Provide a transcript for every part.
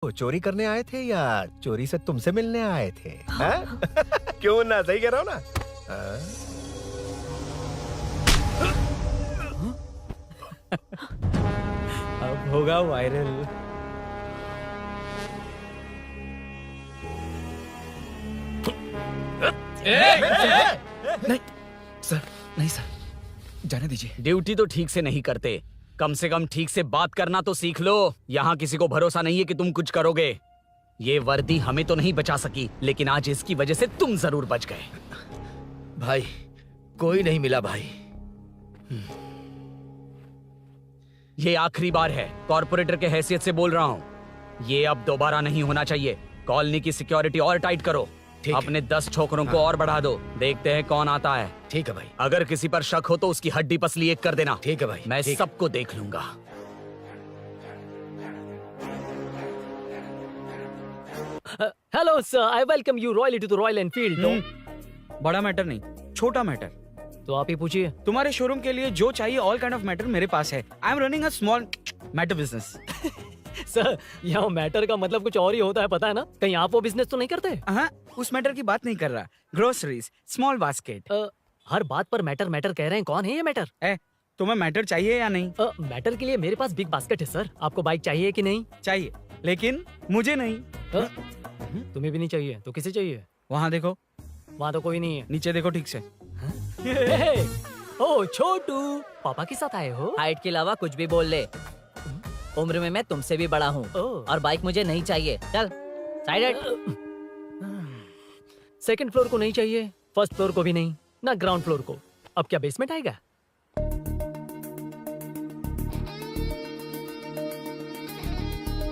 वो चोरी करने आए थे या चोरी से तुमसे मिलने आए थे? हाँ? क्यों ना, सही कह रहा हूँ ना? हाँ? अब होगा वायरल। नहीं सर, नहीं सर, जाने दीजिए। ड्यूटी तो ठीक से नहीं करते, कम से कम ठीक से बात करना तो सीख लो। यहाँ किसी को भरोसा नहीं है कि तुम कुछ करोगे। ये वर्दी हमें तो नहीं बचा सकी, लेकिन आज इसकी वजह से तुम जरूर बच गए। भाई कोई नहीं मिला भाई। ये आखिरी बार है, कॉर्पोरेटर के हैसियत से बोल रहा हूँ। ये अब दोबारा नहीं होना चाहिए। कॉलोनी की सिक्योरिटी और टाइट करो। अपने 10 छोकरों को और बढ़ा दो। देखते हैं कौन आता है। ठीक है भाई। अगर किसी पर शक हो तो उसकी हड्डी पसली एक कर देना। ठीक है भाई। मैं सबको देख लूंगा। Hello sir, I welcome you royally to the Royal Enfield. बड़ा मैटर नहीं, छोटा मैटर। तो आप ही पूछिए। तुम्हारे शोरूम के लिए जो चाहिए ऑल काइंड ऑफ मैटर मेरे पास है। I am running a small matter business. Sir, यहाँ मैटर का मतलब कुछ और ही होता है, पता है ना? कहीं आप वो बिजनेस तो नहीं करते? हाँ, उस मैटर की बात नहीं कर रहा। Groceries, small basket. हर बात पर मैटर मैटर कह रहे हैं, कौन है ये मैटर? तुम्हें मैटर चाहिए या नहीं? मैटर के लिए मेरे पास बिग बास्केट है सर। आपको बाइक चाहिए कि नहीं? चाहिए, लेकिन मुझे नहीं। तुम्हें भी नहीं चाहिए तो किसे चाहिए? वहाँ देखो। वहाँ तो कोई नहीं है। नीचे देखो ठीक से। ओ छोटू, पापा के साथ आए हो? हाइट के अलावा कुछ भी बोल ले। उम्र में मैं तुमसे भी बड़ा हूँ और बाइक मुझे नहीं चाहिए। चल साइड। सेकंड फ्लोर को नहीं चाहिए, फर्स्ट फ्लोर को भी नहीं, ना ग्राउंड फ्लोर को। अब क्या बेसमेंट आएगा?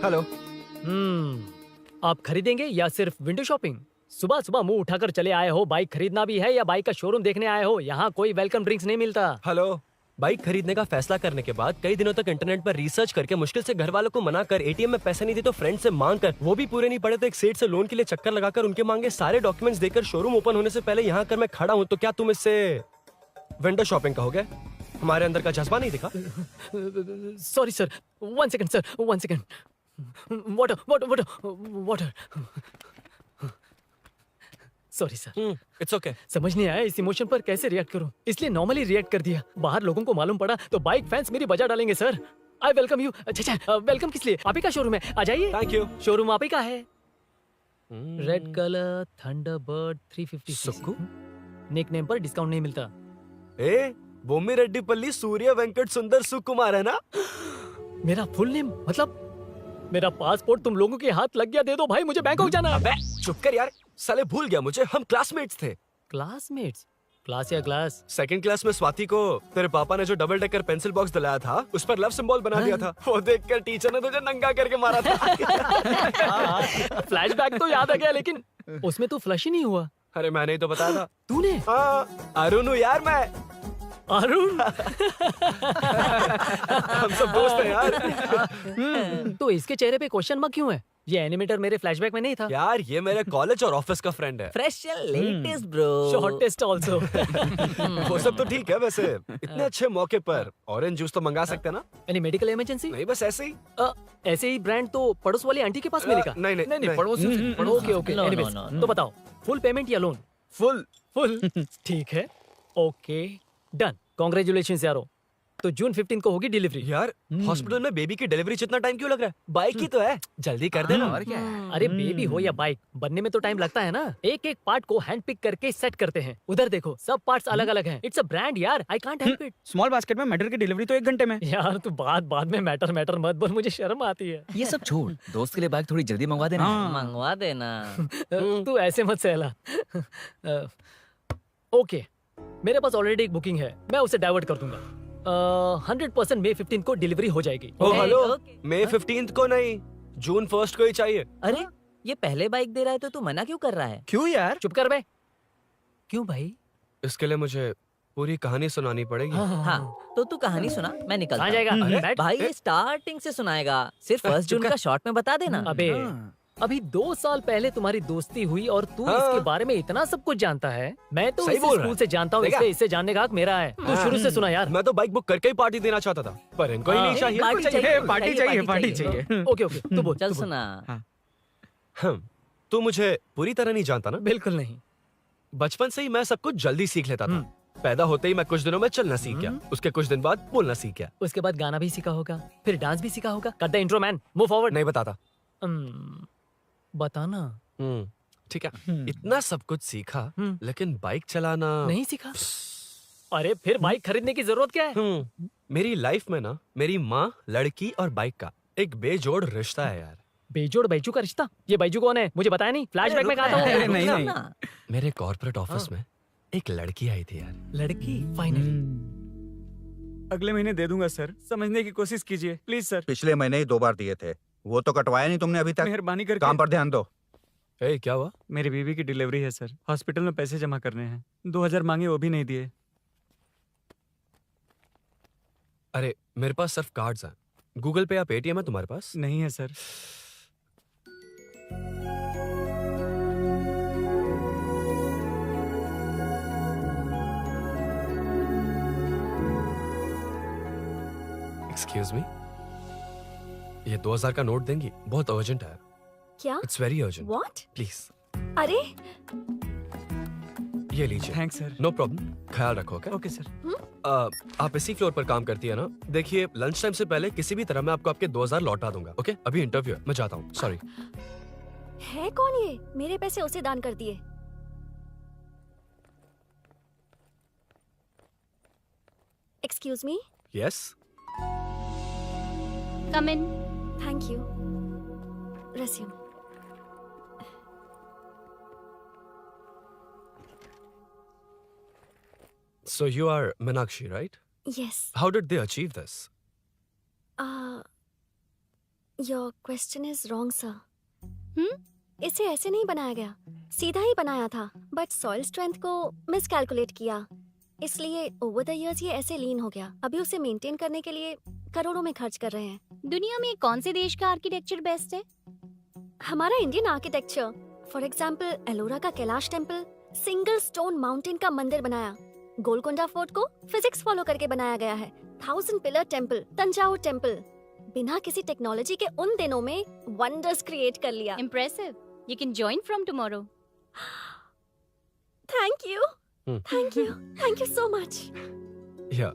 हेलो। आप खरीदेंगे या सिर्फ विंडो शॉपिंग? सुबह सुबह मुंह उठाकर चले आए हो। बाइक खरीदना भी है या बाइक का शोरूम देखने आए हो? यहाँ कोई वेलकम ड्रिंक्स नहीं मिलता। हेलो। बाइक खरीदने का फैसला करने के बाद कई दिनों तक इंटरनेट पर रिसर्च करके मुश्किल से घर वालों को मना कर, एटीएम में पैसे नहीं दी तो फ्रेंड से मांग कर, वो भी पूरे नहीं पड़े तो एक सेठ से लोन के लिए चक्कर लगाकर उनके मांगे सारे डॉक्यूमेंट्स देकर शोरूम ओपन होने से पहले यहाँ कर मैं खड़ा हूँ, तो क्या तुम इससे विंडो शॉपिंग कहोगे? हमारे अंदर का जज्बा नहीं दिखा? Sorry sir, 1 second sir, 1 second. Water water water water. Sorry sir. It's okay. समझ नहीं आया इस इमोशन पर कैसे रिएक्ट करूं, इसलिए नॉर्मली रिएक्ट कर दिया। बाहर लोगों को मालूम पड़ा तो बाइक फैंस मेरी बजा डालेंगे सर। I welcome you. अच्छा, वेलकम किस लिए? आप ही का शोरूम है, आ जाइए। Thank you. शोरूम आप ही का है। Red colour Thunderbird 350 Sukku? Nickname पर डिस्काउंट नहीं मिलता। ए, बोम्मी रेड्डीपल्ली सूर्य वेंकट सुंदर सुकुमार है ना? मेरा फुल नेम मतलब? मेरा पासपोर्ट तुम लोगों के हाथ लग गया, दे दो भाई, मुझे बैंकॉक जाना है। अबे चुप कर यार, साले भूल गया मुझे, हम क्लासमेट्स थे। क्लासमेट्स? क्लास या क्लास? सेकंड क्लास में स्वाति को तेरे पापा ने जो डबल डेकर पेंसिल बॉक्स दिलाया था, उस पर लव सिंबल बना दिया था। वो देखकर टीचर ने तुझे नंगा करके मारा था। फ्लैशबैक तो याद आ गया, लेकिन उसमें तो फ्लश ही नहीं हुआ। अरे मैंने ही तो बताया था। तूने? हाँ, अरुण हूँ यार मैं। अरुण? हम सब दोस्त हैं यार। तो इसके चेहरे पे क्वेश्चन मार्क क्यों है? ये एनिमेटर मेरे फ्लैशबैक में नहीं था। यार ये मेरे कॉलेज और ऑफिस का फ्रेंड है। Fresh and latest bro. Shortest also. वो सब तो ठीक है, वैसे इतने अच्छे मौके पर ऑरेंज जूस तो मंगा सकते हैं ना? Any medical emergency? नहीं, बस ऐसे ही। ऐसे ही ब्रांड तो पड़ोस वाली आंटी के पास मिलेगा। नहीं, पड़ोस। ओके ओके, एनीवेज तो बताओ, फुल पेमेंट या लोन? फुल। ठीक है, ओके डन। कांग्रेचुलेशंस यारो। तो जून 15 को होगी डिलीवरी। यार हॉस्पिटल में बेबी की डिलीवरी जितना टाइम क्यों लग रहा है? बाइक ही तो है, जल्दी कर देना। और क्या है? अरे बेबी हो या बाइक, बनने में तो टाइम लगता है ना। एक एक पार्ट को हैंड पिक करके सेट करते हैं। उधर देखो, सब पार्ट्स अलग अलग हैं। इट्स अ ब्रांड यार, I can't help it. Small basket में मैटर की डिलीवरी तो 1 घंटे में। यार तू बाद में मैटर मत बोल, मुझे शर्म आती है। ये सब छोड़, दोस्त के लिए बाइक थोड़ी जल्दी मंगवा देना। मंगवा देना। तू ऐसे मत सहला। ओके, मेरे पास ऑलरेडी एक बुकिंग है, मैं उसे डाइवर्ट कर दूंगा। 100% मई 15 को डिलीवरी हो जाएगी। ओ हेलो, ओके। मई 15 को नहीं, जून 1 को ही चाहिए। अरे ये पहले बाइक दे रहा है तो तू मना क्यों कर रहा है? क्यों यार? चुप कर बे। क्यों भाई? इसके लिए मुझे पूरी कहानी सुनानी पड़ेगी। हाँ, तो तू कहानी सुना, मैं निकलता कहाँ जाएगा? हूँ। बैठ। भाई ये स्टार्टिंग से सुनाएगा, सिर्फ 1 जून का शॉर्ट में बता देना। अबे अभी 2 साल पहले तुम्हारी दोस्ती हुई और तू हाँ। इसके बारे में इतना सब कुछ जानता है। मैं तो सही इसे बोल रहा स्कूल है। से जानता हूँ, देखा? इसलिए इससे जानने का हक मेरा है। तू शुरू से सुना यार। मैं तो बाइक बुक करके ही पार्टी देना चाहता था, पर इनको ही नहीं हाँ। चाहिए। पार्टी चाहिए, चाहिए, पार्टी चाहिए, पार्टी चाहिए। ओके ओके, तू बोल। चल तू बोल। सुना। तू मुझे पूरी तरह नहीं जानता ना। बिल्कुल नहीं। बचपन से ही मैं सब कुछ जल्दी सीख लेता था। पैदा होते ही मैं कुछ दिनों में चलना सीख गया, उसके कुछ दिन बाद बोलना सीख गया। उसके बाद गाना भी सीखा होगा, फिर डांस भी सीखा होगा। Cut the intro man, move forward. नहीं बताता। बताना ठीक है, इतना सब कुछ सीखा, लेकिन बाइक चलाना नहीं सीखा। अरे फिर बाइक खरीदने की जरूरत क्या है? मेरी लाइफ में ना मेरी माँ, लड़की और बाइक का एक बेजोड़ रिश्ता है यार। बेजोड़ बैजू का रिश्ता? ये बैजू कौन है? मुझे बताया नहीं। फ्लैशबैक में कहा था। अरे नहीं, नहीं। ना। मेरे कॉर्पोरेट ऑफिस में एक लड़की आई थी यार। लड़की फाइनली। अगले महीने दे दूंगा सर, समझने की कोशिश कीजिए प्लीज सर। पिछले महीने ही 2 बार दिए थे, वो तो कटवाया नहीं तुमने अभी तक। मेहरबानी करके। काम पर ध्यान दो। ए, क्या हुआ? मेरी बीवी की डिलीवरी है सर, हॉस्पिटल में पैसे जमा करने हैं। 2000 मांगे, वो भी नहीं दिए। अरे मेरे पास सिर्फ कार्ड्स हैं। गूगल पे या पेटीएम है तुम्हारे पास? नहीं है सर। एक्सक्यूज मी, ये 2000 का नोट देंगी? बहुत अर्जेंट है। क्या? It's very urgent. What? Please अरे ये लीजिए। Thanks sir. नो प्रॉब्लम, ख्याल रखो। Okay okay sir. आप इसी फ्लोर पर काम करती है ना? देखिए लंच टाइम से पहले किसी भी तरह मैं आपको आपके 2000 लौटा दूंगा। ओके अभी इंटरव्यू है, मैं जाता हूँ। सॉरी। है कौन ये? मेरे पैसे उसे दान कर दिए। Excuse me. Yes. Come in. Thank you. Resume. So you are Meenakshi, right? Yes. How did they achieve this? Your question is wrong, sir. इसे ऐसे नहीं बनाया गया, सीधा ही बनाया था, बट सॉइल स्ट्रेंथ को मिसकैलकुलेट किया, इसलिए ओवर द इयर्स ये ऐसे लीन हो गया। अभी उसे मेंटेन करने के लिए करोड़ों में खर्च कर रहे हैं। दुनिया में कौन से देश का आर्किटेक्चर बेस्ट है? हमारा Indian architecture. For example Ellora का Kailash temple, single stone mountain का मंदिर बनाया। गोलकोंडा फोर्ट को फिजिक्स फॉलो करके बनाया गया है। 1000 पिलर टेम्पल, तंजावुर टेम्पल, बिना किसी टेक्नोलॉजी के उन दिनों में वंडर्स क्रिएट कर लिया। Impressive. You can join from tomorrow. Thank you, thank you, thank you so much. Yeah.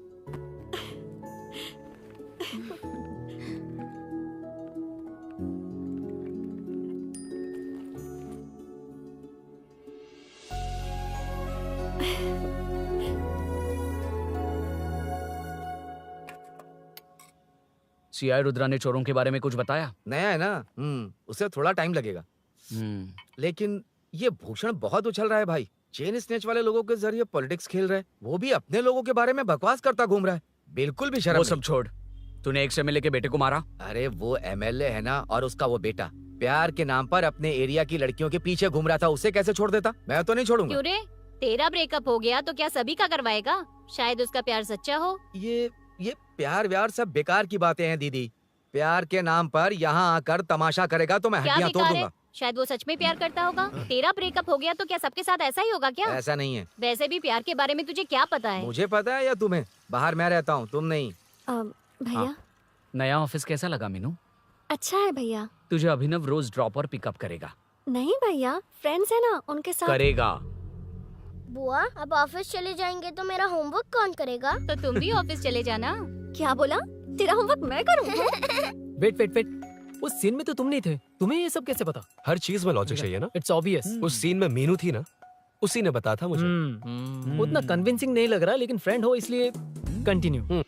CI Rudra ने चोरों के बारे में कुछ बताया? नया है ना, उसे थोड़ा टाइम लगेगा। लेकिन ये भूषण बहुत उछल रहा है भाई। चेन स्नेच वाले लोगों के जरिए पॉलिटिक्स खेल रहा है, वो भी अपने लोगों के बारे में बकवास करता घूम रहा है। बिल्कुल भी शर्म वो नहीं। सब छोड़, तूने एक एमएलए के बेटे को मारा। अरे वो एमएलए है ना, और उसका वो बेटा प्यार के नाम पर अपने एरिया की लड़कियों के पीछे घूम रहा था, उसे कैसे छोड़ देता? मैं तो नहीं छोड़ूंगा। क्यों रे? तेरा ब्रेकअप हो गया तो क्या सभी का करवाएगा? शायद उसका प्यार सच्चा हो। ये प्यार व्यार सब बेकार की बातें हैं दीदी। प्यार के नाम पर यहाँ आकर तमाशा करेगा तो मैं क्या हड्डियां तोड़ बेकार है? दूंगा। शायद वो सच में प्यार करता होगा। तेरा ब्रेकअप हो गया तो क्या सबके साथ ऐसा ही होगा क्या? ऐसा नहीं है। वैसे भी प्यार के बारे में तुझे क्या पता है? मुझे पता है या तुम्हें? बाहर मैं रहता हूँ, तुम नहीं। भैया नया ऑफिस कैसा लगा मीनू? अच्छा है भैया। तुझे अभिनव रोज ड्रॉप और पिकअप करेगा। नहीं भैया, फ्रेंड्स है ना, उनके साथ करेगा। बुआ अब ऑफिस चले जाएंगे तो मेरा होमवर्क कौन करेगा? तो तुम भी ऑफिस चले जाना। क्या बोला? तेरा होमवर्क मैं करूँगा? वेट वेट वेट, उस सीन में तो तुम नहीं थे, तुम्हें ये सब कैसे पता? हर चीज में लॉजिक चाहिए ना। It's obvious. उस सीन में मीनू थी ना, उसी ने बताया था मुझे। उतना कन्विंसिंग नहीं लग रहा, लेकिन फ्रेंड हो इसलिए कंटिन्यू।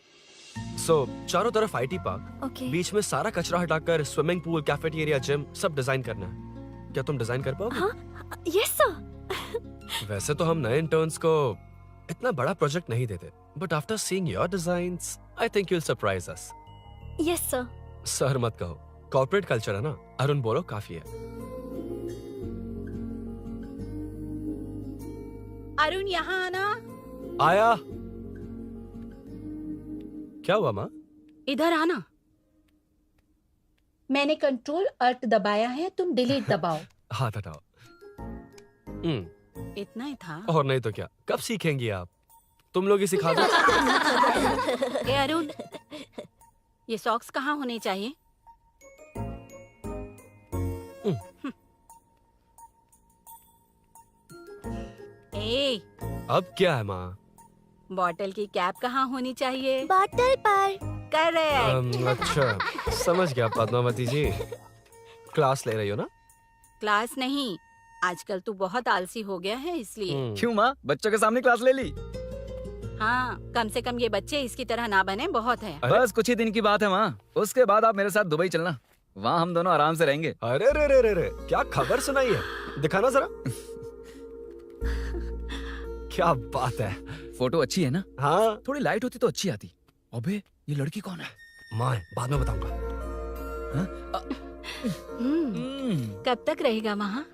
सो चारों तरफ आईटी पार्क, ओके। बीच में सारा कचरा हटाकर स्विमिंग पूल, कैफेटेरिया, जिम सब डिजाइन करना है। क्या तुम डिजाइन कर पाओगे? हाँ, यस सर। वैसे तो हम नए इंटर्न्स को इतना बड़ा प्रोजेक्ट नहीं देते, but after seeing your designs I think you will surprise us. Yes sir. Sir मत कहो, कॉर्पोरेट कल्चर है ना। अरुण बोलो काफी है। अरुण यहाँ आना। आया। क्या हुआ माँ? इधर आना। मैंने कंट्रोल अल्ट दबाया है, तुम डिलीट दबाओ। हाथ हटाओ। इतना ही था। और नहीं तो क्या, कब सीखेंगी आप? तुम लोग ही सिखा दो। ए अरुण, ये सॉक्स कहाँ होने चाहिए? ए, अब क्या है माँ? बॉटल की कैप कहाँ होनी चाहिए? बॉटल पर। करेक्ट। अच्छा, समझ गया पद्मावती जी। क्लास ले रही हो ना? क्लास नहीं, आजकल तू बहुत आलसी हो गया है इसलिए। क्यों माँ, बच्चों के सामने क्लास ले ली? हाँ, कम से कम ये बच्चे इसकी तरह ना बने, बहुत है। बस कुछ ही दिन की बात है माँ, उसके बाद आप मेरे साथ दुबई चलना, वहाँ हम दोनों आराम से रहेंगे। अरे रे रे रे रे, क्या खबर सुनाई है? दिखाना जरा। क्या बात है। फोटो अच्छी है ना? हाँ। थोड़ी लाइट होती तो अच्छी आती। अबे ये लड़की कौन है? माँ, बाद में बताऊंगा। कब तक रहेगा वहाँ?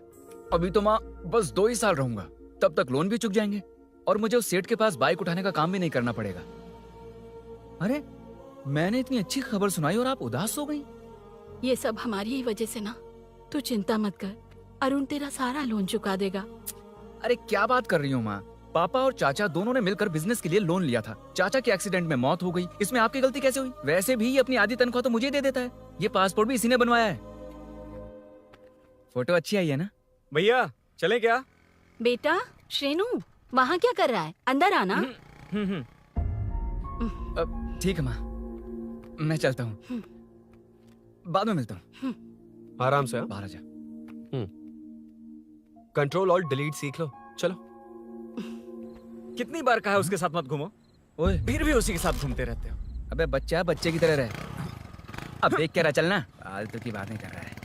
अभी तो माँ बस 2 ही साल रहूंगा, तब तक लोन भी चुक जाएंगे और मुझे उस सेठ के पास बाइक उठाने का काम भी नहीं करना पड़ेगा। अरे मैंने इतनी अच्छी खबर सुनाई और आप उदास हो गई। ये सब हमारी ही वजह से ना, तू चिंता मत कर, अरुण तेरा सारा लोन चुका देगा। अरे क्या बात कर रही हो माँ, पापा और चाचा दोनों ने मिलकर बिजनेस के लिए लोन लिया था। चाचा के एक्सीडेंट में मौत हो गई, इसमें आपकी गलती कैसे हुई? वैसे भी ये अपनी आधी तनख्वाह तो मुझे दे देता है। ये पासपोर्ट भी इसी ने बनवाया है। फोटो अच्छी आई है ना? भैया चले क्या? बेटा श्रेनु, वहाँ क्या कर रहा है? अंदर आना। ठीक है माँ, मैं चलता हूँ, बाद में मिलता हूँ। आराम से। बाहर आ जा। कंट्रोल और डिलीट सीख लो। चलो। कितनी बार कहा है उसके साथ मत घूमो, ओए फिर भी उसी के साथ घूमते रहते हो। अबे बच्चा बच्चे की तरह रहे। अब देख क्या रहा, चलना, फालतू की बात नहीं कर रहा है।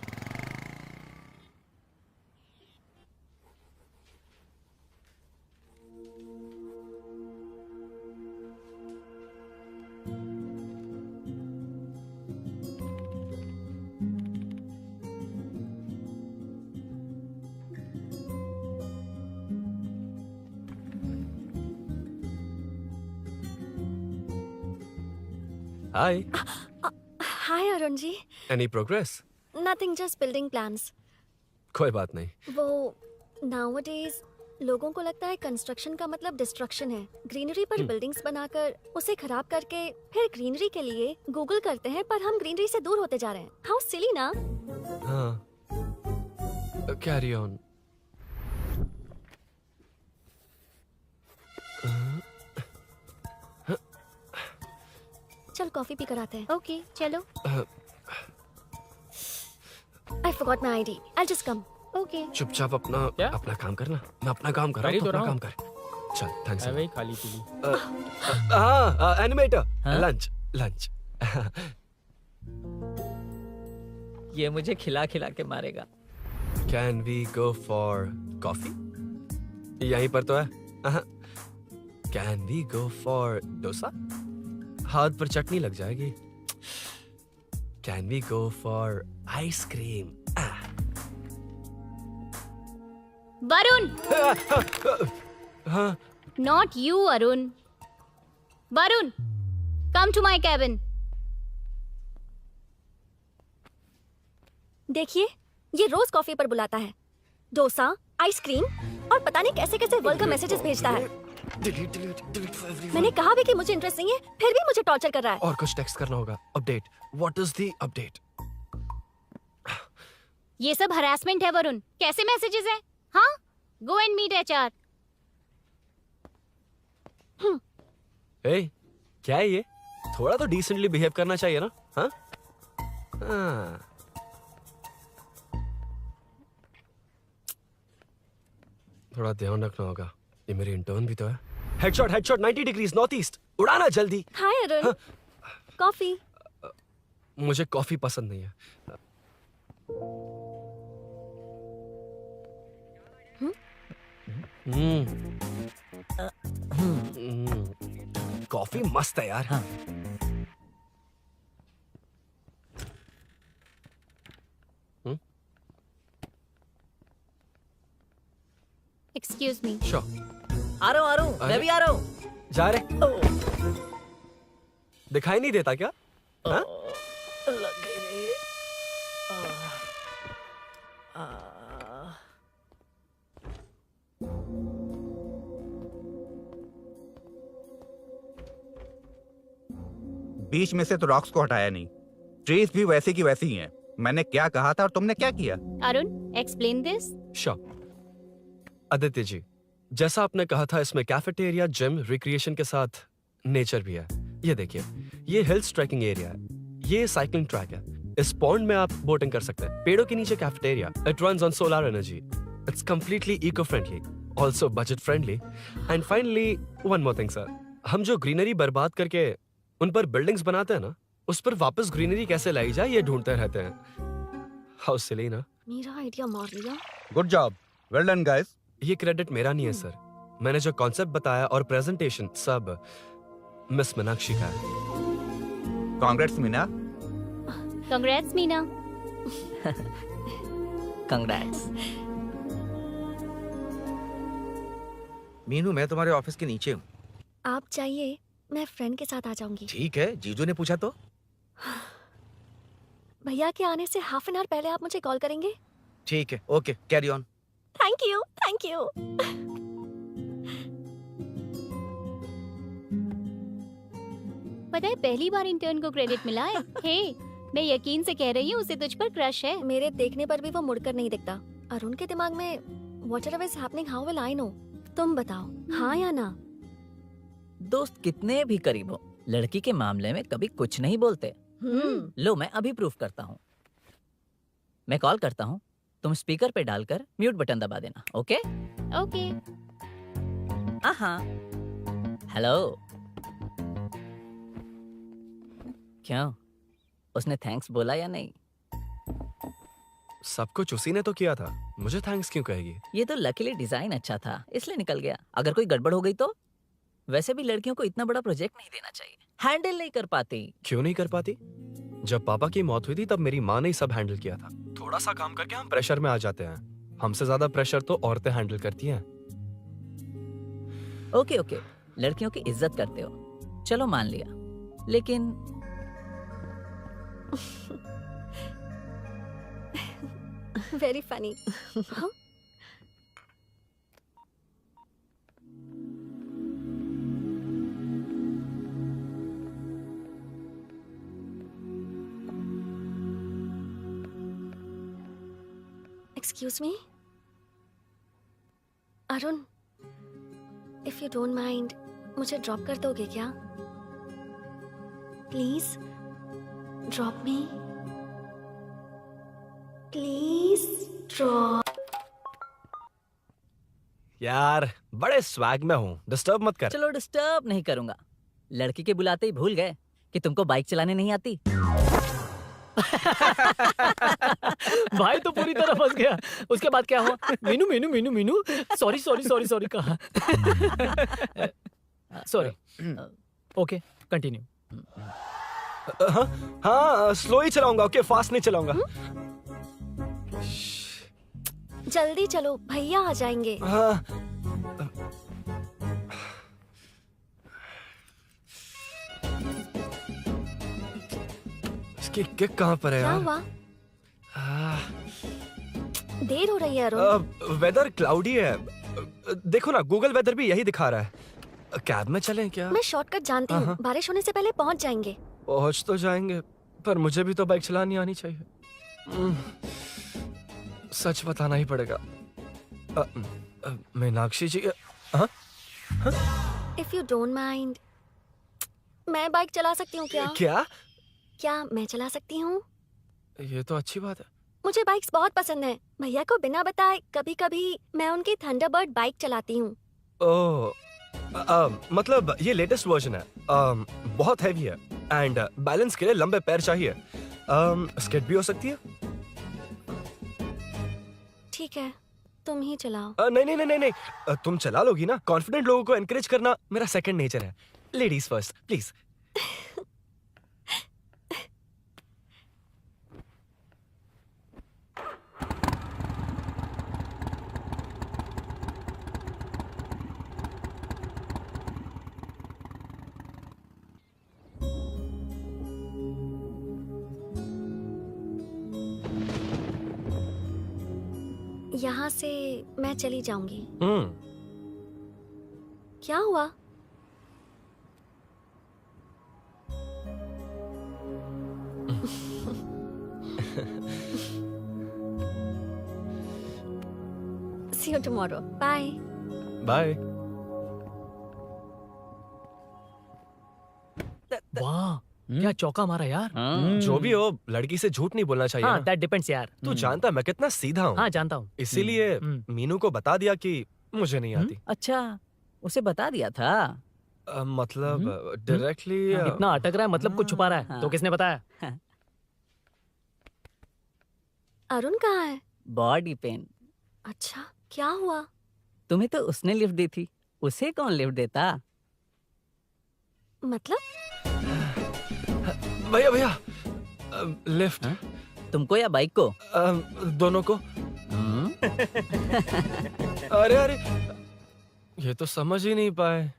Hi. Hi Arun ji. Any progress? Nothing, just building plans. कोई बात नहीं। वो नाउअडेज लोगों को लगता है कंस्ट्रक्शन का मतलब डिस्ट्रक्शन है। ग्रीनरी पर बिल्डिंग्स बनाकर उसे खराब करके फिर ग्रीनरी के लिए गूगल करते हैं, पर हम ग्रीनरी से दूर होते जा रहे हैं। हाउ सिली ना? हाँ। Carry on. चल कॉफी पी कर आते हैं। ओके चलो। I forgot my ID. I'll just come. Okay. चुपचाप अपना क्या? अपना काम करना। मैं अपना काम कर रहा हूँ, कर ही तो अपना रहा काम हूँ। कर। चल, थैंक्स। वही खाली पीली। हाँ, एनिमेटर। हाँ? Lunch lunch. ये मुझे खिला खिला के मारेगा। Can we go for coffee? यहीं पर तो है। Can we go for dosa? हाथ पर चटनी लग जाएगी। Can we go for ice cream? Varun, हाँ। Not you Arun. Varun, come to my cabin. देखिए, ये रोज कॉफी पर बुलाता है, डोसा, आइसक्रीम और पता नहीं कैसे कैसे वल्गर मैसेजेस भेजता है। मैंने कहा भी कि मुझे इंटरेस्ट नहीं है, फिर भी मुझे टॉर्चर कर रहा है। और कुछ टेक्स्ट करना होगा। Update. What is the update? ये सब हरासमेंट है वरुण। कैसे मैसेजेस है? हाँ, गो एंड मीट एचआर। ए, क्या है ये? थोड़ा तो डिसेंटली बिहेव करना चाहिए ना? हाँ? हाँ। थोड़ा ध्यान रखना होगा, ये मेरी इंटर्न भी तो है। Headshot 90 degrees north east. उड़ाना जल्दी। हाय अरुण, कॉफी? मुझे कॉफी पसंद नहीं है। कॉफी मस्त है यार। हाँ। Excuse me. श्योर। आ रहा हूँ, मैं भी आ रहा हूँ। जा रहे? दिखाई नहीं देता क्या? हाँ? बीच में से तो रॉक्स को हटाया नहीं, ट्रीज भी वैसी की वैसी ही हैं। मैंने क्या कहा था और तुमने क्या किया? Arun, explain this. Sure Aditya ji, जैसा आपने कहा था इसमें कैफेटेरिया, जिम, रिक्रिएशन के साथ नेचर भी है। ये देखिए, ये हिल्स ट्रैकिंग एरिया है, ये साइकिलिंग ट्रैक है, इस पॉन्ड में आप बोटिंग कर सकते हैं, पेड़ों के नीचे cafeteria, it runs on solar energy, it's completely eco friendly, also budget friendly, and finally one more thing sir, हम जो ग्रीनरी बर्बाद करके उन पर बिल्डिंग्स बनाते हैं ना, उस पर वापस ग्रीनरी कैसे लाई जाए ये ढूंढते रहते हैं। हाउ सिली ना? मेरा आइडिया मार लिया। Good job, well done guys. ये क्रेडिट मेरा नहीं है सर, मैंने जो कॉन्सेप्ट बताया और प्रेजेंटेशन सब मिस मीनाक्षी का है। Congrats Meena. Congrats Meena. Congrats. Meenu, मैं तुम्हारे ऑफिस के नीचे हूँ। आप चाहिए मैं फ्रेंड के साथ आ जाऊंगी। ठीक है, जीजू ने पूछा तो। भैया के आने से हाफ एन आवर पहले आप मुझे कॉल करेंगे? ठीक है, okay, carry on. Thank you, thank you. पता है पहली बार इंटर्न को क्रेडिट मिला है। हे, मैं यकीन से कह रही हूँ उसे तुझ पर क्रश है। मेरे देखने पर भी वो मुड़कर नहीं दिखता। अरुण के दिमाग में whatever is happening, how will I know? तुम बताओ, हाँ या ना? दोस्त कितने भी करीब हो, लड़की के मामले में कभी कुछ नहीं बोलते। लो, मैं अभी प्रूफ करता हूँ। मैं कॉल करता हूँ, तुम स्पीकर पे डालकर म्यूट बटन दबा देना। ओके? ओके। हाँ। हेलो। क्यों, उसने थैंक्स बोला या नहीं? सब कुछ उसी ने तो किया था, मुझे थैंक्स क्यों कहेगी? ये तो लकीली डिजाइन अच्छा था इसलिए निकल गया। अगर कोई गड़बड़ हो गई तो? वैसे भी लड़कियों को इतना बड़ा प्रोजेक्ट नहीं देना चाहिए, हैंडल नहीं कर पाती। क्यों नहीं कर पाती? जब पापा की मौत हुई थी तब मेरी माँ ने ही सब हैंडल किया था। थोड़ा सा काम करके हम प्रेशर में आ जाते हैं। हमसे ज्यादा प्रेशर तो औरतें हैंडल करती हैं। ओके ओके, लड़कियों की इज्जत करते हो, चलो मान लिया, लेकिन very funny. Excuse me Arun, if you don't mind मुझे ड्रॉप कर दोगे क्या? Please drop me, please drop. यार बड़े स्वैग में हूँ, डिस्टर्ब मत कर। चलो डिस्टर्ब नहीं करूंगा। लड़की के बुलाते ही भूल गए कि तुमको बाइक चलाने नहीं आती। भाई तो पूरी तरह फंस गया। उसके बाद क्या हुआ? Meenu Meenu Meenu Meenu, sorry sorry sorry sorry कहा। सॉरी। Okay, continue. हाँ, स्लो ही चलाऊंगा, ओके, फास्ट नहीं चलाऊंगा। जल्दी चलो, भैया आ जाएंगे। हाँ। इसकी किक कहाँ पर है क्या यार? हुआ? देर हो रही है अरुण। वेदर क्लाउडी है, देखो ना, गूगल वेदर भी यही दिखा रहा है। कैब में चलें क्या? मैं शॉर्टकट जानती हूँ, बारिश होने से पहले पहुँच जाएंगे। पहुंच तो जाएंगे, पर मुझे भी तो बाइक चलानी आनी चाहिए। सच बताना ही पड़ेगा। मीनाक्षी जी, इफ यू डोंट माइंड, मैं बाइक चला सकती हूँ क्या? क्या मैं चला सकती हूँ? ये तो अच्छी बात है। मुझे बाइक्स बहुत पसंद है। भैया को बिना बताए कभी कभी मैं उनकी थंडरबर्ड बाइक चलाती हूँ। ओह, मतलब ये लेटेस्ट वर्जन है, बहुत हैवी है एंड बैलेंस के लिए लंबे पैर चाहिए। स्किड भी हो सकती है। ठीक है, तुम ही चलाओ। नहीं नहीं नहीं नहीं, तुम चला लोगी ना। कॉन्फिडेंट लोगों को एनकरेज करना मेरा सेकंड नेचर है। Ladies first please. यहाँ से मैं चली जाऊंगी। क्या हुआ? See you tomorrow. Bye. Bye. वाह, क्या चौका मारा यार। जो भी हो, लड़की से झूठ नहीं बोलना चाहिए हाँ, ना। दैट डिपेंड्स यार। तू जानता है मैं कितना सीधा हूँ। हाँ, जानता हूँ। इसीलिए मीनू को बता दिया कि मुझे नहीं आती। अच्छा, उसे बता दिया था। मतलब डायरेक्टली इतना अटक रहा है, मतलब कुछ छुपा रहा है। तो किसने बताया? अरुण कहाँ है? Body pain. अच्छा, क्या हुआ? तुम्हें तो उसने लिफ्ट दी थी, उसे कौन लिफ्ट देता? मतलब? भैया भैया, लिफ्ट। तुमको या बाइक को? दोनों को। अरे अरे, ये तो समझ ही नहीं पाए।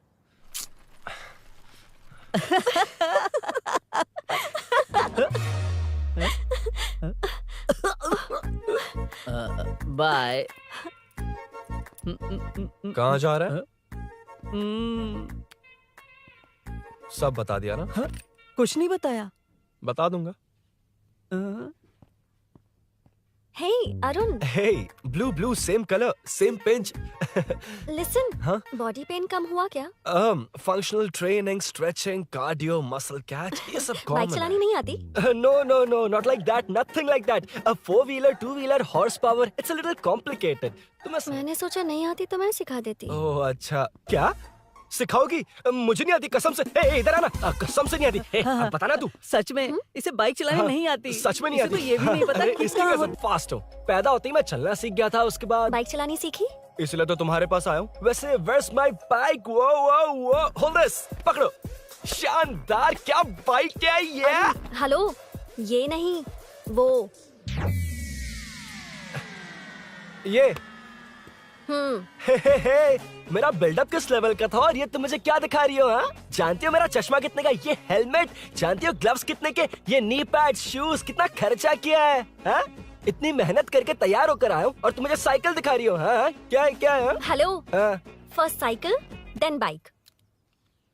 बाय। कहाँ जा रहा है? सब बता दिया ना? कुछ नहीं बताया। बता दूंगा। Hey, Arun. Hey, blue, same color, same pinch. Listen. हाँ? Body pain कम हुआ क्या? Functional training, stretching, cardio, muscle catch, ये सब common बाइक चलानी नहीं आती? No, not like that, nothing like that. A 4-wheeler, 2-wheeler, horsepower, it's a little complicated. मैंने सोचा नहीं आती तो मैं सिखा देती। ओह अच्छा, क्या? सिखाओगी? मुझे नहीं आती कसम से। ए, इधर आना, कसम से नहीं आती। अब बताना तू। सच में इसे बाइक चलानी नहीं आती। सच में नहीं आती। इसे तो ये भी नहीं पता कि इसकी कहाँ वजह फास्ट हो। पैदा होते ही मैं चलना सीख गया था, उसके बाद बाइक चलानी सीखी? इसलिए तो तुम्हारे पास आया हूँ। वैसे where's my bike? वो hold this, पकड़ो। शानदार, क्या बाइक है ये? हेलो, ये नहीं, वो। ये हे, मेरा बिल्डअप किस लेवल का था और ये तुम मुझे क्या दिखा रही हो? हाँ, जानती हो मेरा चश्मा कितने का, ये हेलमेट जानती हो, ग्लव्स कितने के, ये नी पैड, शूज, कितना खर्चा किया है? हाँ? इतनी मेहनत करके तैयार होकर आया हूँ और तुम मुझे साइकिल दिखा रही हो? हाँ? क्या है? Hello, first cycle then bike.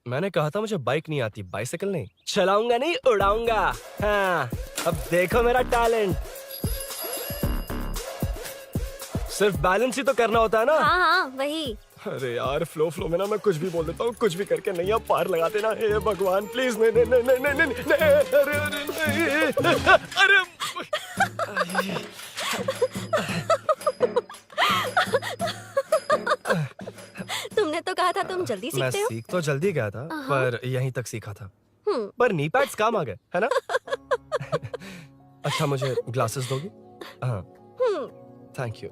मैंने कहा था मुझे बाइक नहीं आती, बाइसाइकिल नहीं। चलाऊंगा नहीं, उड़ाऊंगा। हाँ, अब देखो मेरा टैलेंट। सिर्फ बैलेंस ही तो करना होता है ना? हाँ, वही। अरे यार, फ्लो में ना मैं कुछ भी बोल देता हूँ, कुछ भी करके नहीं, आप पार लगा देना। हे भगवान प्लीज, नहीं, अरे तुमने तो कहा था तुम जल्दी मैं सीखते हो। सीख तो जल्दी गया था, पर यहीं तक सीखा था। हम्म। पर नी पैड्स काम आ गए, है ना? अच्छा, मुझे ग्लासेस दोगी? हाँ, थैंक यू।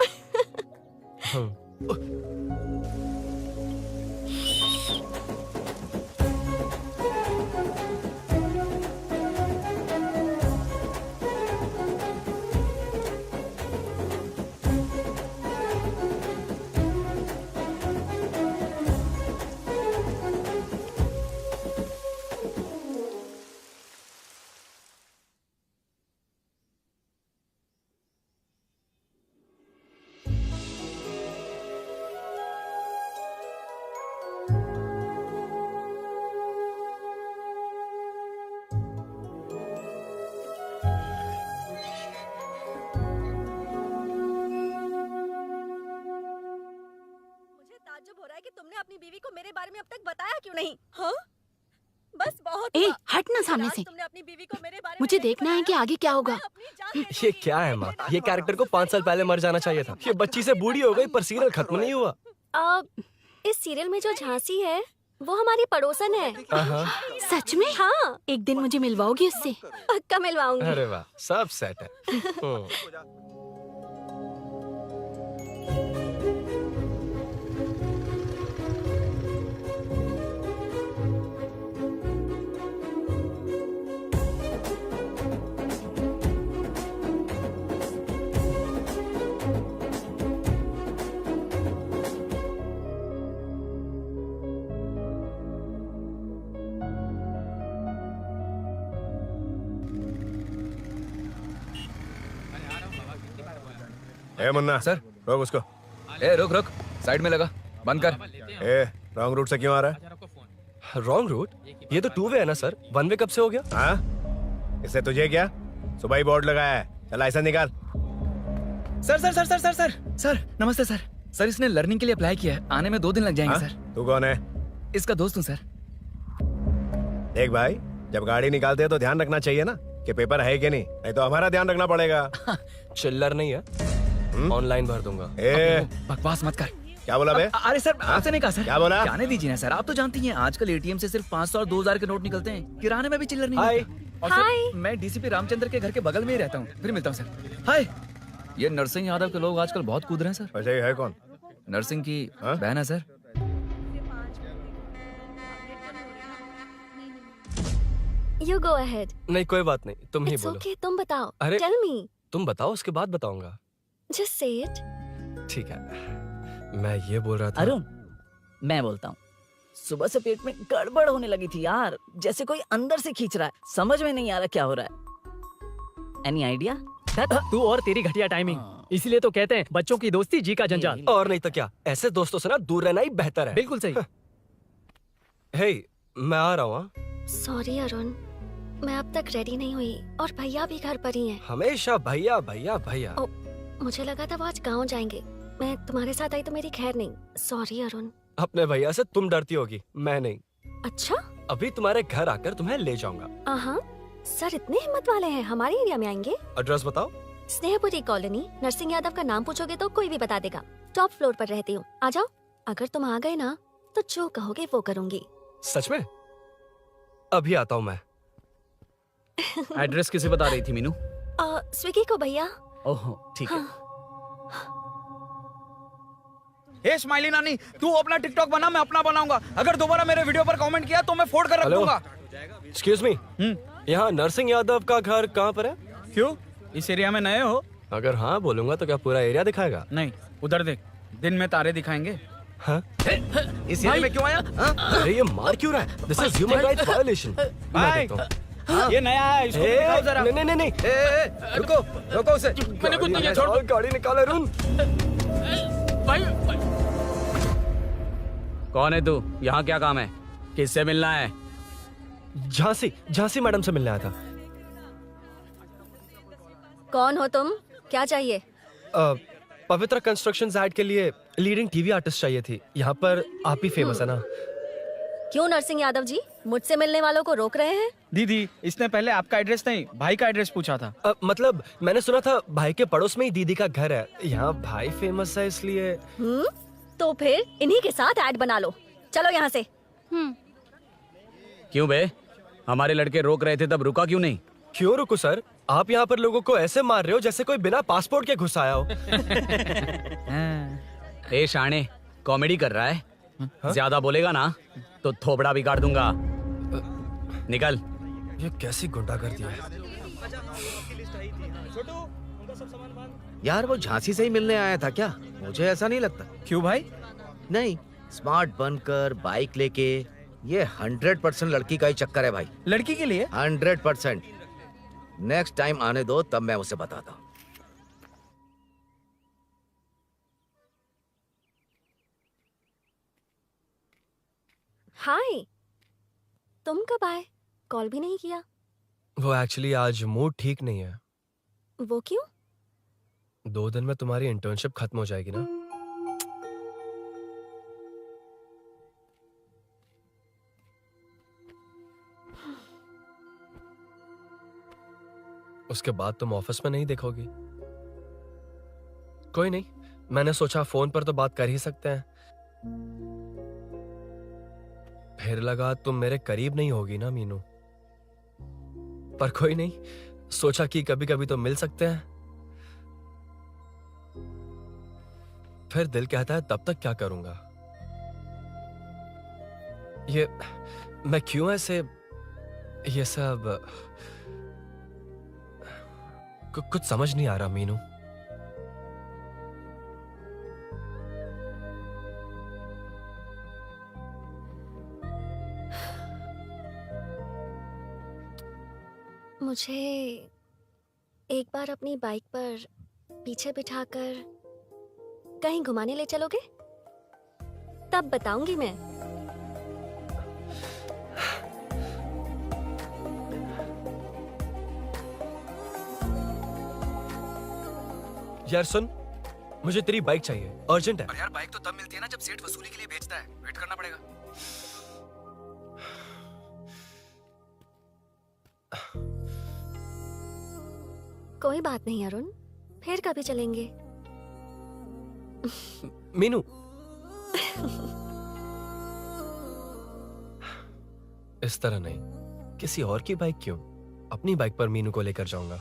ताज्जुब हो रहा है कि तुमने अपनी बीवी को मेरे बारे में अब तक बताया क्यों नहीं? हाँ? बस बहुत ए, हुआ। हट ना सामने आज से। तुमने अपनी बीवी को मेरे बारे में मुझे नहीं देखना है कि बताया। आगे क्या होगा। मैं अपनी जान दे ये दूंगी। क्या है माँ? ये कैरेक्टर को 5 साल पहले मर जाना चाहिए था। ये बच्ची से बूढ़ी हो गई पर सीरियल खत्म नहीं हुआ। अब इस सीरियल में जो झांसी है वो हमारी पड़ोसन है। सच में? हाँ, एक दिन मुझे मिलवाओगी उससे? पक्का मिलवाऊंगी। अरे वाह, सब सेट है। ए मुन्ना सर। रोक उसको। ए रुक रुक, साइड में लगा, बंद कर। ए रॉन्ग रूट से क्यों आ रहा है? Wrong route? ये तो 2 वे है ना सर, 1 वे कब से हो गया? हाँ, इससे तुझे क्या? सुबह ही बोर्ड लगाया है, चल लाइसेंस निकाल। Sir sir sir sir sir sir sir नमस्ते सर। सर इसने लर्निंग के लिए अप्लाई किया है, आने में 2 दिन लग जाएंगे सर। तू कौन है? इसका दोस्त हूँ सर। देख भाई, जब गाड़ी निकालते हैं तो ध्यान रखना चाहिए ना कि पेपर है कि नहीं तो हमारा ध्यान रखना पड़ेगा। चिल्लर नहीं है, ऑनलाइन भर दूंगा। ए बकवास मत कर। क्या बोला बे? अरे सर आपसे नहीं कहा सर। क्या बोला? जाने दीजिए ना सर, आप तो जानती हैं आजकल एटीएम से सिर्फ 500 और 2000 के नोट निकलते हैं, किराने में भी चिल्लर नहीं मिलता। और सर मैं डीसीपी रामचंद्र के घर के बगल में ही रहता हूँ, फिर मिलता हूँ सर। हाय, ये नरसिंह यादव के लोग आजकल बहुत कूद रहे हैं सर। अच्छा ये है कौन? नरसिंह की बहन है सर। You go ahead. नहीं कोई बात नहीं, तुम ही It's बोलो। okay, तुम बताओ। अरे Tell me. तुम बताओ, उसके बाद बताऊंगा। Just say it. ठीक है, मैं ये बोल रहा था। अरुण, मैं बोलता हूँ, सुबह से पेट में गड़बड़ होने लगी थी यार, जैसे कोई अंदर से खींच रहा है, समझ में नहीं आ रहा क्या हो रहा है। Any idea? तू और तेरी घटिया टाइमिंग, इसीलिए तो कहते हैं बच्चों की दोस्ती जी का जंजाल। और नहीं तो क्या, ऐसे दोस्तों से ना दूर रहना ही बेहतर है। बिल्कुल सही। हे, मैं आ रहा हूँ। Sorry अरुण, मैं अब तक रेडी नहीं हुई और भैया भी घर पर ही हैं। हमेशा भैया भैया भैया। ओ, मुझे लगा था वो आज गाँव जाएंगे, मैं तुम्हारे साथ आई तो मेरी खैर नहीं। सॉरी अरुण। अपने भैया से तुम डरती होगी, मैं नहीं। अच्छा? अभी तुम्हारे घर आकर तुम्हें ले जाऊंगा। हाँ, सर इतने हिम्मत वाले हैं, हमारे एरिया में आएंगे? एड्रेस बताओ। स्नेहपुरी कॉलोनी, नरसिंह यादव का नाम पूछोगे तो कोई भी बता देगा। टॉप फ्लोर पर रहती हूँ, आ जाओ। अगर तुम आ गए ना तो जो कहोगे वो करूँगी। सच में? अभी आता हूँ मैं। एड्रेस किसे बता रही थी मीनू? स्विगी को भैया। ओह ठीक है। हे स्माइली नानी, तू अपना टिकटॉक बना, मैं अपना बनाऊंगा। अगर दोबारा मेरे वीडियो पर कमेंट किया तो मैं फोड़ कर रख हेलो? दूंगा। एक्सक्यूज मी, यहाँ नरसिंह यादव का घर कहाँ पर है? क्यों, इस एरिया में नए हो? अगर हाँ बोलूंगा तो क्या पूरा एरिया दिखाएगा? नहीं, उधर देख, दिन में तारे दिखाएंगे। हाँ? इस एरिया में क्यों आया? अरे ये मार क्यों रहा है? This is human rights violation. भाई, ये नया है, इसको दिखाओ जरा। नहीं नहीं नहीं, रुको रुको उसे। मैंने कुछ नहीं किया, छोड़। गाड़ी निकाल अरुण। कौन है तू? यहाँ क्या काम है? किससे मिलना है? झांसी मैडम से मिलने आया था। कौन हो तुम? क्या चाहिए? पवित्र कंस्ट्रक्शंस ऐड के लिए लीडिंग टीवी आर्टिस्ट चाहिए थी। यहाँ पर आप ही फेमस है ना? क्यों नरसिंह यादव जी मुझसे मिलने वालों को रोक रहे हैं? दीदी, इसने पहले आपका एड्रेस नहीं, भाई का एड्रेस पूछा था। मतलब मैंने सुना था भाई के पड़ोस में ही दीदी का घर है। यहाँ भाई फेमस है इसलिए। तो फिर इन्हीं के साथ ऐड बना लो। चलो यहाँ से। क्यों बे? हमारे लड़के रोक रहे थे तब रुका क्यों नहीं? क्यों रुको सर? आप यहाँ पर लोगों को ऐसे मार रहे हो जैसे कोई बिना पासपोर्ट के घुस आया हो। ए शाणे, कॉमेडी कर रहा है? ज्यादा बोलेगा ना तो थोबड़ा बिगाड़ दूंगा। निकल। ये कैसी गुंडागर्दी है? यार वो झांसी से ही मिलने आया था क्या? मुझे ऐसा नहीं लगता। क्यों भाई? नहीं, स्मार्ट बनकर बाइक लेके, ये 100% लड़की का ही चक्कर है भाई। लड़की के लिए? 100%। नेक्स्ट टाइम आने दो, तब मैं उसे बताता हूँ। हाय, तुम कब आए? कॉल भी नहीं किया। वो एक्चुअली आज मूड ठीक नहीं है। वो क्यों? 2 दिन में तुम्हारी इंटर्नशिप खत्म हो जाएगी ना। उसके बाद तुम ऑफिस में नहीं देखोगी। कोई नहीं, मैंने सोचा फोन पर तो बात कर ही सकते हैं। फिर लगा तुम मेरे करीब नहीं होगी ना मीनू। पर कोई नहीं, सोचा कि कभी कभी तो मिल सकते हैं। फिर दिल कहता है तब तक क्या करूंगा। ये मैं क्यों ऐसे ये सब कुछ समझ नहीं आ रहा मीनू। मुझे एक बार अपनी बाइक पर पीछे बिठाकर कहीं घुमाने ले चलोगे? तब बताऊंगी मैं। यार सुन, मुझे तेरी बाइक चाहिए, अर्जेंट है। पर यार बाइक तो तब मिलती है ना जब सेठ वसूली के लिए बेचता है, वेट करना पड़ेगा। कोई बात नहीं अरुण, फिर कभी चलेंगे। मीनू, इस तरह नहीं, किसी और की बाइक क्यों? अपनी बाइक पर मीनू को लेकर जाऊंगा।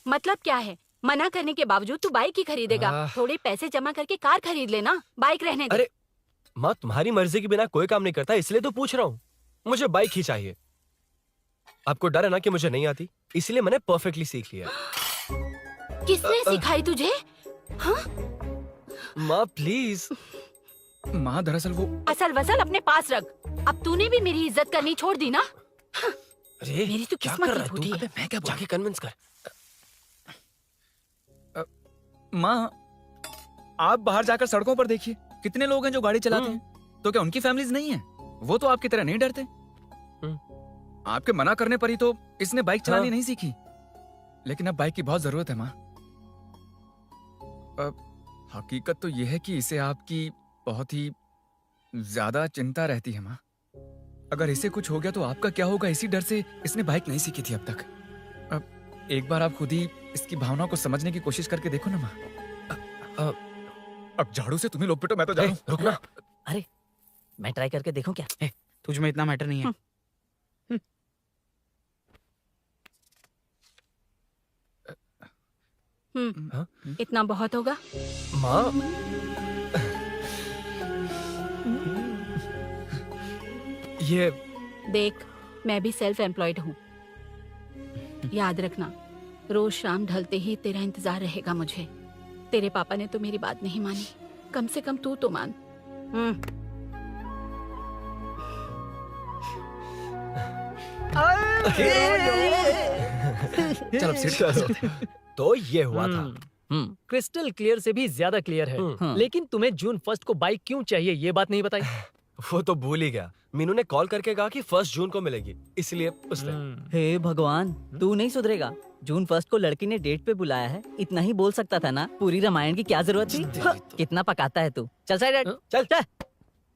मतलब क्या है? मना करने के बावजूद तू बाइक ही खरीदेगा? थोड़े पैसे जमा करके कार खरीद लेना, बाइक रहने दे। अरे माँ, तुम्हारी मर्जी के बिना कोई काम नहीं करता, इसलिए तो पूछ रहा हूँ। मुझे बाइक ही चाहिए। आपको डर है ना कि मुझे नहीं आती, इसलिए मैंने परफेक्टली सीख लिया। किसने सिखाई तुझे? हाँ? माँ प्लीज। माँ दरअसल वो असल वसल अपने पास रख। अब तूने भी मेरी इज्जत करनी छोड़ दी ना? अरे मेरी तो क्या किस्मत कर ही रहा है फूटी तू? है। मैं क्या जाके कन्विंस कर। माँ, आप बाहर जाकर सड़कों पर देखिए, कितने लोग हैं जो गाड़ी चलाते हैं। तो क्या उनकी फैमिलीज नहीं है? वो तो आपकी तरह नहीं डरते। आपके मना करने पर ही तो इसने बाइक चलानी नहीं सीखी। लेकिन अब बाइक की बहुत जरूरत है माँ। हकीकत तो यह है कि इसे आपकी बहुत ही ज्यादा चिंता रहती है माँ। अगर इसे कुछ हो गया तो आपका क्या होगा, इसी डर से इसने बाइक नहीं सीखी थी अब तक। अब एक बार आप खुद ही इसकी भावना को समझने की कोशिश करके देखो ना माँ। अब झाड़ू से तुम्हें लोग पिटो, मैं तो जा रहा हूं। रुकना। अरे मैं ट्राई करके देखूं क्या? तुझ में इतना मैटर नहीं है। इतना बहुत होगा। माँ, ये देख, मैं भी सेल्फ एम्प्लॉयड हूँ। याद रखना, रोज शाम ढलते ही तेरा इंतजार रहेगा मुझे। तेरे पापा ने तो मेरी बात नहीं मानी, कम से कम तू तो मान। चलो सीट। तो ये हुआ था। क्रिस्टल क्लियर से भी ज्यादा क्लियर है। लेकिन तुम्हें जून 1 को बाइक क्यों चाहिए, ये बात नहीं बताई। वो तो भूल ही गया। मीनू ने कॉल करके कहा कि 1 जून को मिलेगी, इसलिए उसने। हे भगवान, तू नहीं सुधरेगा। जून 1 को लड़की ने डेट पे बुलाया है, इतना ही बोल सकता था ना। पूरी रामायण की क्या जरूरत थी? कितना पकाता है तू। चल साइड चल चल।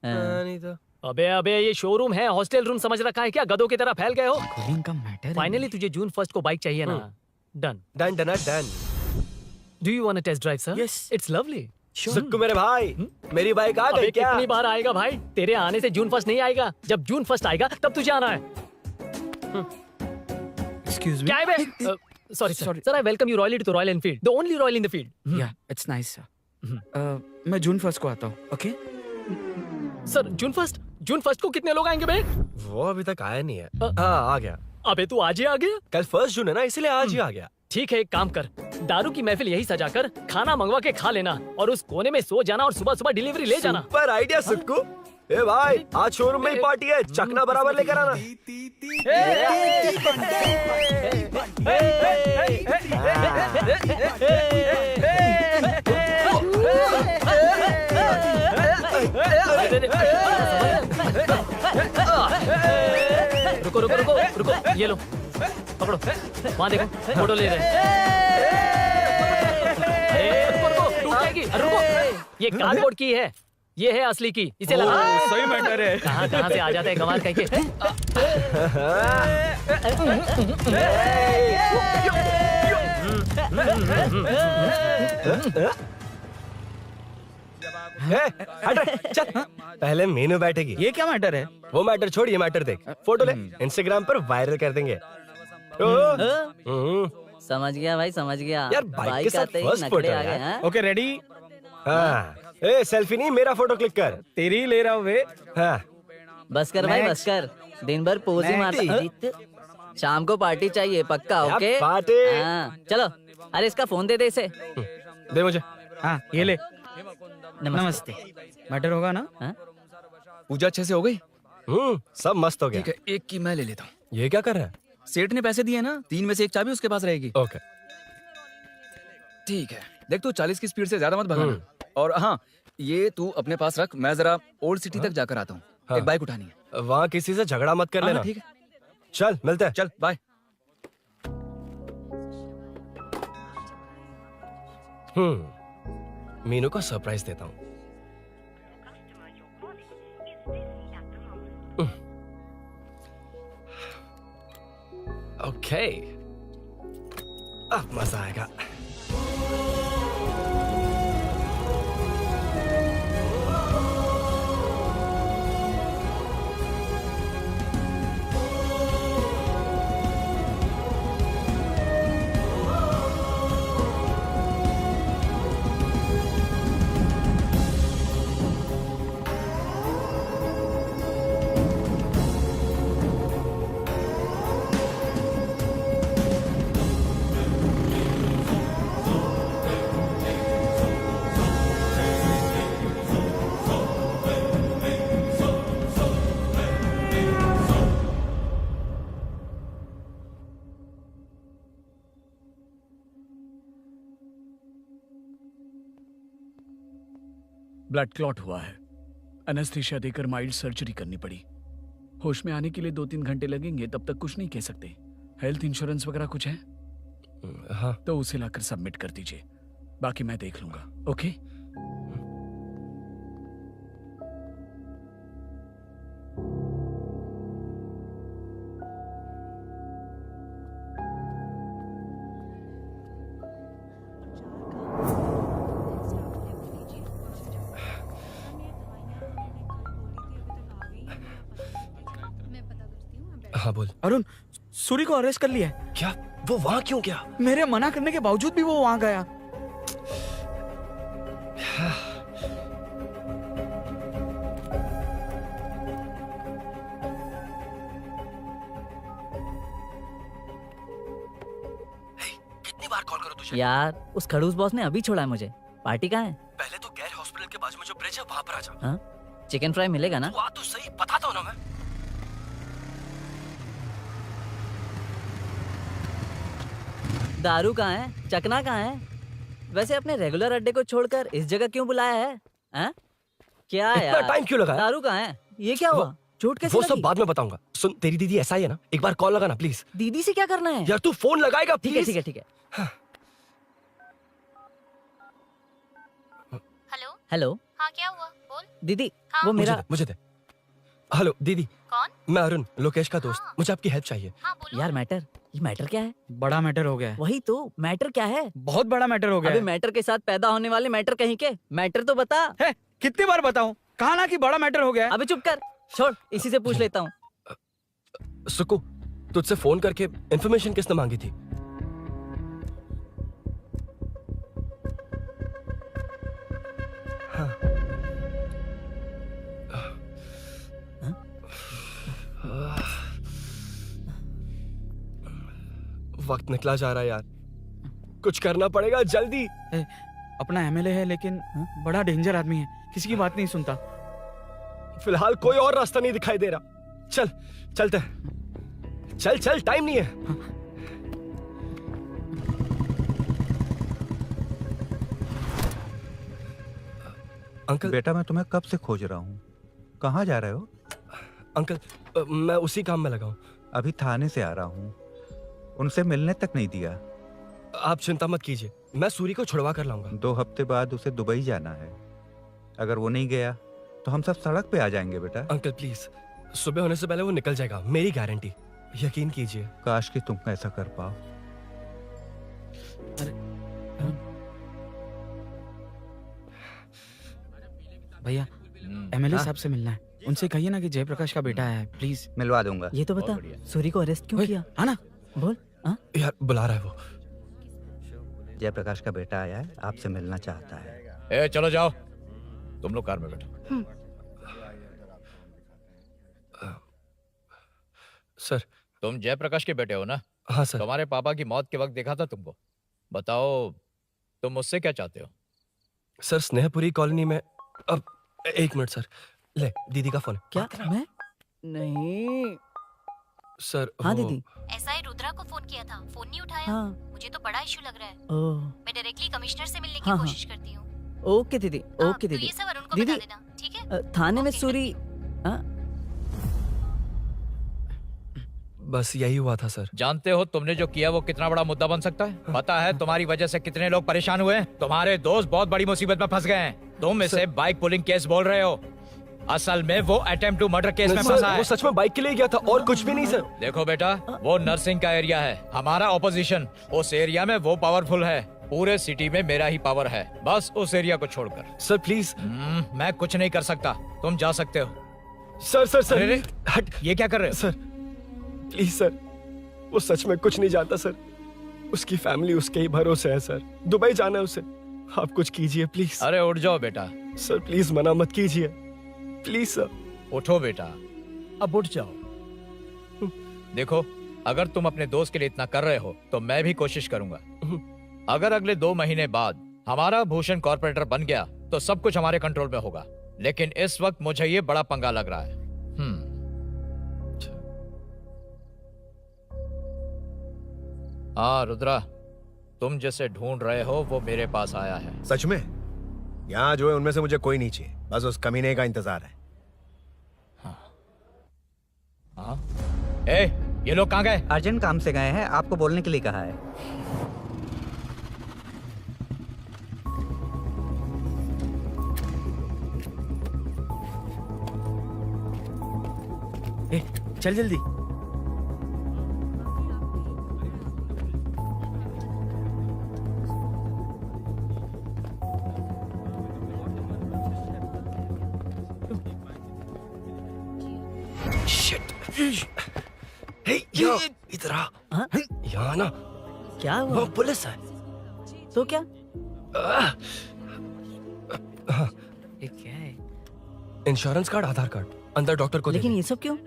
नहीं तो अबे अबे, ये शोरूम है, हॉस्टल रूम समझ रखा है क्या? गधों की तरह फैल गए हो। कूलिंग का मैटर है। फाइनली तुझे जून 1 को बाइक चाहिए ना? Done done done done. Do you want to test drive sir? Yes. It's lovely. Sukku मेरे भाई, मेरी बाइक आ गई अबे क्या? कितनी बार आएगा भाई? तेरे आने से जून 1 नहीं आएगा। जब जून 1 आएगा तब तुझे आना है। Excuse me. क्या है बे? Sorry sir, I welcome you royally to Royal Enfield, the only royal in the field. Yeah, it's nice sir. मैं जून 1 को आता हूँ, ओके? सर जून 1 को कितने लोग आएंगे बे? वो अभी तक आया नहीं है। हाँ आ गया। अबे तू आज ही आ गया? कल 1 जून है ना, इसलिए आज ही आ गया। ठीक है, एक काम कर, दारू की महफिल यही सजाकर खाना मंगवा के खा लेना और उस कोने में सो जाना और सुबह सुबह डिलीवरी ले जाना। पर आइडिया सुक्कू। ए भाई, आज शोरूम में ही पार्टी है, चकना बराबर लेकर आना। रुको रुको रुको रुको, ये लो पकड़ो, वहाँ देखो फोटो ले रहे हैं। अरे रुको रुको, टूट जाएगी। अरे रुको, ये कार्डबोर्ड की है, ये है असली की, इसे लगा। सही मैटर है। कहाँ कहाँ से आ जाते हैं कमाल कह के। हट रे, चल। पहले मीनू बैठेगी। ये क्या मैटर है? वो मैटर छोड़, ये मैटर देख। फोटो ले, इंस्टाग्राम पर वायरल कर देंगे। समझ गया भाई, समझ गया। यार, बाइक के साथ आते ही first नखरे photo आ गए, यार। हाँ? Okay ready? हाँ, ए सेल्फी नहीं, मेरा फोटो क्लिक कर। तेरी ही ले रहा हूँ वे। हाँ, बस कर भाई, बस कर। दिन भर पोज ही मारता। शाम को पार्टी चाहिए पक्का, क्या ओके? पार्टी? हाँ, चलो। अरे इसका फोन दे इसे। दे मुझे। हाँ ये ले। नमस्ते। मैटर होगा ना? हाँ? पूजा अच्छे से हो गई? सब मस्त हो गया। ठीक है, एक की मैं ले लेता हूँ। ये क्या कर रहा है? सेठ ने पैसे दिए ना, 3 में से 1 चाबी उसके पास रहेगी। ओके। ठीक है। देख तू 40 की स्पीड से ज्यादा मत भगाना। और हाँ, ये तू अपने पास रख, मैं जरा ओल्ड सिटी तक जाकर आता हूँ। हाँ। एक बाइक उठानी है। वहाँ किसी से झगड़ा मत कर हाँ, लेना। ठीक है, चल मिलते हैं। चल बाय। मीनू को सरप्राइज देता हूँ। ओके, अब मजा आएगा। ब्लड क्लॉट हुआ है। एनेस्थीसिया देकर माइल्ड सर्जरी करनी पड़ी। होश में आने के लिए 2-3 घंटे लगेंगे, तब तक कुछ नहीं कह सकते। हेल्थ इंश्योरेंस वगैरह कुछ है? हाँ। तो उसे लाकर सबमिट कर दीजिए, बाकी मैं देख लूंगा। ओके? हाँ बोल। अरुण, सूरी को अरेस्ट कर लिया है। क्या? वो वहाँ क्यों गया? मेरे मना करने के बावजूद भी वो वहाँ गया। कितनी बार कॉल करो तुझे? यार उस खड़ूस बॉस ने अभी छोड़ा है मुझे। पार्टी कहाँ है? पहले तो गैर हॉस्पिटल के बाजू में जो ब्रिज है वहाँ पर आ जा। हाँ, चिकन फ्राई मिलेगा ना? तू आ तो सही, बताता हूँ ना मैं। दारू कहाँ है? चकना कहाँ है? वैसे अपने रेगुलर अड्डे को छोड़कर इस जगह क्यों बुलाया है? हैं? क्या इतना यार? टाइम क्यों लगाया? दारू कहाँ है? ये क्या हुआ? चोट कैसे वो लगी? सब बाद में बताऊंगा। सुन, तेरी दीदी ऐसा ही है ना, एक बार कॉल लगाना प्लीज। दीदी से क्या करना है? यार तू फोन लगाएगा ठीक है प्लीज? ठीक है ठीक है। हेलो। हेलो। हाँ, क्या हुआ? बोल। दीदी, हाँ? वो मेरा मुझे दे। हेलो दीदी। कौन? मैं अरुण, लोकेश का दोस्त। मुझे आपकी हेल्प चाहिए। हाँ बोलो। यार मैटर, ये मैटर क्या है? बड़ा मैटर हो गया है। वही तो, मैटर क्या है? बहुत बड़ा मैटर हो गया अबे है। मैटर के साथ पैदा होने वाले मैटर कहीं के, मैटर तो बता। है, कितनी बार बताऊं? कहा ना कि बड़ा मैटर हो गया है। अबे चुप कर, छोड़, इसी से पूछ लेता हूँ। सुकू, तुझसे फोन करके इन्फॉर्मेशन किसने मांगी थी? हाँ। वक्त निकला जा रहा है यार, कुछ करना पड़ेगा जल्दी। अपना एमएलए है लेकिन बड़ा डेंजर आदमी है, किसी की बात नहीं सुनता। फिलहाल कोई और रास्ता नहीं दिखाई दे रहा। चल चलते हैं। चल चल, टाइम नहीं है। अंकल। बेटा मैं तुम्हें कब से खोज रहा हूँ, कहाँ जा रहे हो? अंकल, मैं उसी काम में लगा हूँ। अभी थाने से आ रहा हूँ, उनसे मिलने तक नहीं दिया। आप चिंता मत कीजिए, मैं सूरी को छुड़वा कर लाऊंगा। 2 हफ्ते बाद उसे दुबई जाना है। अगर वो नहीं गया तो हम सब सड़क पे आ जाएंगे बेटा। अंकल प्लीज, सुबह होने से पहले वो निकल जाएगा, मेरी गारंटी, यकीन कीजिए। काश कि तुम ऐसा कर पाओ। भैया, एमएलए साहब से मिलना है। उनसे कहिए ना कि जयप्रकाश का बेटा है, प्लीज। मिलवा दूंगा। ये तो बता, सूरी को अरेस्ट क्यों किया? हाँ ना, बोल। हाँ यार बुला रहा है वो। जयप्रकाश का बेटा आया है, आपसे मिलना चाहता है। ए चलो जाओ, तुम लोग कार में बैठो। सर। तुम जयप्रकाश के बेटे हो ना? हाँ सर। तुम्हारे पापा की मौत के वक्त देखा था तुमको। बताओ तुम मुझसे क्या चाहते हो? सर, स्नेहपुरी कॉलोनी में। अब 1 मिनट सर, ले दीदी का फोन। क्या? मैं नहीं। सर हाँ वो- दीदी। एसआई रुद्रा को फोन किया था, फोन नहीं उठाया। हाँ। मुझे तो बड़ा इशू लग रहा है। ओह, मैं डायरेक्टली कमिश्नर से मिलने की हाँ, हाँ। कोशिश करती हूँ। ओके दीदी, ओके तो दीदी। ये सब अरुण को दीदी, बता देना, ठीक है? थाने में सूरी। बस यही हुआ था सर। जानते हो तुमने जो किया वो कितना बड़ा मुद्दा बन सकता है? पता है तुम्हारी वजह से कितने लोग परेशान हुए हैं? तुम्हारे दोस्त बहुत बड़ी मुसीबत में फंस गए हैं। तुम इसे बाइक पुलिंग केस बोल रहे हो, असल में वो अटेम्प्ट टू मर्डर केस में सर, फंसा है। वो सच में बाइक के लिए गया था और कुछ भी नहीं सर। देखो बेटा, वो नर्सिंग का एरिया है, हमारा ऑपोजिशन उस एरिया में वो पावरफुल है। पूरे सिटी में मेरा ही पावर है, बस उस एरिया को छोड़कर। Sir please. मैं कुछ नहीं कर सकता, तुम जा सकते हो। सर सर सर अरे, हट, ये क्या कर रहे हो? सर प्लीज सर, वो सच में कुछ नहीं जानता सर। उसकी फैमिली उसके ही भरोसे है सर। दुबई जाना है उसे। आप कुछ कीजिए प्लीज। अरे उठ जाओ बेटा। सर प्लीज मना मत कीजिए प्लीज सर। उठो बेटा, अब उठ जाओ। देखो, अगर तुम अपने दोस्त के लिए इतना कर रहे हो तो मैं भी कोशिश करूंगा। अगर अगले 2 महीने बाद हमारा भूषण कॉर्पोरेटर बन गया तो सब कुछ हमारे कंट्रोल में होगा, लेकिन इस वक्त मुझे ये बड़ा पंगा लग रहा है। हाँ रुद्रा, तुम जैसे ढूंढ रहे हो वो मेरे पास आया है। सच में? यहाँ जो है उनमें से मुझे कोई नहीं चाहिए, बस उस कमीने का इंतजार है। हाँ? ए, ये लोग कहाँ गए? अर्जेंट काम से गए हैं, आपको बोलने के लिए कहा है। चल जल्दी। हे यो, इधर आ। यहाँ ना क्या हुआ? वो पुलिस है। तो क्या? ये क्या है? इंश्योरेंस कार्ड, आधार कार्ड। अंदर डॉक्टर को दे लेकिन दे। ये सब क्यों?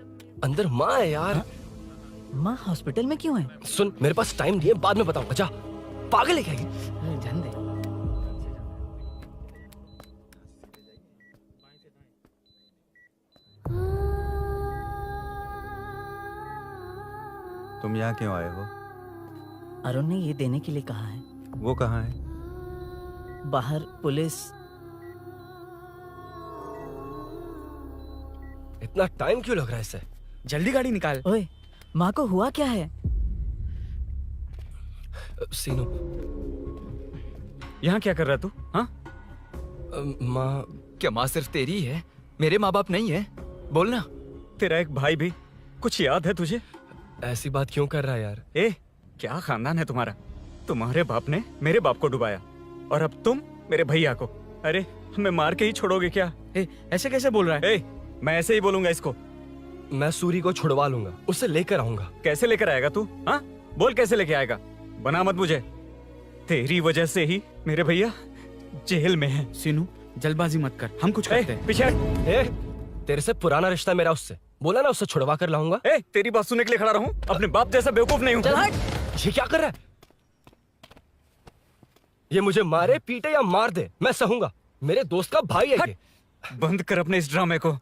अंदर माँ है यार। माँ हॉस्पिटल में क्यों है? सुन, मेरे पास टाइम नहीं है, बाद में बताऊंगा। जा, पागल है क्या ये? जान दे। तुम यहाँ क्यों आए हो? अरुण ने ये देने के लिए कहा है। वो कहाँ है? बाहर पुलिस। इतना टाइम क्यों लग रहा है इससे? जल्दी गाड़ी निकाल। ओए, माँ को हुआ क्या है? सीनू, यहाँ क्या कर रहा है तू? हाँ? माँ। क्या माँ सिर्फ तेरी है? मेरे माँ बाप नहीं है? बोलना। तेरा एक भाई भी। कुछ याद है तुझे? ऐसी बात क्यों कर रहा है यार? ए, क्या खानदान है तुम्हारा? तुम्हारे बाप ने मेरे बाप को डुबाया और अब तुम मेरे भैया को। अरे, हमें मार के ही छोड़ोगे क्या? ऐसे कैसे बोल रहा है? मैं ऐसे ही बोलूंगा इसको। मैं सूरी को छुड़वा लूंगा, उससे लेकर आऊंगा। कैसे लेकर आएगा तू? हाँ, बोल कैसे लेके आएगा? बना मत मुझे। तेरी वजह से ही मेरे भैया जेल में है। सीनू, जल्दबाजी मत कर, हम कुछ करते हैं। पीछे हट। तेरे से पुराना रिश्ता मेरा उससे। बोला ना उससे छुड़वा कर लाऊंगा। तेरी बात सुनने के लिए खड़ा रहूं? अपने बाप जैसा बेवकूफ नहीं हूं। चल हट। ये क्या कर रहा है? ये मुझे मारे, पीटे या मार दे, मैं सहूंगा। मेरे दोस्त का भाई है ये। बंद कर अपने इस ड्रामे को।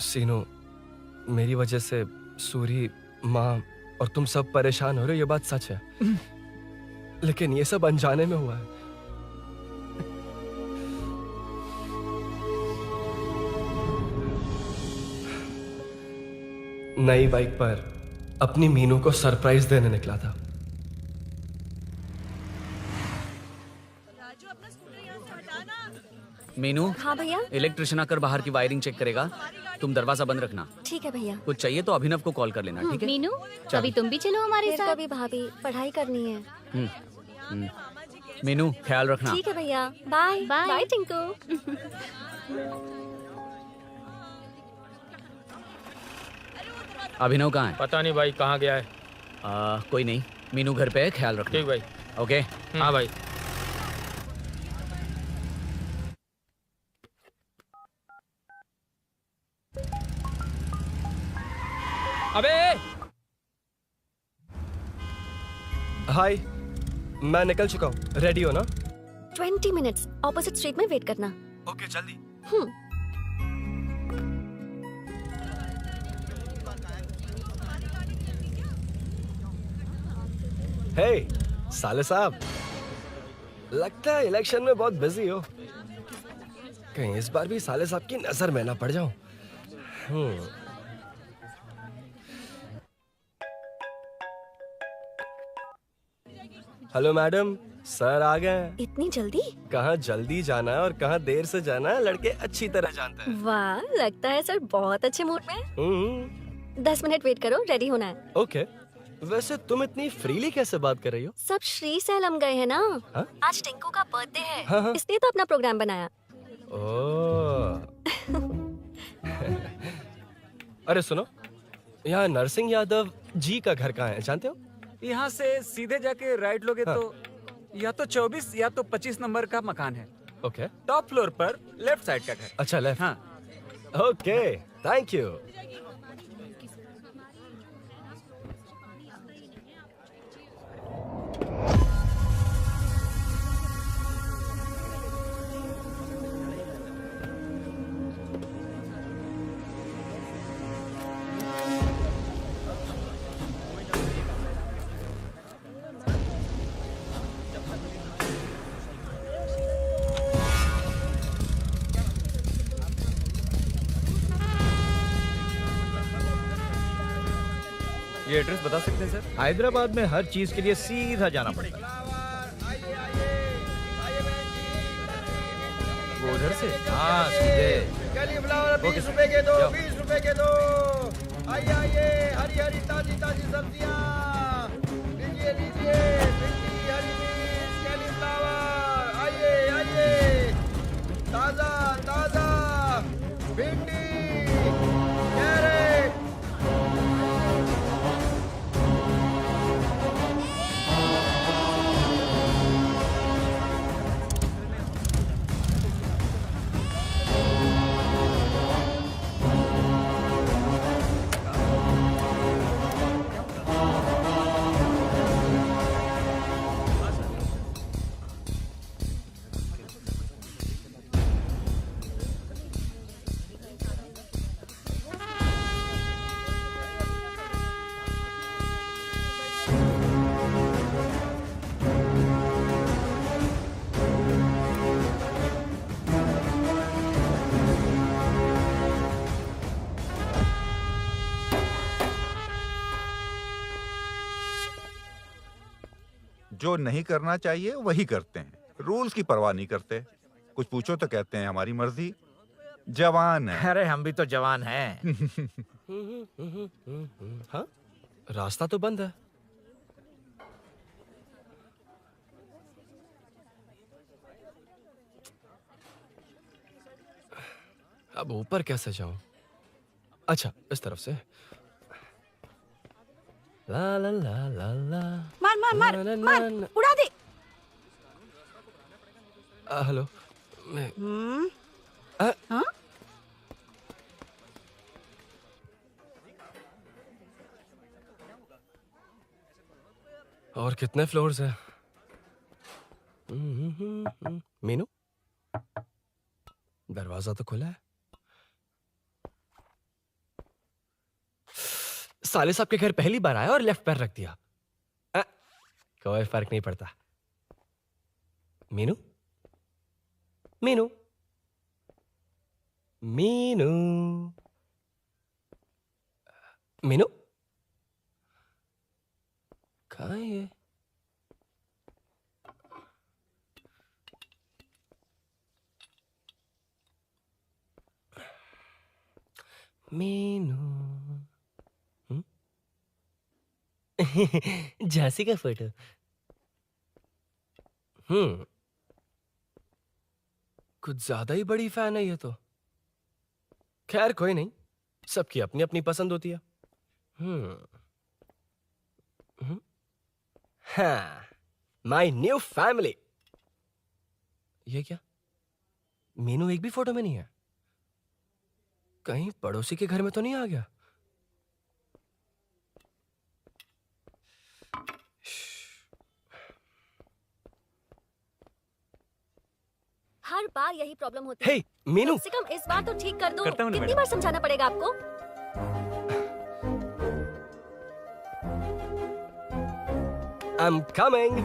सीनू, मेरी वजह से सूरी, माँ और तुम सब परेशान हो रहे हो, ये बात सच है। लेकिन ये सब अनजाने में हुआ है। नई बाइक पर अपनी मीनू को सरप्राइज देने निकला था। मीनू। हाँ भैया। इलेक्ट्रिशियन आकर बाहर की वायरिंग चेक करेगा, तुम दरवाजा बंद रखना। ठीक है भैया। कुछ चाहिए तो अभिनव को कॉल कर लेना, ठीक है? मीनू, चल। कभी तुम भी चलो हमारे फिर साथ। कभी भाभी, पढ़ाई करनी है। मीनू, ख्याल रखना। ठीक है भैया, बाय बाय टिंकू। अभिनव कहाँ है? पता नहीं भाई, कहाँ गया है। कोई नहीं, मीनू घर पे है, ख्याल रखना। ठीक भाई। ओके। हाँ भाई। अबे हाय, मैं निकल चुका हूँ। रेडी हो ना? 20 मिनट्स ऑपोजिट स्ट्रीट में वेट करना। ओके जल्दी। हे साले साहब, लगता है इलेक्शन में बहुत बिजी हो। कहीं इस बार भी साले साहब की नजर में ना पड़ जाऊं। हेलो मैडम, सर आ गए। इतनी जल्दी? कहाँ जल्दी जाना है और कहाँ देर से जाना है लड़के अच्छी तरह जानते हैं। वाह, लगता है सर बहुत अच्छे मूड में हैं। 10 मिनट वेट करो, रेडी होना है। ओके। वैसे तुम इतनी फ्रीली कैसे बात कर रही हो? सब श्री सैलम गए हैं ना। हाँ? आज टिंकू का बर्थडे है, हाँ। इसलिए तो अपना प्रोग्राम बनाया। ओह। अरे सुनो, यहाँ नरसिंह यादव जी का घर कहाँ है जानते हो? यहाँ से सीधे जाके राइट लोगे तो या तो 24 या तो 25 नंबर का मकान है। ओके। टॉप फ्लोर पर लेफ्ट साइड का घर। अच्छा लेफ्ट। हाँ। Okay, thank you. ये एड्रेस बता सकते हैं सर? हैदराबाद में हर चीज के लिए सीधा जाना पड़ेगा। वो उधर से? हाँ सीधे। कैलीफ्लावर 20 रुपए के दो, 20 रुपए के दो। आइए आइए, हरी हरी ताजी ताजी सब्जियाँ लीजिए लीजिए। भिंडी, हरी मिर्च, कैलीफ्लावर, आइए आइए। ताजा ताजा भिंडी, कैरेट। जो नहीं करना चाहिए वही करते हैं, रूल्स की परवाह नहीं करते। कुछ पूछो तो कहते हैं हमारी मर्जी। जवान है। अरे हम भी तो जवान हैं। हाँ, रास्ता तो बंद है। अब ऊपर कैसे जाऊं? अच्छा, इस तरफ से। ला ला ला ला ला। मार मार मार ना, ना, मार, ना, ना। उड़ा दे। हेलो, मैं हाँ? और कितने फ्लोर्स हैं? मीनू, दरवाजा तो खुला है। साले साहब के घर पहली बार आया और लेफ्ट पैर रख दिया। कोई फर्क नहीं पड़ता। मीनू, मीनू, मीनू, मीनू, कहाँ है ये? मीनू। झांसी का फोटो। कुछ ज्यादा ही बड़ी फैन है ये तो। खैर कोई नहीं, सबकी अपनी अपनी पसंद होती है। हाँ, माई न्यू फैमिली। ये क्या? मीनू एक भी फोटो में नहीं है। कहीं पड़ोसी के घर में तो नहीं आ गया? हर बार यही प्रॉब्लम होती है। हे मीनू, कम से कम इस बार तो ठीक कर दो। करता हूँ ना कितनी मैडम। बार समझाना पड़ेगा आपको? I'm coming.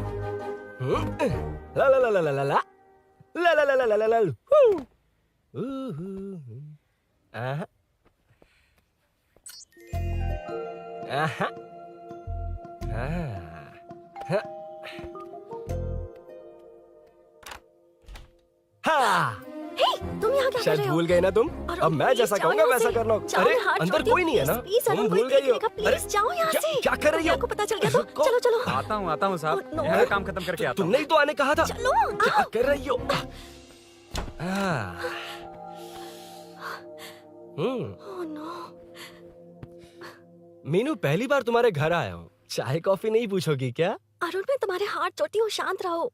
La la la la la la la. La la la la la la la. Woo. Aha. Aha. Ah. Ha. हे, तुम यहाँ क्या कर शायद रहे हो? भूल गए ना तुम? अरुण, अब मैं please जैसा जाओ कहूँगा यहाँ वैसा से। करना। जाओ, अरे मैं हाथ अंदर जोड़ती कोई हूँ, नहीं है ना? please, तुम अरुण, कोई भूल गई हो? देखेगा, please जाओ यहाँ से। क्या कर रही हो? आपको पता चल गया तो चलो चलो। आता हूँ साहब। मैं काम खत्म करके आता हूँ। तुमने ही तो आने कहा था। चलो, क्या कर रही हो? Oh no. मीनू, पहली बार तुम्हारे घर आया हूँ। चाय कॉफी नहीं पूछोगी क्या? अरुण, मैं तुम्हारे हाथ जोड़ती हूँ, शांत रहो।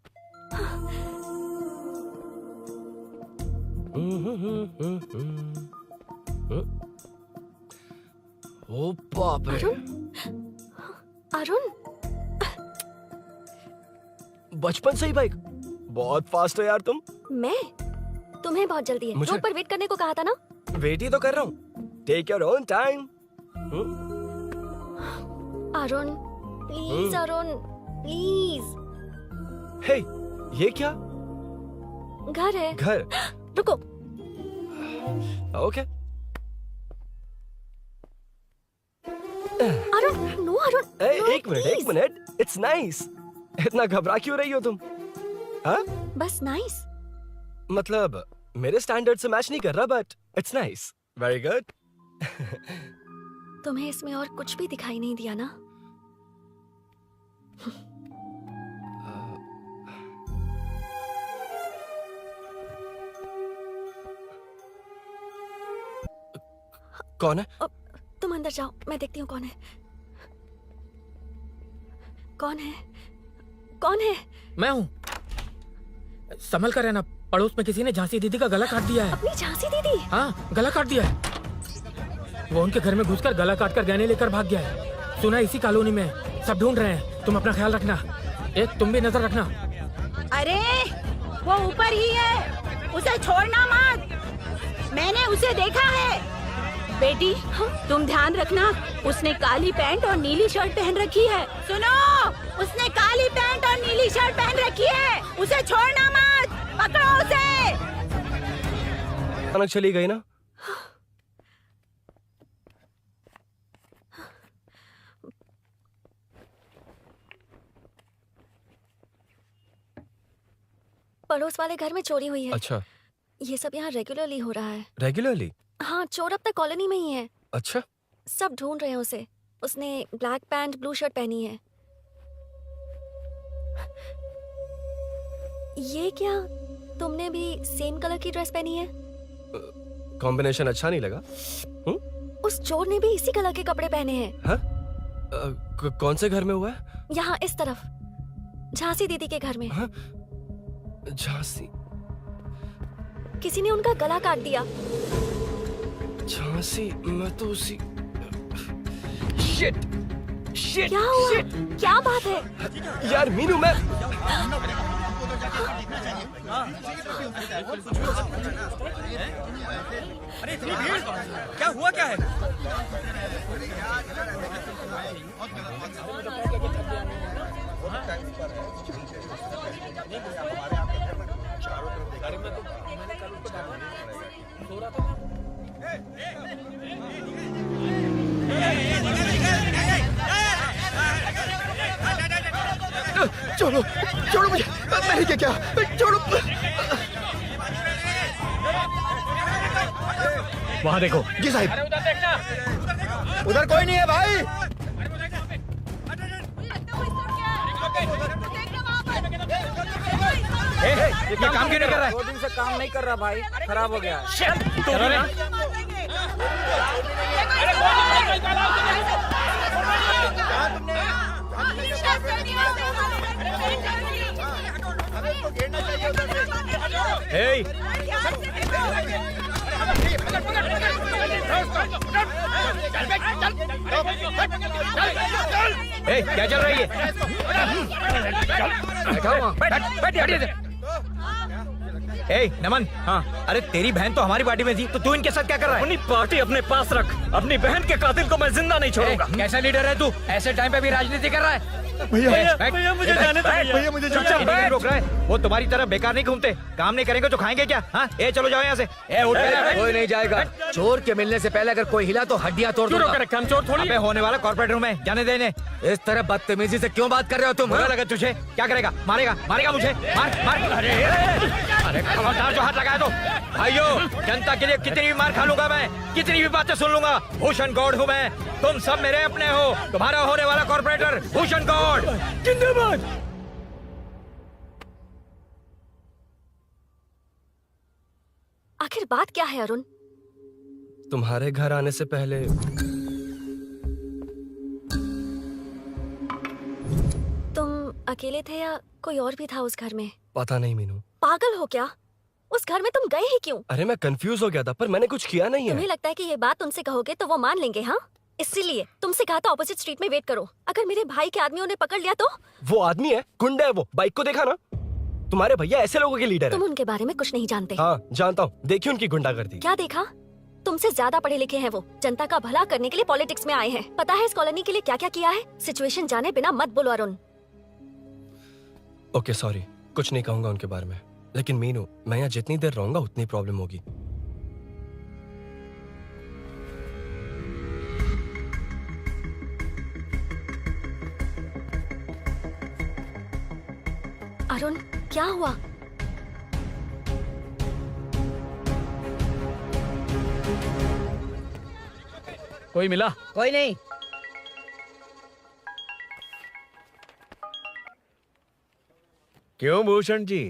ओ बाप रे। अरुण, बचपन से ही बाइक। बहुत फास्ट हो यार तुम। मैं? तुम्हें बहुत जल्दी है। मुझे- रोड पर वेट करने को कहा था ना? वेट ही तो कर रहा हूँ। Take your own time. Arun, please Arun, please. Hey, ये क्या? घर है। घर? रुको। Okay. Arun, no Arun. No, एक मिनट, please। एक मिनट। It's nice. इतना घबरा क्यों रही हो तुम? हाँ? बस नाइस। मतलब मेरे स्टैंडर्ड से मैच नहीं कर रहा, but it's nice. Very good. तुम्हें इसमें और कुछ भी दिखाई नहीं दिया ना? कौन है? तुम अंदर जाओ, मैं देखती हूँ कौन है। कौन है? कौन है? मैं हूँ। संभल कर रहना, पड़ोस में किसी ने झांसी दीदी का गला काट दिया है। अपनी झांसी दीदी? हाँ, गला काट दिया है। वो उनके घर में घुसकर गला काट कर गहने लेकर भाग गया है। सुना इसी कॉलोनी में है। सब ढूंढ रहे हैं। तुम अपना ख्याल रखना। एक तुम भी नजर रखना। अरे वो ऊपर ही है, उसे छोड़ना मत। मैंने उसे देखा है। बेटी, तुम ध्यान रखना, उसने काली पैंट और नीली शर्ट पहन रखी है। सुनो, उसने काली पैंट और नीली शर्ट पहन रखी है। उसे छोड़ना मत, पकड़ो उसे। अचानक चली गई ना? पड़ोस वाले घर में चोरी हुई है। अच्छा। ये सब यहाँ रेगुलरली हो रहा है। रेगुलरली? हाँ, चोर अब तक कॉलोनी में ही है। अच्छा। सब ढूंढ रहे हैं उसे। उसने ब्लैक पैंट ब्लू शर्ट पहनी है। ये क्या, तुमने भी सेम कलर की ड्रेस पहनी है? कॉम्बिनेशन अच्छा नहीं लगा? उस चोर ने भी इसी कलर के कपड़े पहने हैं। हाँ? कौन से घर में हुआ है? यहाँ इस तरफ, झांसी दीदी के घर में। हाँ? झांसी? किसी ने उनका गला काट दिया। झांसी? मैं तो उसी... शिट! शिट! क्या हुआ? शिट! क्या बात है? यार मीनू, मैं... अरे इतनी भीड़, क्या हुआ क्या है? छोड़ो, छोड़ो मुझे। मेरी क्या? छोड़ो। वहाँ देखो। जी साहिब। उधर कोई नहीं है भाई। ये काम क्यों नहीं कर रहा है? 2 दिन से काम नहीं कर रहा भाई, खराब हो गया। क्या चल रही है? बैठो वहाँ। बैठ, बैठ, हटिए से। ए नमन, हाँ अरे तेरी बहन तो हमारी पार्टी में थी, तो तू इनके साथ क्या कर रहा है? अपनी पार्टी अपने पास रख, अपनी बहन के कातिल को मैं जिंदा नहीं छोड़ूंगा। कैसा लीडर है तू? ऐसे टाइम पे भी राजनीति कर रहा है? भैया मुझे जाने दो भैया, मुझे रोक रहा है। वो तुम्हारी तरह बेकार नहीं घूमते, काम नहीं करेंगे तो खाएंगे क्या? हाँ ए चलो जाओ यहाँ से। कोई नहीं जाएगा। चोर के मिलने से पहले अगर कोई हिला तो हड्डियां तोड़ दूंगा। हम चोर थोड़ी। होने वाला कॉर्पोरेट रूम है, जाने देने। इस तरह बदतमीजी से क्यों बात कर रहे हो तुम? बुरा लगा तुझे? क्या करेगा? मारेगा मुझे? मार। अरे खबरदार जो हाथ लगाया तो। भाइयों, जनता के लिए कितनी भी मार खा लूंगा मैं, कितनी भी बातें सुन लूंगा। भूषण गौड़ हूँ मैं, तुम सब मेरे अपने हो। तुम्हारा होने वाला कॉर्पोरेटर भूषण गौड़ जिंदाबाद। आखिर बात क्या है अरुण? तुम्हारे घर आने से पहले तुम अकेले थे या कोई और भी था उस घर में? पता नहीं मीनू। पागल हो क्या? उस घर में तुम गए ही क्यों? अरे मैं कंफ्यूज हो गया था, पर मैंने कुछ किया नहीं है। तुम्हें लगता है कि ये बात उनसे कहोगे तो वो मान लेंगे? हाँ, इसीलिए तुमसे कहा था ऑपोजिट स्ट्रीट में वेट करो। अगर मेरे भाई के आदमियों ने पकड़ लिया तो? वो आदमी है, गुंडा है वो। बाइक को देखा ना? तुम्हारे भैया ऐसे लोगों के लीडर तुम है। उनके बारे में कुछ नहीं जानते। हाँ जानता हूँ, देखिए उनकी गुंडागर्दी। क्या देखा? तुमसे ज्यादा पढ़े लिखे हैं वो। जनता का भला करने के लिए पॉलिटिक्स में आए हैं। पता है इस कॉलोनी के लिए क्या क्या किया है? सिचुएशन जाने बिना मत बोलो अरुण। ओके सॉरी, कुछ नहीं कहूंगा उनके बारे में। लेकिन मीनू, मैं यहाँ जितनी देर रहूंगा उतनी प्रॉब्लम होगी। अरुण, क्या हुआ? कोई मिला? कोई नहीं। क्यों भूषण जी,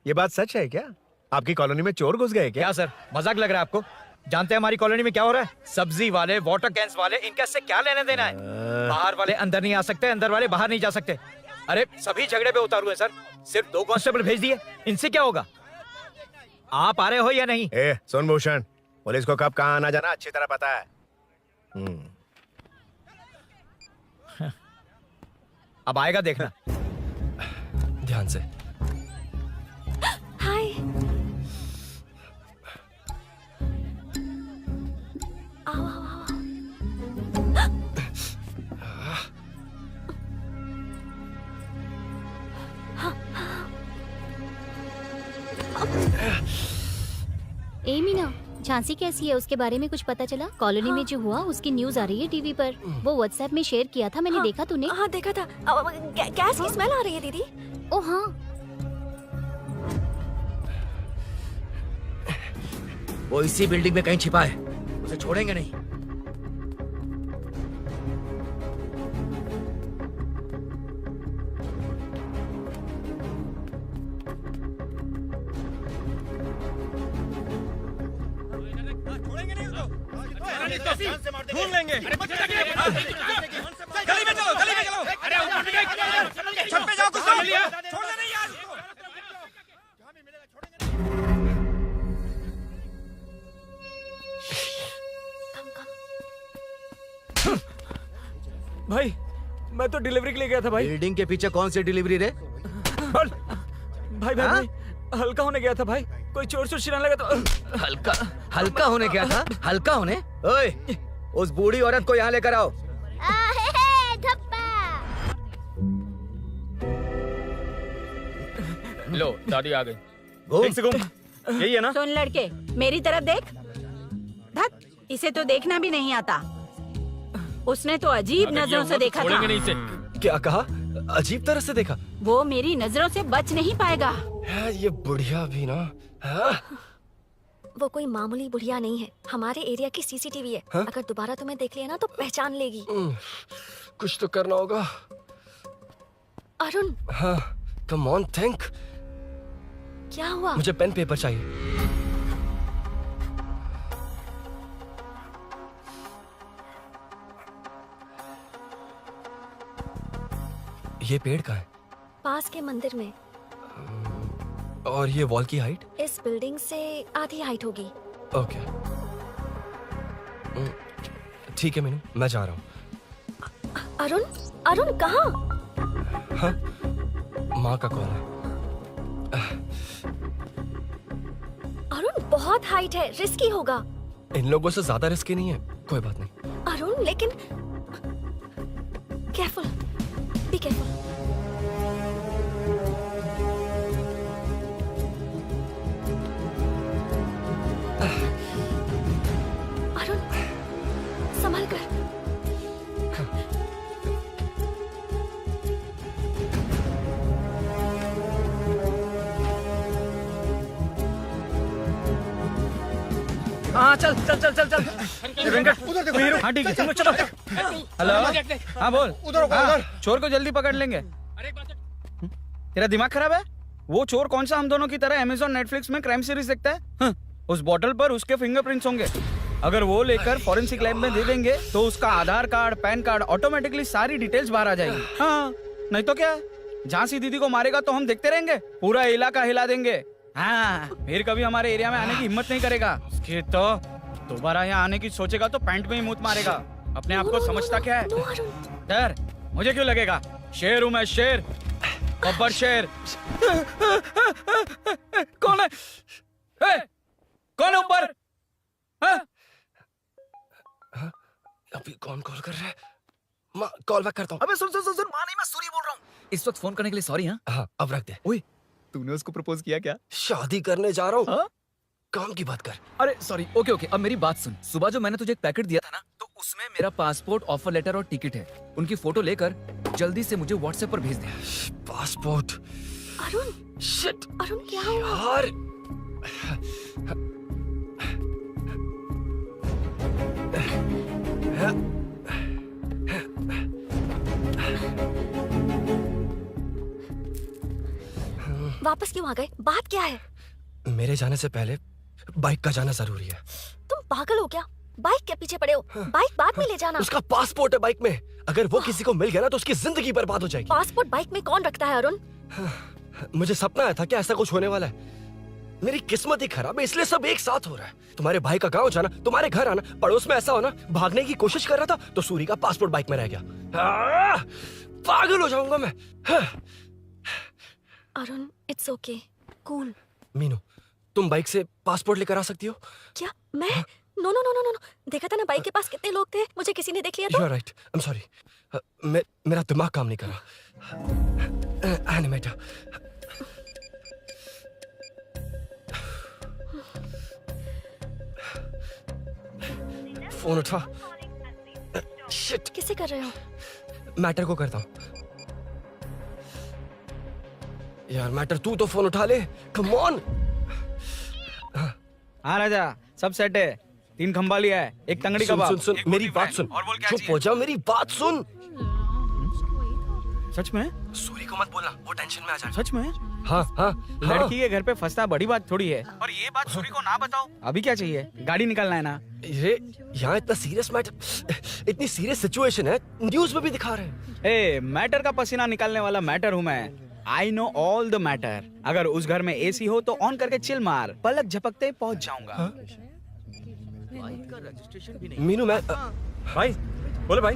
ये बात सच है क्या? आपकी कॉलोनी में चोर घुस गए क्या? क्या सर, मजाक लग रहा है आपको? जानते हैं हमारी कॉलोनी में क्या हो रहा है? सब्जी वाले, वाटर कैंस वाले, इनका इससे क्या लेने देना है? बाहर वाले अंदर नहीं आ सकते, अंदर वाले बाहर नहीं जा सकते। अरे सभी झगड़े पे उतारू है सर। सिर्फ 2 कांस्टेबल भेज दिए, इनसे क्या होगा? आप आ रहे हो या नहीं? ए सुन भूषण, पुलिस को कब कहाँ आना जाना अच्छी तरह पता है। अब आएगा देखना। ध्यान से। हाय। आओ आओ आओ। ए मीना, झांसी कैसी है? उसके बारे में कुछ पता चला? कॉलोनी में जो हुआ उसकी न्यूज आ रही है टीवी पर। वो व्हाट्सएप में शेयर किया था मैंने। देखा तूने? हाँ देखा था। गैस की स्मेल आ रही है दीदी। ओ हाँ, वो इसी बिल्डिंग में कहीं छिपा है, उसे छोड़ेंगे नहीं। ढूंढ लेंगे। गली में चलो, गली में चलो। अरे छत पे जाओ, कुछ तो मिलिए। छोड़ दे नहीं यार। भाई, मैं तो डिलीवरी के लिए गया था भाई। बिल्डिंग के पीछे कौन सी डिलीवरी रे? भाई भाई, हल्का होने गया था भाई। कोई चोर चोर चिल्लाने लगा तो। हल्का होने गया था? हल्का होने? ओए, उस बूढ़ी औरत को यहाँ लेकर आओ। लो, दादी आ गई। घूम से घूम। यही है ना? सुन लड़के, मेरी तरफ देख। धत, इसे तो देखना भी नहीं आता। उसने तो अजीब नजरों से देखा था। नहीं से। क्या कहा? अजीब तरह से देखा? वो मेरी नजरों से बच नहीं पाएगा। ये बुढ़िया भी ना। वो कोई मामूली बुढ़िया नहीं है, हमारे एरिया की सीसीटीवी है। अगर दोबारा तुम्हें देख लिया ना तो पहचान लेगी। कुछ तो करना होगा। अरुण। हाँ, कम ऑन थिंक। क्या हुआ? मुझे पेन पेपर चाहिए। ये पेड़ का है? पास के मंदिर में। और ये वॉल की हाइट? इस बिल्डिंग से आधी हाइट होगी। ओके, ठीक है मीनू, मैं जा रहा हूँ। अरुण, अरुण कहाँ? हाँ, माँ का कॉल है। बहुत हाइट है, रिस्की होगा। इन लोगों से ज्यादा रिस्की नहीं है, कोई बात नहीं। अरुण लेकिन केयरफुल, बी केयरफुल। अरुण संभाल कर। हाँ चल चल चल चल चल वेंकट उधर देखो। हाँ ठीक है चलो चलो। हेलो हाँ बोल। उधर उधर चोर को जल्दी पकड़ लेंगे। तेरा दिमाग खराब है? वो चोर कौन सा हम दोनों की तरह अमेज़न नेटफ्लिक्स में क्राइम सीरीज देखता है? हाँ, उस बॉटल पर उसके फिंगरप्रिंट्स होंगे। अगर वो लेकर फॉरेंसिक लैब में दे देंगे तो उसका आधार कार्ड, पैन कार्ड, ऑटोमेटिकली सारी डिटेल्स बाहर आ जाएंगी। हाँ नहीं तो क्या, झांसी दीदी को मारेगा तो हम देखते रहेंगे, पूरा इलाका हिला देंगे। हाँ फिर कभी हमारे एरिया में आने की हिम्मत नहीं करेगा। उसके तो दोबारा यहाँ आने की सोचेगा तो पैंट में ही मूत मारेगा। अपने आप को समझता क्या है? डर मुझे क्यों लगेगा? शेर हूँ मैं, शेर, गब्बर शेर। कौन है? कौन है ऊपर? अभी कौन कॉल कर रहा है? माँ कॉल बैक करता हूँ। अबे सुन सुन सुन सुन, माँ नहीं, मैं सूरी बोल रहा हूँ। इस वक्त फोन करने के लिए सॉरी। हाँ अब रख दे। ओए तूने उसको प्रपोज किया क्या? शादी करने जा रहा हूँ। काम की बात कर। अरे सॉरी, ओके ओके, अब मेरी बात सुन। सुबह जो मैंने तुझे एक पैकेट दिया था ना, तो उसमें मेरा पासपोर्ट, ऑफर लेटर और टिकट है। उनकी फोटो लेकर जल्दी से मुझे व्हाट्सएप पर भेज दे। पासपोर्ट? अरुण शिट। अरुण क्या हुआ? यार वापस क्यों आ गए? बात क्या है? मेरे जाने से पहले बाइक का जाना जरूरी है। तुम पागल हो क्या? बाइक के पीछे पड़े हो? बाइक बाद में ले जाना। उसका पासपोर्ट है बाइक में, अगर वो किसी को मिल गया ना तो उसकी जिंदगी बर्बाद हो जाएगी। पासपोर्ट बाइक में कौन रखता है अरुण? मुझे सपना आया था कि ऐसा कुछ होने वाला है। मेरी किस्मत ही खराब है, इसलिए सब एक साथ हो रहा है। तुम्हारे भाई का गांव जाना, तुम्हारे घर आना, पड़ोस में ऐसा होना। भागने की कोशिश कर रहा था तो सूरी का पासपोर्ट बाइक में रह गया। पागल हो जाऊंगा मैं। Arun it's okay, cool. Meenu तुम बाइक से पासपोर्ट लेकर आ सकती हो? क्या मैं? No no no no no, देखा था ना बाइक के पास कितने लोग थे, मुझे किसी ने देख लिया तो। You are right. I'm sorry. मेरा दिमाग काम नहीं कर रहा। एनिमेटर। फोन उठा। शिट। किसे कर रहे हो? मैटर को करता हूँ। यार मैटर तू तो फोन उठा ले। Come on. हाँ राजा, सब सेट है। 3 खंबा लिया है, एक तंगड़ी सुन कबाब। सुन सुन, मेरी बात सुन। चुप हो जा, मेरी बात सुन। सच में? सूरी को मत बोलना, वो टेंशन में आ जाएगा। सच में? हाँ हाँ। लड़की के घर पे फंसना बड़ी बात थोड़ी है। और ये बात सूरी को ना बताओ। अभी क्या चाहिए? गाड़ी निकालना है ना? ये यहाँ इतना सीरियस मैटर, इतनी सीरियस सिचुएशन है, न्यूज में भी दिखा रहे हैं। ए, मैटर का पसीना निकालने वाला मैटर हूँ मैं। I know all the matter. अगर उस घर में एसी हो तो ऑन करके चिल मार, पलक झपकते पहुंच जाऊंगा। मीनू मैं भाई बोले भाई।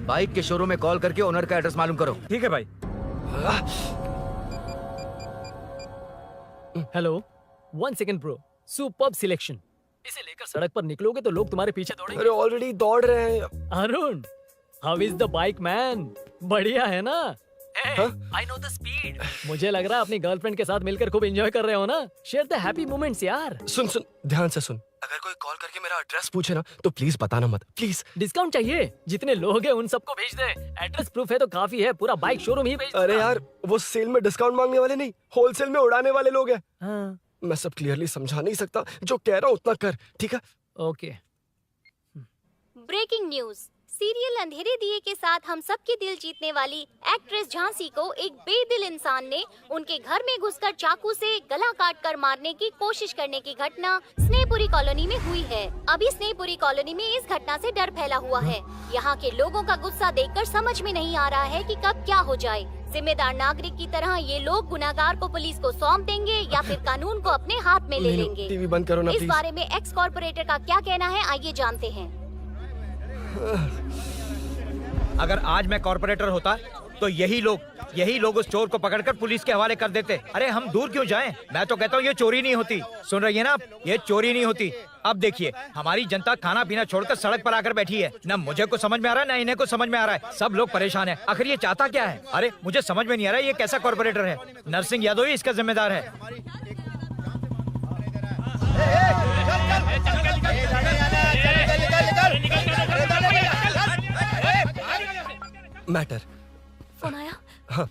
बाइक के शोरूम में कॉल करके ओनर का एड्रेस मालूम करो। ठीक है भाई। Hello, 1 second bro, superb selection. इसे लेकर सड़क पर निकलोगे तो लोग तुम्हारे पीछे दौड़ेंगे। अरे ऑलरेडी दौड़ रहे हैं। Arun, how is the bike man? बढ़िया है ना? I know the speed. मुझे लग रहा है अपनी गर्लफ्रेंड के साथ मिलकर खूब एंजॉय कर रहे हो ना? शेयर द हैप्पी मोमेंट्स यार। सुन सुन, ध्यान से सुन। अगर कोई कॉल करके मेरा एड्रेस पूछे ना तो प्लीज बताना मत, प्लीज। डिस्काउंट चाहिए? जितने लोग हैं उन सबको भेज दे। एड्रेस प्रूफ है तो काफी है, पूरा बाइक शोरूम ही भेज दे। अरे यार, वो सेल में डिस्काउंट मांगने वाले नहीं, होलसेल में उड़ाने वाले लोग हैं। हाँ। मैं सब क्लियरली समझा नहीं सकता, जो कह रहा हूँ उतना कर, ठीक है? ओके। Breaking news. सीरियल अंधेरे दिए के साथ हम सबके दिल जीतने वाली एक्ट्रेस झांसी को एक बेदिल इंसान ने उनके घर में घुसकर चाकू से गला काटकर मारने की कोशिश करने की घटना स्नेहपुरी कॉलोनी में हुई है। अभी स्नेहपुरी कॉलोनी में इस घटना से डर फैला हुआ है। यहाँ के लोगों का गुस्सा देखकर समझ में नहीं आ रहा है कि कब क्या हो जाए। जिम्मेदार नागरिक की तरह ये लोग गुनाहगार को पुलिस को सौंप देंगे या फिर कानून को अपने हाथ में ले लेंगे। टीवी बंद करो ना इस प्लीज। बारे में एक्स कॉर्पोरेटर का क्या कहना है, आइए जानते हैं। अगर आज मैं कॉर्पोरेटर होता तो यही लोग उस चोर को पकड़कर पुलिस के हवाले कर देते। अरे हम दूर क्यों जाएं? मैं तो कहता हूँ ये चोरी नहीं होती। सुन रही है ना आप? ये चोरी नहीं होती। अब देखिए हमारी जनता खाना पीना छोड़कर सड़क पर आकर बैठी है। न मुझे को समझ में आ रहा है न इन्हें को समझ में आ रहा है। सब लोग परेशान है। आखिर ये चाहता क्या है? अरे मुझे समझ में नहीं आ रहा है ये कैसा कॉर्पोरेटर है। नरसिंह यादव ही इसका जिम्मेदार है। मैटर। फोन आया? हाँ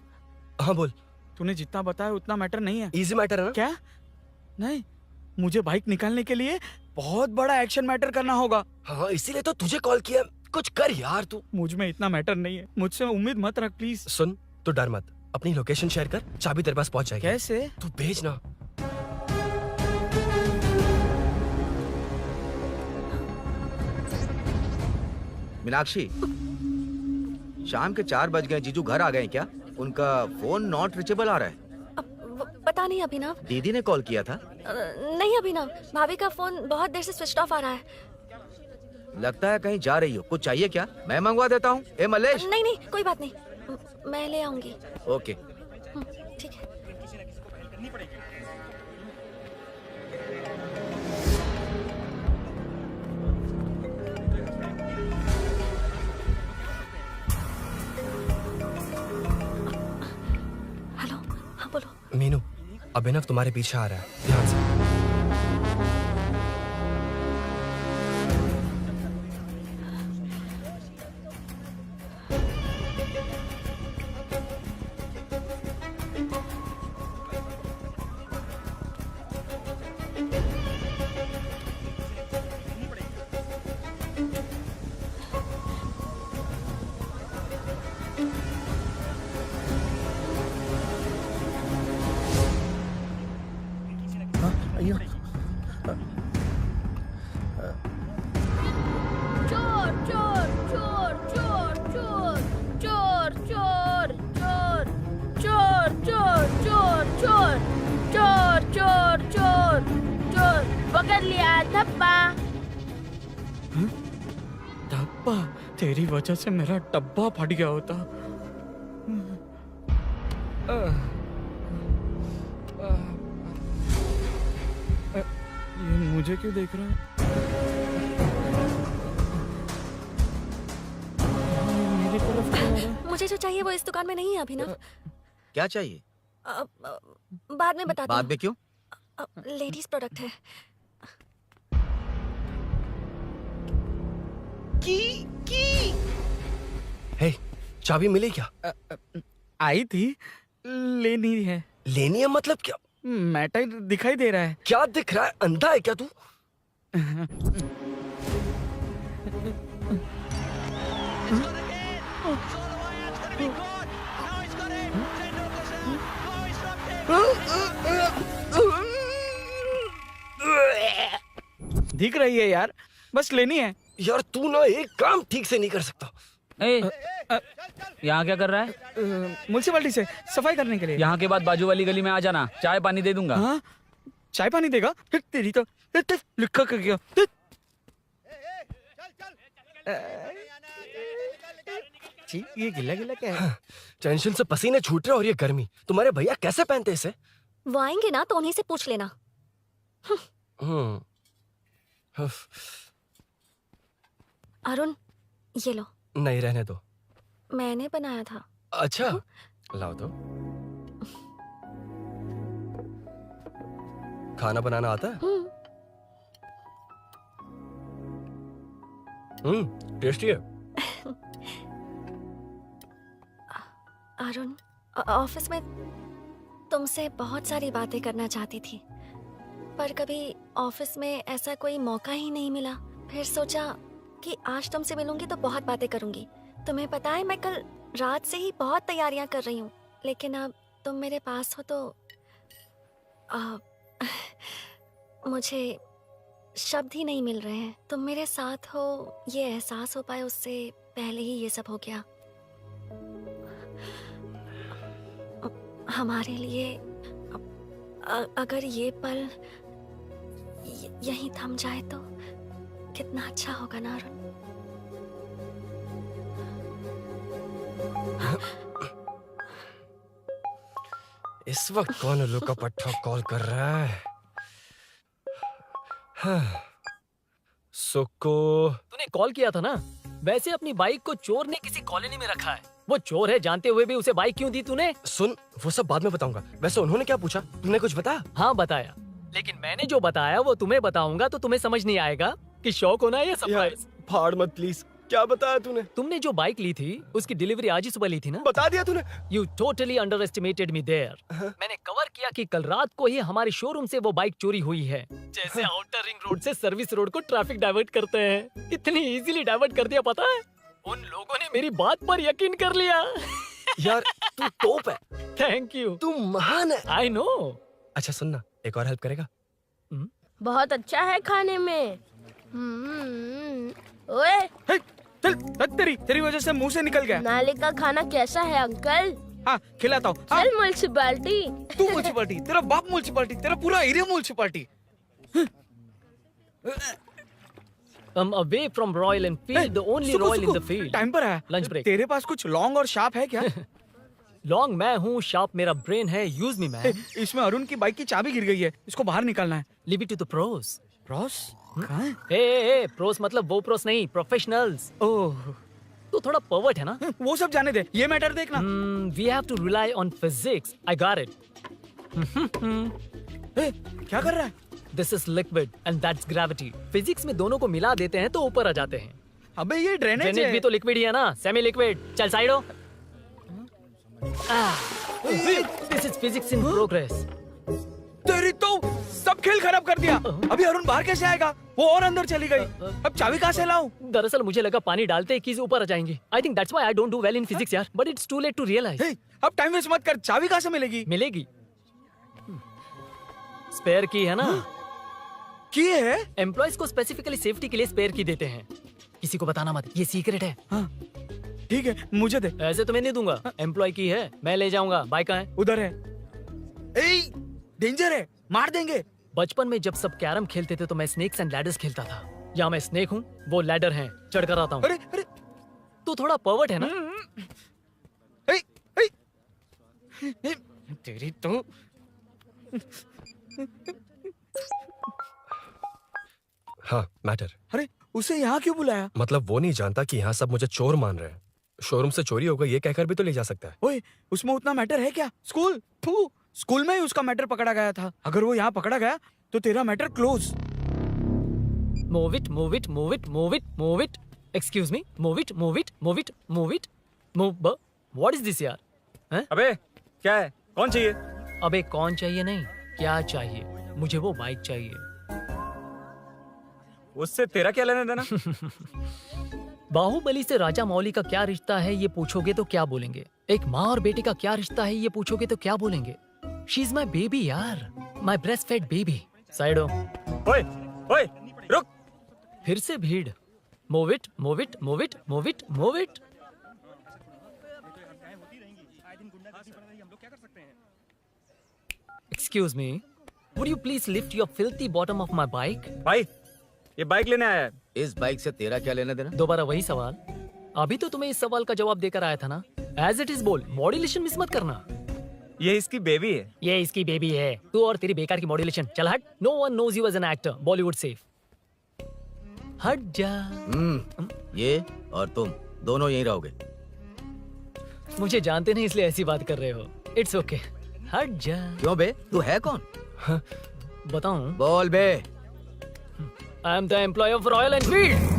हाँ बोल। तूने जितना बताया उतना मैटर नहीं है। इजी मैटर है ना? क्या? नहीं, मुझे बाइक निकालने के लिए बहुत बड़ा एक्शन मैटर करना होगा। हाँ इसीलिए तो तुझे कॉल किया। कुछ कर यार तू। मुझ में इतना मैटर नहीं है, मुझसे उम्मीद मत रख प्लीज। सुन तू डर मत, अपनी लोकेशन शेयर कर, चाबी तेरे पास पहुंच जाएगी। कैसे? तू भेज ना। मीनाक्षी, शाम के 4 बज गए, जीजू घर आ गए क्या? उनका फोन नॉट रिचेबल आ रहा है। पता नहीं अभिनव। दीदी ने कॉल किया था? नहीं अभिनव, भाभी का फोन बहुत देर से स्विच ऑफ आ रहा है। लगता है कहीं जा रही हो। कुछ चाहिए क्या? मैं मंगवा देता हूँ। ए मलेश। नहीं नहीं कोई बात नहीं, मैं ले आऊंगी। ओके ठीक है। हेलो, हाँ बोलो। मीनू, अभिनव तुम्हारे पीछे आ रहा है, ध्यान से। चोर चोर चोर चोर चोर चोर चोर चोर चोर चोर चोर चोर चोर चोर चोर चोर पकड़ लिया धप्पा। डब्बा, तेरी वजह से मेरा डब्बा फट गया होता। ये मुझे क्यों देख रहा है? मेरी तरफ क्यों आ रहा है? मुझे जो चाहिए वो इस दुकान में नहीं है अभिनव। क्या चाहिए? बाद में बताती बाद में क्यों? लेडीज प्रोडक्ट है। हे, चाबी मिली क्या? आई थी, लेनी है। लेनी है मतलब क्या? मैटर दिखाई दे रहा है। क्या दिख रहा है? अंधा है क्या तू? दिख रही है यार, बस लेनी है। यार तू ना एक काम ठीक से नहीं कर सकता। यहाँ क्या कर रहा है? म्युनिसिपैलिटी से सफाई करने के लिए। यहाँ के बाद बाजू वाली गली में आ जाना, चाय पानी दे दूंगा। हाँ? चाय पानी देगा? तेरी तो लिखा कर गया। ये गिला गिला क्या है? टेंशन से पसीने छूट रहे और ये गर्मी, तुम्हारे भैया कैसे पहनते इसे? वो आएंगे ना तो उन्हीं से पूछ लेना। अरुण, ये लो। नहीं रहने दो। मैंने बनाया था। अच्छा, लाओ तो। खाना बनाना आता है? टेस्टी है। अरुण, ऑफिस में तुमसे बहुत सारी बातें करना चाहती थी, पर कभी ऑफिस में ऐसा कोई मौका ही नहीं मिला। फिर सोचा कि आज तुमसे मिलूंगी तो बहुत बातें करूंगी। तुम्हें पता है मैं कल रात से ही बहुत तैयारियां कर रही हूँ, लेकिन अब तुम मेरे पास हो तो मुझे शब्द ही नहीं मिल रहे हैं। तुम मेरे साथ हो ये एहसास हो पाए उससे पहले ही ये सब हो गया। हमारे लिए अगर ये पल यहीं थम जाए तो कितना अच्छा होगा ना अरुण। इस वक्त कौन उल्लू का पट्टा कॉल कर रहा है? हाँ। सुको, तूने कॉल किया था ना? वैसे अपनी बाइक को चोर ने किसी कॉलोनी में रखा है। वो चोर है जानते हुए भी उसे बाइक क्यों दी तूने? सुन, वो सब बाद में बताऊंगा। वैसे उन्होंने क्या पूछा? तुमने कुछ बताया? हाँ बताया, लेकिन मैंने जो बताया वो तुम्हें बताऊंगा तो तुम्हें समझ नहीं आएगा कि शौक होना है या सरप्राइज। फाड़ मत प्लीज। क्या बताया तूने? तुमने जो बाइक ली थी उसकी डिलीवरी आज ही सुबह ली थी ना? बता दिया तूने? You totally underestimated me there. मैंने कवर किया कि कल रात को ही हमारे शोरूम से वो बाइक चोरी हुई है। जैसे आउटर रिंग रोड से सर्विस रोड को ट्रैफिक डाइवर्ट करते हैं, इतनी इजीली डाइवर्ट कर दिया पता है? उन लोगों ने मेरी बात पर यकीन कर लिया। यार तू टॉप है। Thank you. तू महान है। I know. अच्छा सुनना, एक और हेल्प करेगा? बहुत अच्छा है खाने में। ओए तेरी वजह से मुंह से निकल गया। नाले का खाना कैसा है अंकल? हाँ खिलाता हूँ। चल म्युनिसिपैलिटी। तू म्युनिसिपैलिटी, तेरा बाप म्युनिसिपैलिटी, तेरा पूरा area municipality. Away from Royal Enfield, the only Royal in the field. Time पर है। Lunch break. तेरे पास कुछ लॉन्ग और शार्प है क्या? लॉन्ग मैं हूँ, शार्प मेरा ब्रेन है। Use me man. इसमें अरुण की बाइक की चाबी गिर गई है, इसको बाहर निकालना है। Leave it to the pros. Pros? कहाँ है? ए प्रोस मतलब वो प्रोस नहीं, प्रोफेशनल्स। ओह, तू थोड़ा पर्वर्ट है ना? वो सब जाने दे, ये मैटर देखना। We have to rely on physics. I got it. क्या कर रहा है? This is liquid and that's gravity. Physics में दोनों को मिला देते हैं तो ऊपर आ जाते हैं। अबे ये ड्रेनेज है। भी तो लिक्विड ही है ना, सेमी लिक्विड। चल साइड हो। This is physics in progress. तेरी तो सब खेल खराब कर दिया। अभी अरुण बाहर कैसे आएगा? वो और अंदर चली गई। अब चाबी कहाँ से लाऊं? दरअसल मुझे लगा पानी डालते ही कीज ऊपर आ जाएंगी। I think that's why I don't do well in physics यार। But it's too late to realize. अब टाइम वेस्ट मत कर, चाबी कहाँ से मिलेगी? मिलेगी। स्पेयर की है ना? की है? एम्प्लॉइज को स्पेसिफिकली सेफ्टी के लिए स्पेयर की देते हैं। किसी को बताना मत, ये सीक्रेट है। हाँ, ठीक है, मुझे दे। ऐसे तो मैं नहीं दूंगा। एम्प्लॉय की है, मैं ले जाऊंगा। बाइक कहाँ है? उधर है। डेंजर है, मार देंगे। बचपन में जब सब कैरम खेलते थे तो मैं स्नेक्स एंड लैडर्स खेलता था। या मैं स्नेक हूँ, वो लैडर है, चढ़ कर आता हूँ। अरे अरे, तू थोड़ा पर्वर्ट है ना? तेरी तो हाँ मैटर। अरे उसे यहाँ क्यों बुलाया? मतलब वो नहीं जानता कि यहाँ सब मुझे चोर मान रहे हैं। शोरूम से चोरी होगा ये कहकर भी तो ले जा सकता है। ओए, उसमें उतना मैटर है क्या? स्कूल में ही उसका मैटर पकड़ा गया था। अगर वो यहाँ पकड़ा गया तो तेरा matter close. Move it, move it, move it, move it, move it. Excuse me, move it, move it, move it, move it, move. What is this यार? हैं? अबे क्या है? कौन चाहिए? अबे कौन चाहिए नहीं, क्या चाहिए? मुझे वो बाइक चाहिए। उससे तेरा क्या लेना देना? बाहुबली से राजा मौली का क्या रिश्ता है ये पूछोगे तो क्या बोलेंगे? एक माँ और बेटे का क्या रिश्ता है ये पूछोगे तो क्या बोलेंगे? शी इज माई बेबी यार, my breast fed baby. Side हो। ओए, ओए, रुक। फिर से भीड़। Move it, move it, move it, move it, move it. Excuse me, would you please lift your filthy bottom of my bike? भाई, ये बाइक लेने आया है। इस बाइक से तेरा क्या लेना देना? दोबारा वही सवाल। अभी तो तुम्हें इस सवाल का जवाब देकर आया था ना। एज इट इज बोल, मॉड्यूलेशन मिस मत करना। ये इसकी बेबी है। ये इसकी बेबी है। तू और तेरी बेकार की मॉड्यूलेशन। चल हट। No one knows you as an actor. Bollywood safe. हट जा। ये और तुम दोनों यहीं रहोगे। मुझे जानते नहीं इसलिए ऐसी बात कर रहे हो। It's okay. हट जा। क्यों बे? तू है कौन? बताऊं? बोल बे। I am the employ of Royal Enfield.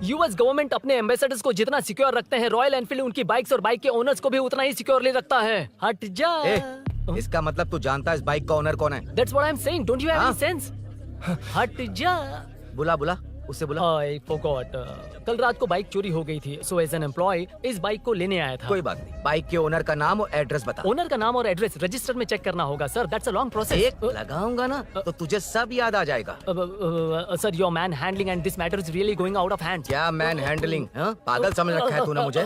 US government अपने एम्बेसडर्स को जितना सिक्योर रखते हैं, रॉयल एनफील्ड उनकी बाइक्स और बाइक के ओनर्स को भी उतना ही सिक्योरली रखता है। हट जा। इसका मतलब तू जानता है इस बाइक का ओनर कौन है? That's what I'm saying. Don't you have any sense? हट जा। बुला बुला, उससे बुला। I forgot. कल रात को बाइक चोरी हो गई थी, so as an employee इस बाइक को लेने आया था। कोई बात नहीं, बाइक के ओनर का नाम और एड्रेस बता। ओनर का नाम और एड्रेस रजिस्टर में चेक करना होगा sir. That's a long process. एक लगाऊंगा ना तो तुझे सब याद आ जाएगा। Sir, your man handling and this matter is really going out of hand. क्या मैन हैंडलिंग? पागल समझ रखा है तूने मुझे?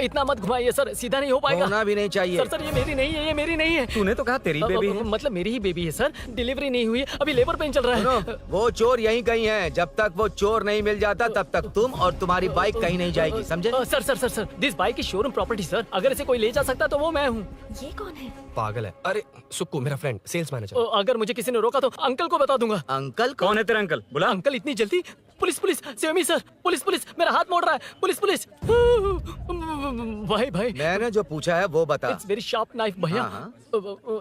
इतना मत घुमाइए सर, सीधा नहीं हो पाएगा। होना भी नहीं चाहिए। सर सर, ये मेरी नहीं है, ये मेरी नहीं है। तूने तो कहा तेरी बेबी है। मतलब मेरी ही बेबी है सर। डिलीवरी नहीं हुई, अभी लेबर पेन चल रहा है। वो चोर यहीं कहीं है। जब तक वो चोर नहीं मिल जाता तब तक तुम और तुम्हारी बाइक कहीं नहीं जाएगी, समझे? Sir this bike is showroom property sir. अगर इसे कोई ले जा सकता तो वो मैं हूँ। ये कौन है? पागल है। अरे सुक्कू मेरा फ्रेंड, सेल्स मैनेजर। अगर मुझे किसी ने रोका तो अंकल को बता दूंगा। अंकल कौन है तेरा अंकल? बुला। अंकल इतनी जल्दी? Police save me sir, police मेरा हाथ मोड़ रहा है, पुलिस। भाई मैंने जो पूछा है वो बता। इट्स वेरी शार्प नाइफ भैया। हाँ।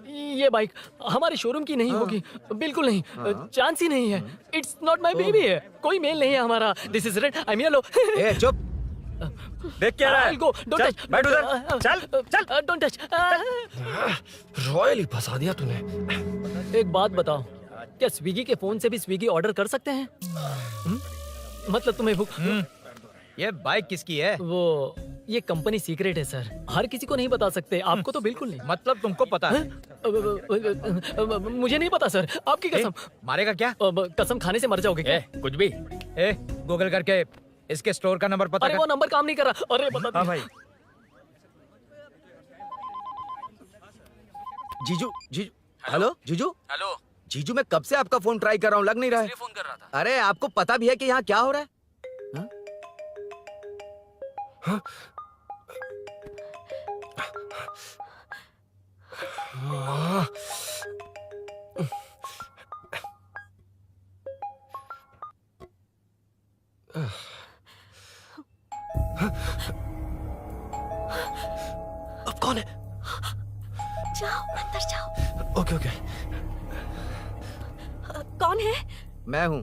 ये बाइक हमारे शोरूम की नहीं होगी, बिल्कुल नहीं, चांस ही नहीं है। इट्स नॉट माय बेबी है, कोई मेल नहीं है हमारा। This is red, I am yellow. ए चुप, देख क्या रहा है? गो, डोंट टच, बैठ उधर, चल, डोंट टच। रॉयली फंसा दिया तूने। एक बात बताओ, क्या स्विगी के फोन से भी स्विगी ऑर्डर कर सकते हैं? मतलब तुम्हें भूख? ये बाइक किसकी है? वो ये कंपनी सीक्रेट है सर, हर किसी को नहीं बता सकते। आपको तो बिल्कुल नहीं। मतलब तुमको पता है? मुझे नहीं पता सर, आपकी कसम। मारेगा क्या? कसम खाने से मर जाओगे क्या? कुछ भी। गूगल करके इसके स्टोर का नंबर पता अरे कर। वो नंबर काम नहीं कर रहा। अरे बता। हाँ भाई। जीजू, हेलो जीजू। जीजू मैं कब से आपका फोन ट्राई कर रहा हूँ, लग नहीं रहा है। फोन कर रहा था। अरे आपको पता भी है कि यहाँ क्या हो रहा है? अब कौन है? जाओ अंदर जाओ। ओके। कौन है? मैं हूँ।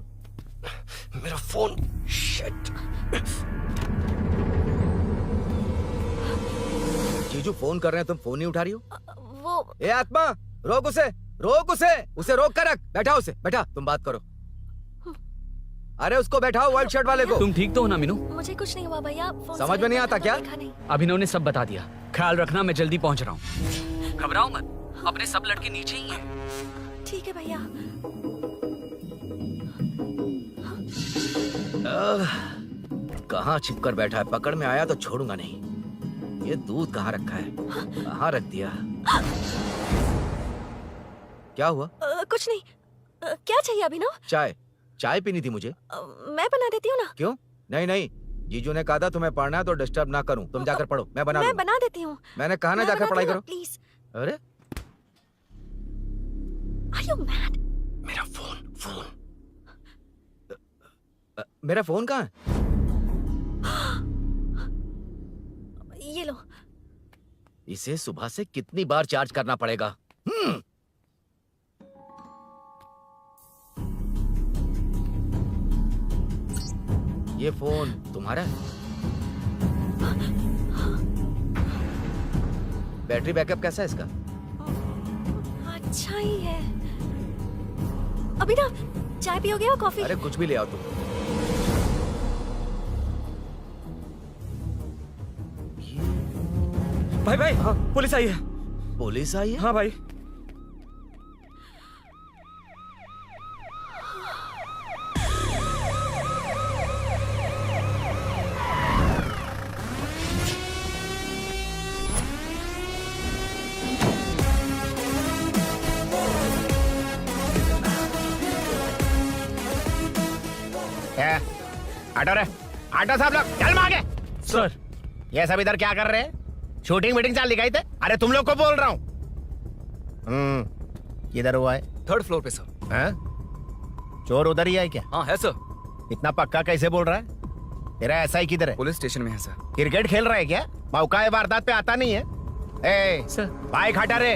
मेरा फोन। शिट। जीजू फोन कर रहे हैं, तुम फोन नहीं उठा रही हो? वो ए आत्मा, रोक उसे रोक कर रख। बैठा उसे, बैठा, तुम बात करो। अरे उसको बैठाओ, व्हाइट शर्ट वाले को। तुम ठीक तो हो ना मीनू? मुझे कुछ नहीं हुआ भैया। समझ में नहीं आता क्या? अभिनव ने सब बता दिया। ख्याल रखना, मैं जल्दी पहुंच रहा हूँ। घबराओ मत, अपने सब लड़के नीचे ही हैं। ठीक है भैया। कहाँ छिप कर बैठा है? पकड़ में आया तो छोड़ूंगा नहीं। ये दूध कहाँ रखा है? कहाँ रख दिया? क्या हुआ? कुछ नहीं। क्या चाहिए अभिनव? चाय पीनी थी मुझे। मैं बना देती हूँ ना। क्यों? नहीं, जीजू ने कहा था तुम्हें पढ़ना है तो डिस्टर्ब ना करूं। तुम जाकर पढ़ो, मैं बना देती हूँ। मैंने कहा ना जाकर पढ़ाई करो प्लीज। अरे Are you mad? मेरा फोन। मेरा फोन कहाँ है? ये लो। इसे सुबह से कितनी बार चार्ज करना पड़ेगा? ये फोन तुम्हारा है? बैटरी बैकअप कैसा है इसका? अच्छा ही है। अभिनव, चाय पियोगे या कॉफी? अरे कुछ भी ले आओ तुम। भाई हाँ, पुलिस आई है। पुलिस आई है? हाँ भाई। आटो साहब लोग चल मांगे। सर ये सब इधर क्या कर रहे हैं? शूटिंग मीटिंग चाल दिखाई थे? अरे तुम लोग को बोल रहा हूँ। किधर हुआ है? 3rd फ्लोर पे सर। हैं? चोर उधर ही है क्या? हाँ है सर। इतना पक्का कैसे बोल रहा है? तेरा ऐसा ही किधर है? पुलिस स्टेशन में है सर। क्रिकेट खेल रहा है क्या? मौका है वारदात पे आता नहीं है? ए सर बाइक हटा रे।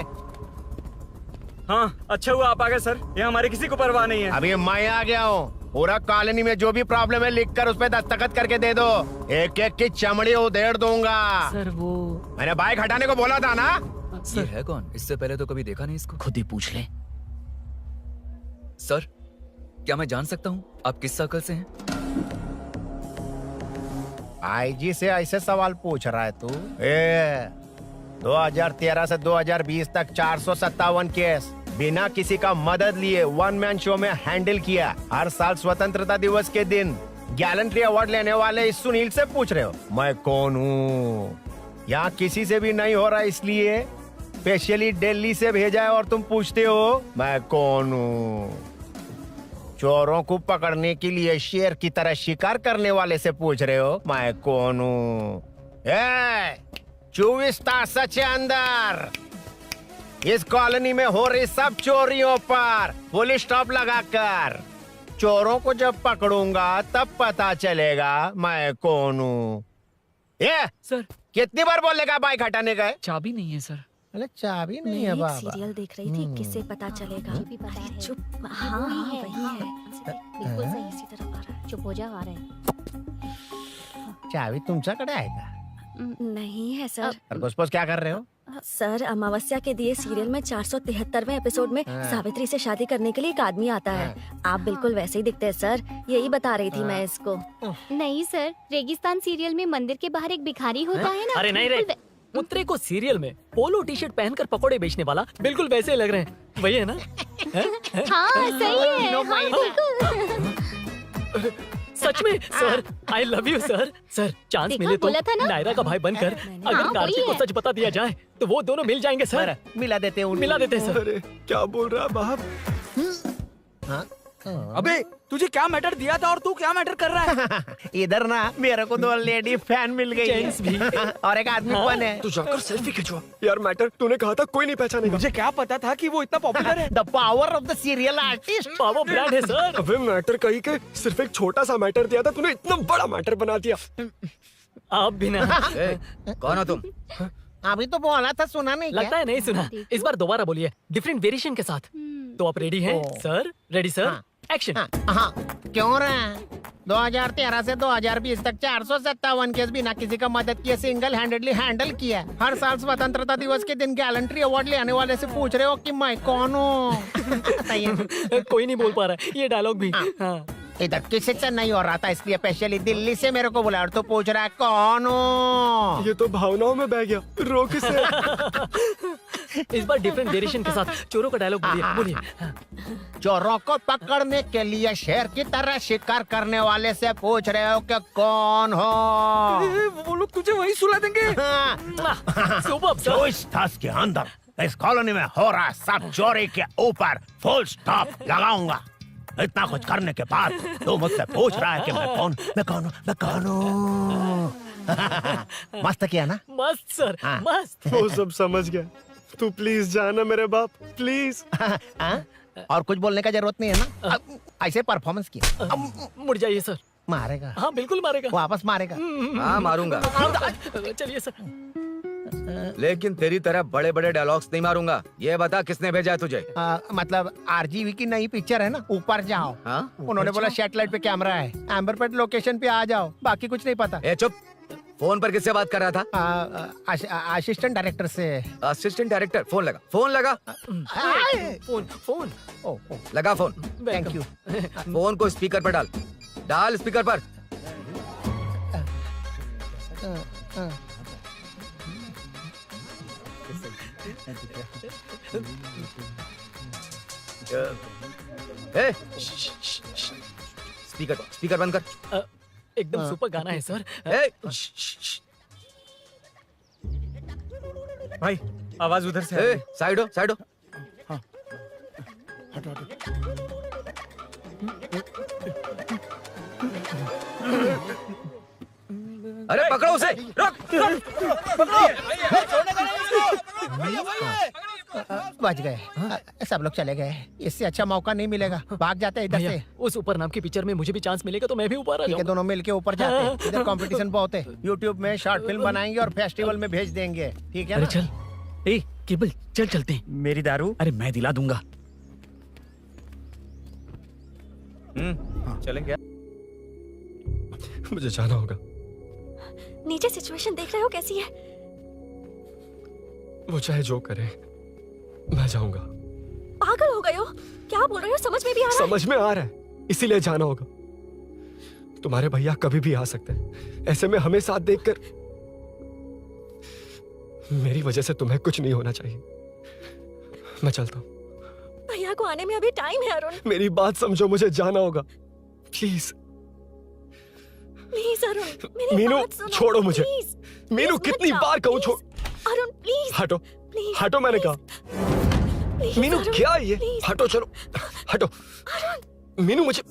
हाँ अच्छा हुआ आप आ गए सर, ये हमारे किसी को परवाह नहीं है। अभी मैं आ गया हूँ। पूरा कॉलोनी में जो भी प्रॉब्लम है लिखकर उस पे दस्तखत करके दे दो। एक एक की चमड़ी उधेड़ दूंगा। सर वो मैंने बाइक हटाने को बोला था ना? ये है कौन? इससे पहले तो कभी देखा नहीं इसको। खुद ही पूछ ले। सर क्या मैं जान सकता हूँ आप किस सर्कल से हैं? आईजी से ऐसे सवाल पूछ रहा है तू? 2013 से 2020 तक 457 केस बिना किसी का मदद लिए 1 मैन शो में हैंडल किया। हर साल स्वतंत्रता दिवस के दिन गैलेंट्री अवार्ड लेने वाले इस सुनील से पूछ रहे हो मैं कौन हूँ? यहाँ किसी से भी नहीं हो रहा, इसलिए स्पेशली दिल्ली से भेजा है और तुम पूछते हो मैं कौन हूँ? चोरों को पकड़ने के लिए शेर की तरह शिकार करने वाले से पूछ रहे हो मैं कौन हूँ? 24 तास से अंदर इस कॉलोनी में हो रही सब चोरियों पर पुलिस स्टॉप लगाकर चोरों को जब पकड़ूंगा तब पता चलेगा मैं कौन हूँ। ये सर कितनी बार बोलेगा बाइक हटाने का? चाबी नहीं है सर। अरे चाबी नहीं मैं है एक बाबा। सीरियल देख रही थी, किसे पता चलेगा? अरे चुप, हाँ वही है। बिल्कुल सही, इसी तरफ आ रहा है। चुप हो जा, आ रहे हैं। चाबी तुमच्याकडे आहे का? नहीं है सर। और घुसपस क्या कर रहे हो? सर अमावस्या के दिए सीरियल में 473वें एपिसोड में हाँ। सावित्री से शादी करने के लिए एक आदमी आता है। आप बिल्कुल वैसे ही दिखते हैं सर, यही बता रही थी मैं इसको। नहीं सर, रेगिस्तान सीरियल में मंदिर के बाहर एक भिखारी होता है ना। अरे नहीं रे, पुत्रे को सीरियल में पोलो टी शर्ट पहनकर पकोड़े बेचने वाला बिल्कुल वैसे ही लग रहे हैं। वही है ना? हाँ सही है, हाँ, बिल्कुल। सच में sir, I love you sir. Sir chance देखा, मिले तो बोला था ना? नायरा का भाई बनकर अगर हाँ, कार्तिक वही को है। सच बता दिया जाए तो वो दोनों मिल जाएंगे सर। मिला देते हैं मिला देते हैं सर। क्या बोल रहा है बाप? अबे तुझे क्या मैटर दिया था और तू क्या मैटर कर रहा है? इधर ना मेरे को 2 लेडी फैन मिल गई जेंट्स भी। और एक आदमी कौन है? तू जाकर सेल्फी खिंचवा। यार मैटर तूने कहा था कोई नहीं पहचानेगा। मुझे क्या पता था कि वो इतना पॉपुलर है। The power of the serial artist. Power brand है सर। अबे मैटर कहीं के सिर्फ एक छोटा सा मैटर दिया था, तूने इतना बड़ा मैटर बना दिया। आप भी ना। कौन हो तुम? अभी तो बोला था, सुना नहीं लगता है नहीं सुना। इस बार दोबारा बोलिए डिफरेंट वेरिएशन के साथ। तो आप रेडी हैं सर? Ready sir, action. हाँ क्यों रहे? 2013 से 2020 तक 457 केस बिना किसी का मदद किए सिंगल हैंडेडली हैंडल किया। हर साल स्वतंत्रता दिवस के दिन गैलेंट्री अवार्ड लेने वाले से पूछ रहे हो कि मैं कौन हूँ? कोई नहीं बोल पा रहा है ये डायलॉग भी। हाँ। इधर किसी से नहीं हो रहा था, इसलिए स्पेशली दिल्ली से मेरे को बुलाया और तो पूछ रहा है कौन हूँ? ये तो भावनाओं में बह गया। रो किसे? इस बार डिफरेंट वेरिएशन के साथ चोरों का डायलॉग बोलिए बोलिए। चोरों को पकड़ने के लिए शेर की तरह शिकार करने वाले से पूछ रहे हो कि कौन हो? वो लोग तुझे वही सुला देंगे। Super sir. 24 तास के अंदर इस कॉलोनी में हो रहा सब चोरी के ऊपर फुल स्टॉप लगाऊंगा। इतना कुछ करने के बाद तू मुझसे पूछ रहा है कि मैं कौन हूँ? मस्त किया ना? मस्त सर, मस्त। वो सब समझ गया। तू प्लीज जाना मेरे बाप, प्लीज। और कुछ बोलने का जरूरत नहीं है ना? ऐसे परफॉर्मेंस किया। मुड़ जाइए सर। मारेगा? हाँ बिल्कुल मारेगा। वापस मारेगा? हाँ मारूंगा। चलिए सर। लेकिन तेरी तरह बड़े बड़े डायलॉग्स नहीं मारूंगा। ये बता किसने भेजा है तुझे? मतलब आरजीवी की नई पिक्चर है ना, ऊपर जाओ। उन्होंने बोला सैटेलाइट पे कैमरा है, एम्बरपेट लोकेशन पे आ जाओ, बाकी कुछ नहीं पता। ए चुप। फोन पर किससे बात कर रहा था? असिस्टेंट डायरेक्टर से। Assistant director? फोन लगा, फोन लगा। फोन लगा फोन। Thank you. फोन को स्पीकर पर डाल, डाल स्पीकर पर। स्पीकर बंद कर। एकदम सुपर गाना है सर। भाई आवाज उधर से आ रही है। साइड हो, साइड हो। अरे पकड़ो उसे, रुक, बच गए। सब लोग चले गए, इससे अच्छा मौका नहीं मिलेगा। भाग जाते हैं इधर भैया, से। उस ऊपर नाम की पिक्चर में मुझे भी चांस मिलेगा तो मैं भी ऊपर आ ठीक है, जाऊंगा। दोनों मिलके ऊपर जाते हैं। इधर कंपटीशन बहुत है। यूट्यूब में शॉर्ट फिल्म बनाएंगे और फेस्टिवल में भेज देंगे। ठीक है अरे ना? चल, ए केबल चल चलते हैं। मेरी दारू? अरे मैं दिला दूंगा। चलेंगे। मुझे जाना होगा। नीचे सिचुएशन देख रहे हो कैसी है? वो चाहे जो करे, मैं जाऊंगा। पागल हो गए हो? क्या बोल रहे हो? समझ में भी आ रहा है? समझ में आ रहा है, इसीलिए जाना होगा। तुम्हारे भैया कभी भी आ सकते हैं। ऐसे में हमें साथ देखकर मेरी वजह से तुम्हें कुछ नहीं होना चाहिए। मैं चलता हूँ। भैया को आने में अभी टाइम है अरुण। मेरी बात समझो, मुझे जाना होगा। प्लीज प्लीज अरुण, मेरी मीनू, बात सुनो। छोड़ो मुझे। प्लीज, मीनू, प्लीज कितनी मत बार जाओ, कहूँ छोड़। प्लीज। अरुण प्लीज। हटो, प्लीज, हटो मैंने कहा। प्लीज, मीनू अरुण, क्या ये? प्लीज। हटो, चलो हटो। मीनू मुझे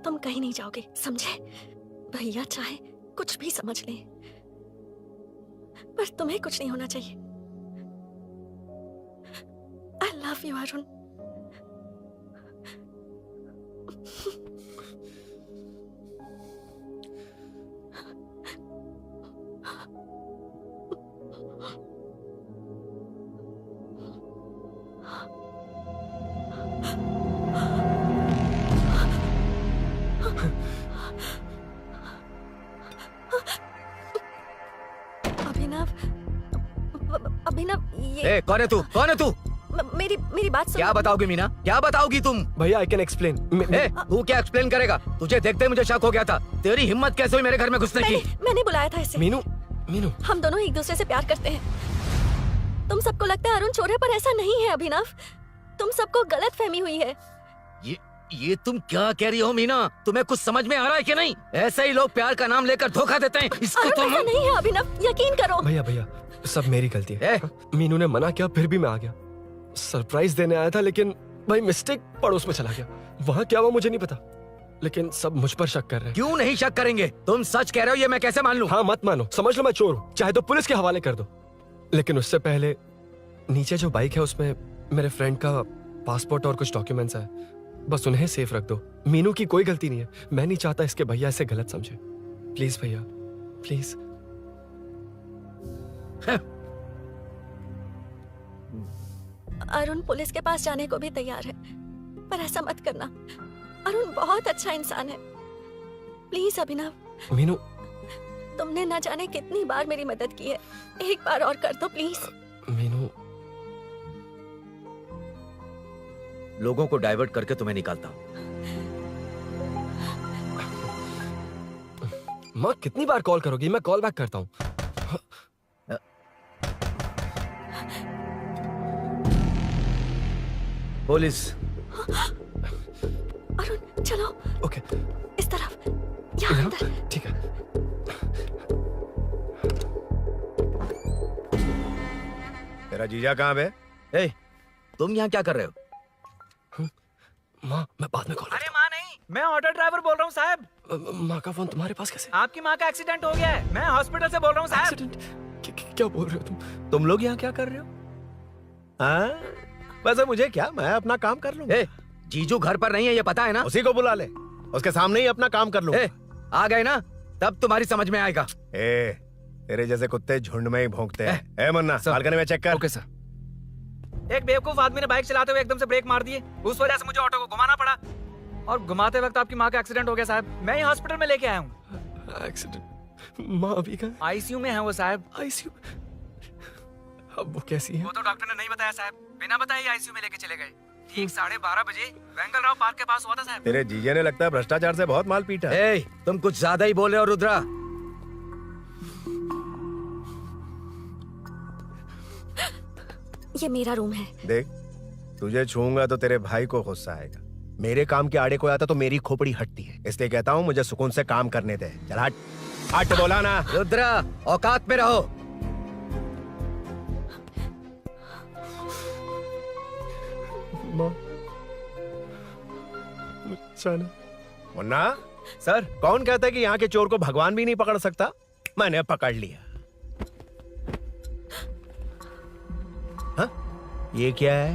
तुम कहीं नहीं जाओगे, समझे? भैया चाहे कुछ भी समझ लें, पर तुम्हें कुछ नहीं होना चाहिए। I love you, Arun. अभिनव, ये कौन है तू? कौन है तू? मेरी बात सुनो। क्या बताओगी मीना? क्या बताओगी तुम? भैया आई कैन एक्सप्लेन। तू क्या एक्सप्लेन करेगा? तुझे देखते ही मुझे शक हो गया था। तेरी हिम्मत कैसे हुई मेरे घर में घुसने की? मैंने बुलाया था इसे। मीनू, मीनू, हम दोनों एक दूसरे से प्यार करते हैं। तुम सबको लगता है अरुण चोर है, पर ऐसा नहीं है अभिनव। तुम सबको गलत फहमी हुई है। ये तुम क्या कह रही हो मीना? तुम्हें कुछ समझ में आ रहा है कि नहीं? ऐसे ही लोग प्यार का नाम लेकर धोखा देते हैं। इसको तुम ऐसा नहीं है अभिनव, यकीन करो। भैया भैया सब मेरी गलती है। मीनू ने मना किया, फिर भी मैं आ गया। सरप्राइज देने आया था, लेकिन भाई मिस्टेक पड़ोस में चला गया। वहाँ क्या हुआ मुझे नहीं पता, लेकिन सब मुझ पर शक कर रहे हैं। क्यों नहीं शक करेंगे? तुम सच कह रहे हो, ये मैं कैसे मान लूं? हाँ मत मानो, समझ लो मैं चोर हूँ, चाहे तो पुलिस के हवाले कर दो। लेकिन उससे पहले नीचे जो बाइक है उसमें मेरे फ्रेंड का पासपोर्ट और कुछ डॉक्यूमेंट्स है, बस उन्हें सेफ रख दो। मीनू की कोई गलती नहीं है। मैं नहीं चाहता इसके भैया इसे गलत समझे। प्लीज भैया, प्लीज। अरुण पुलिस के पास जाने को भी तैयार है, पर ऐसा मत करना। अरुण बहुत अच्छा इंसान है। प्लीज अभिनव। मीनू, तुमने न जाने कितनी बार मेरी मदद की है, एक बार और कर दो प्लीज। मीनू, लोगों को डाइवर्ट करके तुम्हें निकालता हूँ। माँ कितनी बार कॉल करोगी? मैं कॉल बैक करता हूँ। पुलिस। अरुण चलो। ओके। इस तरफ, यहाँ अंदर। ठीक है। तेरा जीजा कहाँ पे? ए, तुम यहाँ क्या कर रहे हो? माँ मैं बाद में कॉल। अरे माँ नहीं, मैं ऑटो ड्राइवर बोल रहा हूँ साहब। माँ का फोन तुम्हारे पास कैसे? आपकी माँ का एक्सीडेंट हो गया है, मैं हॉस्पिटल से बोल रहा हूँ साहब। क्या बोल रहे हो तुम? तुम लोग यहाँ क्या कर रहे हो? हाँ? वैसे मुझे क्या, मैं अपना काम कर लूँ। जीजू घर पर नहीं है, ये पता है ना? उसी को बुला ले, उसके सामने ही अपना काम कर लूँ। आ गए ना, तब तुम्हारी समझ में आएगा। तेरे जैसे कुत्ते झुंड में ही भौंकते हैं। मुन्ना, बालकनी में चेक कर। Okay sir. एक बेवकूफ आदमी ने बाइक चलाते हुए एकदम से ब्रेक मार दिए, उस वजह से मुझे ऑटो को घुमाना पड़ा, और घुमाते वक्त आपकी माँ का एक्सीडेंट हो गया साहब। मैं ही हॉस्पिटल में लेके आया हूँ। एक्सीडेंट? माँ अभी कहाँ? आईसीयू में है वो साहब। आईसीयू? अब वो कैसी है? वो तो डॉक्टर ने नहीं बताया साहब, बिना बताए आईसीयू में लेके चले गए। ठीक 12:30 बजे वेंगल राव पार्क के पास हुआ था साहब। तेरे जीजे ने लगता है भ्रष्टाचार से बहुत माल पीटा। तुम कुछ ज्यादा ही बोल रहे हो रुद्रा। ये मेरा रूम है। देख, तुझे छूऊंगा तो तेरे भाई को गुस्सा आएगा। मेरे काम के आड़े को आता तो मेरी खोपड़ी हटती है, इसलिए कहता हूँ मुझे सुकून से काम करने दे। चल हट, हट बोला ना। रुद्रा, औकात में रहो। माँ, मुन्ना सर, कौन कहता है कि यहाँ के चोर को भगवान भी नहीं पकड़ सकता? मैंने पकड़ लिया। हाँ? ये क्या है?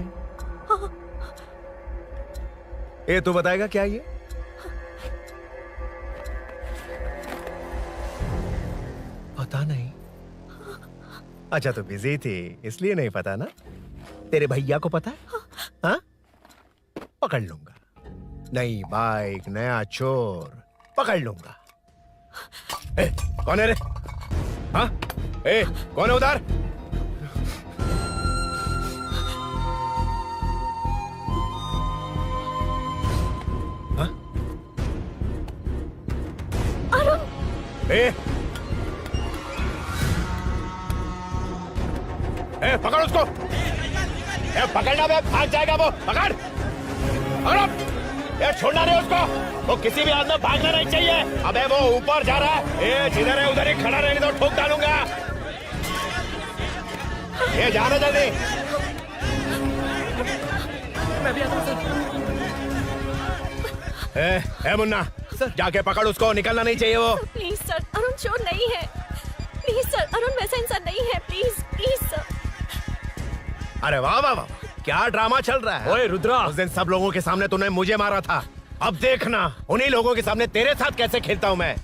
ये तू बताएगा क्या ये? पता नहीं। अच्छा तो बिजी थी इसलिए नहीं पता ना? तेरे भैया को पता है? हाँ? पकड़ लूंगा। नई बाइक, नया चोर, पकड़ लूंगा। कौन है रे? हाँ? कौन है उधर? अरुण पकड़ उसको। पकड़ना बे, भाग जाएगा वो। पकड़ पकड़ो। छोड़ना नहीं उसको। वो किसी भी हाथ में भागना नहीं चाहिए। अबे वो ऊपर जा रहा है। जिधर है उधर ही खड़ा रहने दो, ठोक डालूंगा। जाना जल्दी। मैं भी आता हूं सर। मुन्ना जाके पकड़ उसको, निकलना नहीं चाहिए वो। प्लीज सर, अरुण चोर नहीं है। प्लीज सर, अरुण वैसा इंसान नहीं है। Please please sir. अरे वाह वाह वाह, क्या ड्रामा चल रहा है। ओए रुद्रा, उस दिन सब लोगों के सामने तूने मुझे मारा था, अब देखना उन्हीं लोगों के सामने तेरे साथ कैसे खेलता हूं मैं।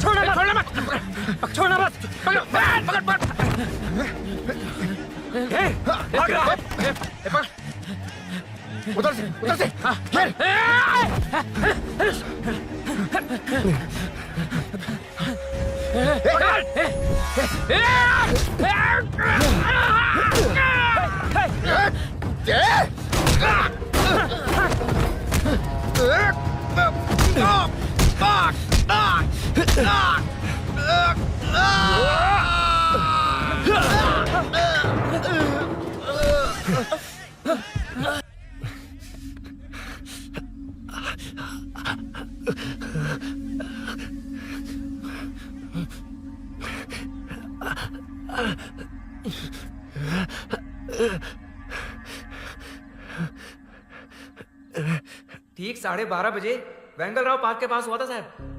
छोड़ना मत, छोड़ना मत, पकड़ पकड़ पकड़। उधर से ठीक 12:30 बजे वेंगल राव पार्क के पास हुआ था साहब।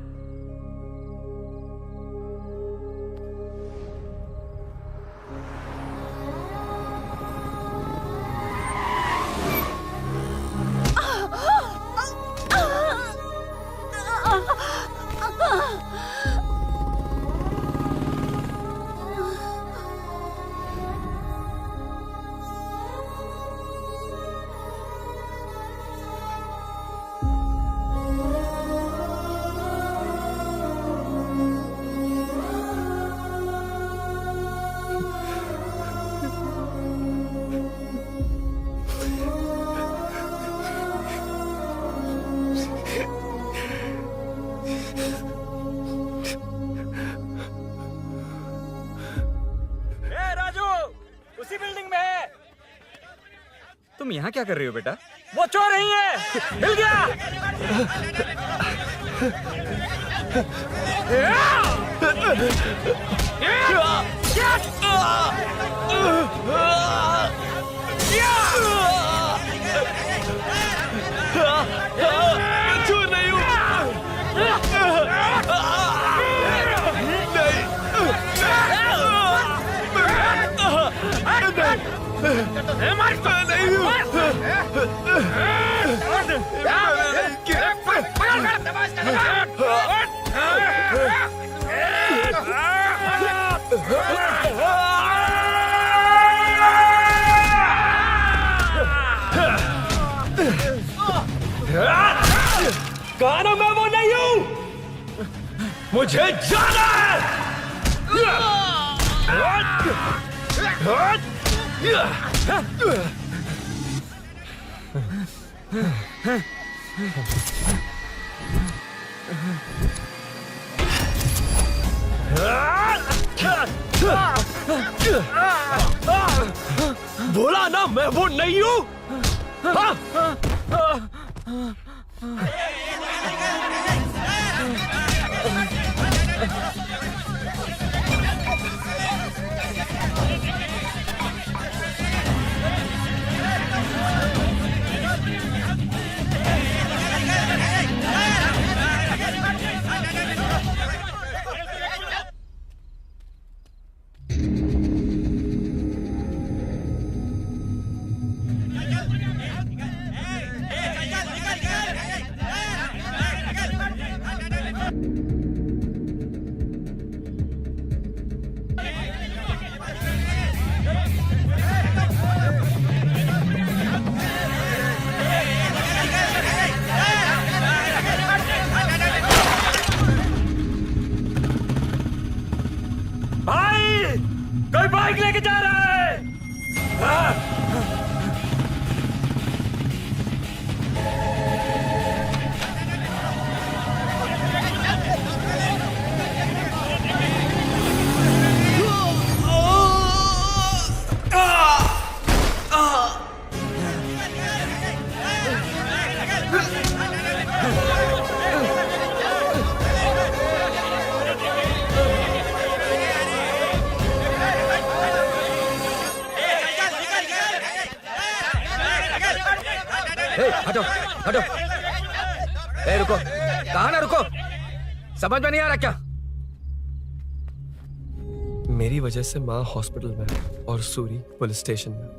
तुम यहाँ क्या कर रही हो बेटा? वो चोर नहीं है, हिल गया। चोर नहीं हूँ। कहा ना मैं वो नहीं हूँ, मुझे जाना बोला ना मैं वो नहीं हूँ। बाइक लेके जा रहा है। हटो हटो। ए रुको, कहा ना रुको, समझ में नहीं आ रहा क्या? मेरी वजह से माँ हॉस्पिटल में है और सूरी पुलिस स्टेशन में।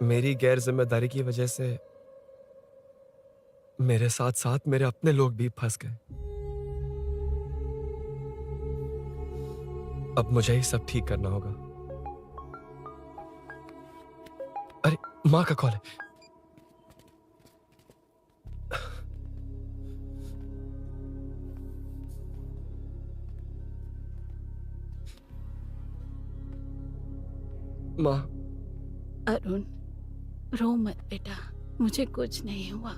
मेरी गैर जिम्मेदारी की वजह से मेरे साथ साथ मेरे अपने लोग भी फंस गए। अब मुझे ही सब ठीक करना होगा। अरे माँ का कॉल है। माँ। अरुण, रो मत बेटा, मुझे कुछ नहीं हुआ।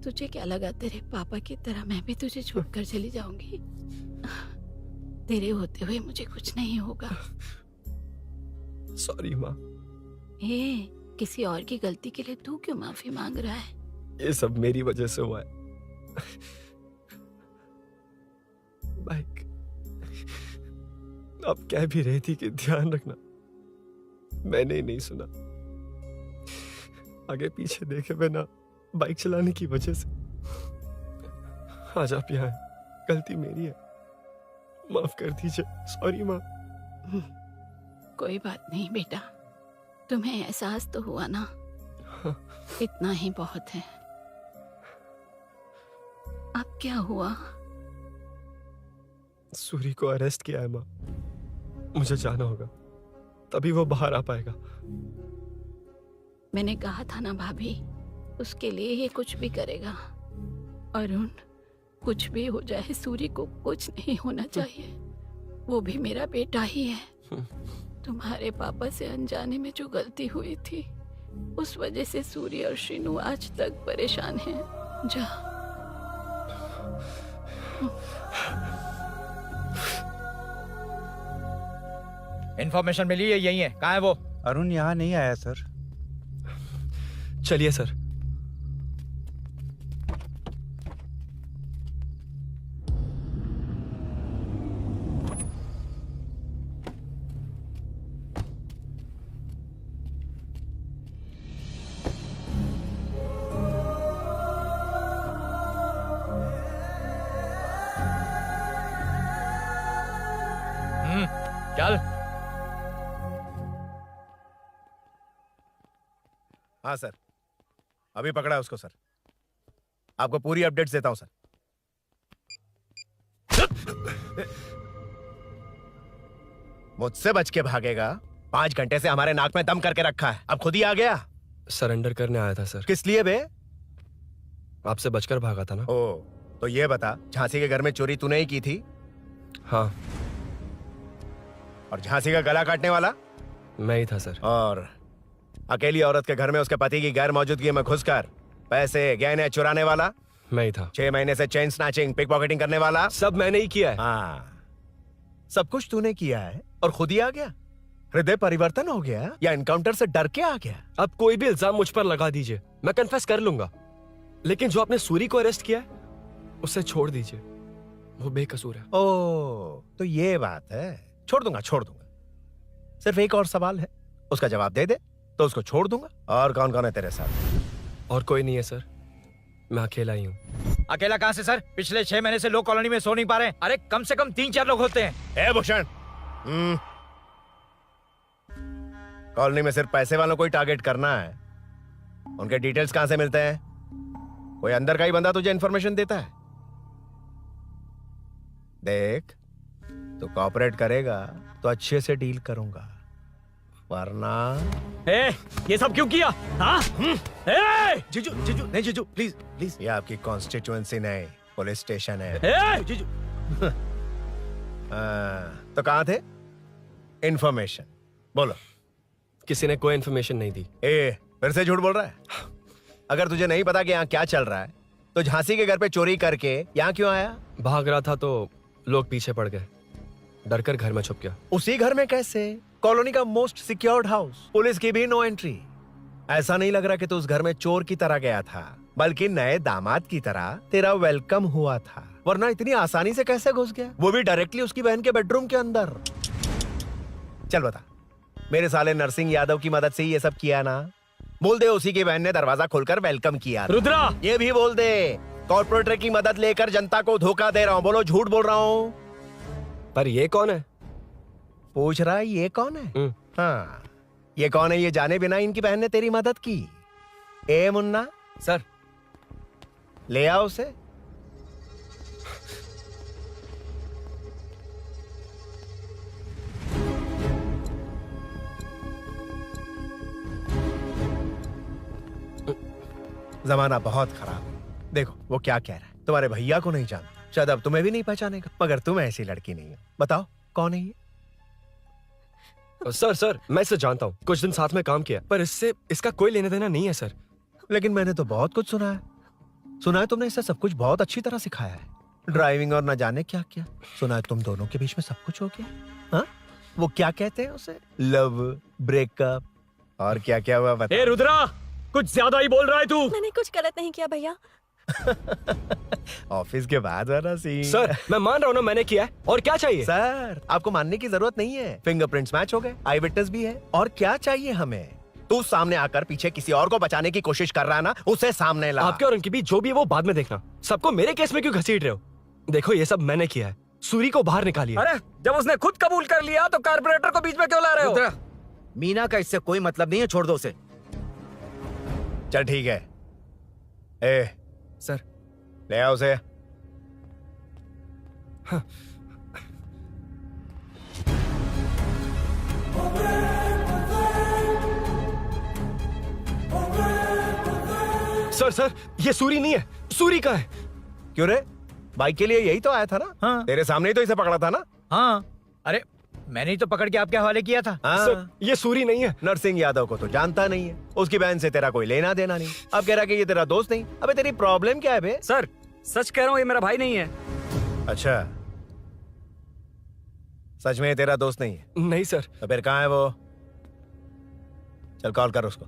तुझे क्या लगा तेरे पापा की तरह मैं भी तुझे छोड़कर चली जाऊंगी? तेरे होते हुए मुझे कुछ नहीं होगा। सॉरी माँ। ए, किसी और की गलती के लिए तू क्यों माफी मांग रहा है? ये सब मेरी वजह से हुआ है। बाइक अब कह भी रही थी कि ध्यान रखना, मैंने ही नहीं सुना। आगे पीछे देखे बिना बाइक चलाने की वजह से आज आप यहाँ हैं। गलती मेरी है, माफ कर दीजिए। सॉरी माँ। कोई बात नहीं बेटा, तुम्हें एहसास तो हुआ ना? हाँ। इतना ही बहुत है। अब क्या हुआ? सूरी को अरेस्ट किया है माँ। मुझे जाना होगा, तभी वो बाहर आ पाएगा। मैंने कहा था ना भाभी, उसके लिए ये कुछ भी करेगा। अरुण, कुछ भी हो जाए सूरी को कुछ नहीं होना चाहिए। वो भी मेरा बेटा ही है। तुम्हारे पापा से अनजाने में जो गलती हुई थी, उस वजह से सूरी और श्रीनू आज तक परेशान हैं। जा। इन्फॉर्मेशन मिली है, यही है। कहाँ है वो? अरुण यहाँ नहीं आया सर। चलिए सर। चल। हाँ सर, अभी पकड़ा है उसको सर। आपको पूरी अपडेट्स देता हूं सर। मुझसे बच के भागेगा? 5 घंटे से हमारे नाक में दम करके रखा है, अब खुद ही आ गया। सरेंडर करने आया था सर। किस लिए बे? आपसे बचकर भागा था ना। ओ, तो ये बता, झांसी के घर में चोरी तूने ही की थी? हाँ। और झांसी का गला काटने वाला? मैं ही था सर। और अकेली औरत के घर में उसके पति की गैर मौजूदगी में घुसकर पैसे गहने चुराने वाला? मैं ही था। 6 महीने से चेन स्नैचिंग, पिक पॉकेटिंग करने वाला? सब मैंने ही किया है। हाँ, सब कुछ तूने किया है और खुद ही आ गया? हृदय परिवर्तन हो गया या एनकाउंटर से डर के आ गया? अब कोई भी इल्जाम मुझ पर लगा दीजिए, मैं कन्फेस कर लूंगा। लेकिन जो आपने सूरी को अरेस्ट किया है, उसे छोड़ दीजिए, वो बेकसूर है। ओ, तो ये बात है। छोड़ दूंगा, छोड़ दूंगा। सिर्फ एक और सवाल है, उसका जवाब दे दे तो उसको छोड़ दूंगा। और कौन कौन है तेरे साथ? और कोई नहीं है सर, मैं अकेला ही हूँ। अकेला कहाँ से सर? पिछले 6 महीने से लोग कॉलोनी में सो नहीं पा रहे हैं। अरे कम से कम 3-4 लोग होते हैं। ए भूषण, कॉलोनी में सिर्फ पैसे वालों को ही टारगेट करना है? उनके डिटेल्स कहां से मिलते हैं? कोई अंदर का ही बंदा तुझे इंफॉर्मेशन देता है? देख, तू कोऑपरेट करेगा तो अच्छे से डील करूंगा, वरना ये सब क्यों किया? हाँ? जीजू, जीजू, नहीं जीजू, प्लीज प्लीज। ये आपकी कॉन्स्टिट्यूएंसी नहीं, पुलिस स्टेशन है। जीजू, तो कहाँ थे? इन्फॉर्मेशन बोलो। किसी ने कोई इन्फॉर्मेशन नहीं दी। फिर से झूठ बोल रहा है? अगर तुझे नहीं पता कि यहाँ क्या चल रहा है तो झांसी के घर पे चोरी करके यहाँ क्यों आया? भाग रहा था तो लोग पीछे पड़ गए, डर कर घर में छुप गया। उसी घर में कैसे? कॉलोनी का मोस्ट सिक्योर्ड हाउस, पुलिस की भी नो एंट्री। ऐसा नहीं लग रहा कि तू उस घर में चोर की तरह गया था, बल्कि नए दामाद की तरह तेरा वेलकम हुआ था। वरना इतनी आसानी से कैसे घुस गया, वो भी डायरेक्टली उसकी बहन के बेडरूम के अंदर? चल बता, मेरे साले नरसिंह यादव की मदद से ये सब किया ना? बोल दे उसी की बहन ने दरवाजा खोलकर वेलकम किया। रुद्रा, ये भी बोल दे कॉर्पोरेटर की मदद लेकर जनता को धोखा दे रहा हूँ। बोलो झूठ बोल रहा हूँ। पर ये कौन है? पूछ रहा है ये कौन है? हाँ, ये कौन है ये जाने बिना इनकी बहन ने तेरी मदद की। ए मुन्ना सर, ले आओ उसे। जमाना बहुत खराब है। देखो वो क्या कह रहा है, तुम्हारे भैया को नहीं जानता, शायद अब तुम्हें भी नहीं पहचानेगा, मगर तुम ऐसी लड़की नहीं हो। बताओ कौन है ये? सर मैं इसे जानता हूँ, कुछ दिन साथ में काम किया, पर इससे इसका कोई लेना देना नहीं है सर। लेकिन मैंने तो बहुत कुछ सुना है। सुना है तुमने इसे सब कुछ बहुत अच्छी तरह सिखाया है, ड्राइविंग और न जाने क्या क्या। सुना है तुम दोनों के बीच में सब कुछ हो गया। हाँ, वो क्या कहते हैं उसे, लव, ब्रेकअप और क्या क्या हुआ बता। ए रुद्रा, कुछ ज्यादा ही बोल रहा है तू। मैंने कुछ गलत नहीं किया भैया। ऑफिस के बाद वाला सीन। सर मैं मान रहा हूँ ना मैंने किया है, और क्या चाहिए? सर आपको मानने की जरूरत नहीं है, फिंगरप्रिंट्स मैच हो गए, आई विटनेस भी है, और क्या चाहिए हमें? तू सामने आकर पीछे किसी और को बचाने की कोशिश कर रहा है ना, उसे सामने ला। आपके और उनके बीच जो भी है वो बाद में देखना, सबको मेरे केस में क्यों घसीट रहे हो? देखो ये सब मैंने किया है, सूरी को बाहर निकालिए। अरे जब उसने खुद कबूल कर लिया तो कारपोरेटर को बीच में क्यों ला रहे हो? मीना का इससे कोई मतलब नहीं है, छोड़ दो उसे। चल ठीक है। ए सर ले आओ उसे। हाँ। सर ये सूरी नहीं है, सूरी का है। क्यों रे, बाइक के लिए यही तो आया था ना? हाँ। तेरे सामने ही तो इसे पकड़ा था ना? हाँ, अरे मैंने ही तो पकड़ के आपके हवाले किया था। हाँ। सर ये सूरी नहीं है। नरसिंह यादव को तो जानता नहीं है, उसकी बहन से तेरा कोई लेना देना नहीं। अब कह रहा कि ये तेरा दोस्त नहीं। अबे तेरी प्रॉब्लम क्या है बे? सर सच कह रहा हूँ, ये मेरा भाई नहीं है। अच्छा, सच में ये तेरा दोस्त नहीं है? नहीं सर। तो फिर कहाँ है वो? चल कॉल कर उसको।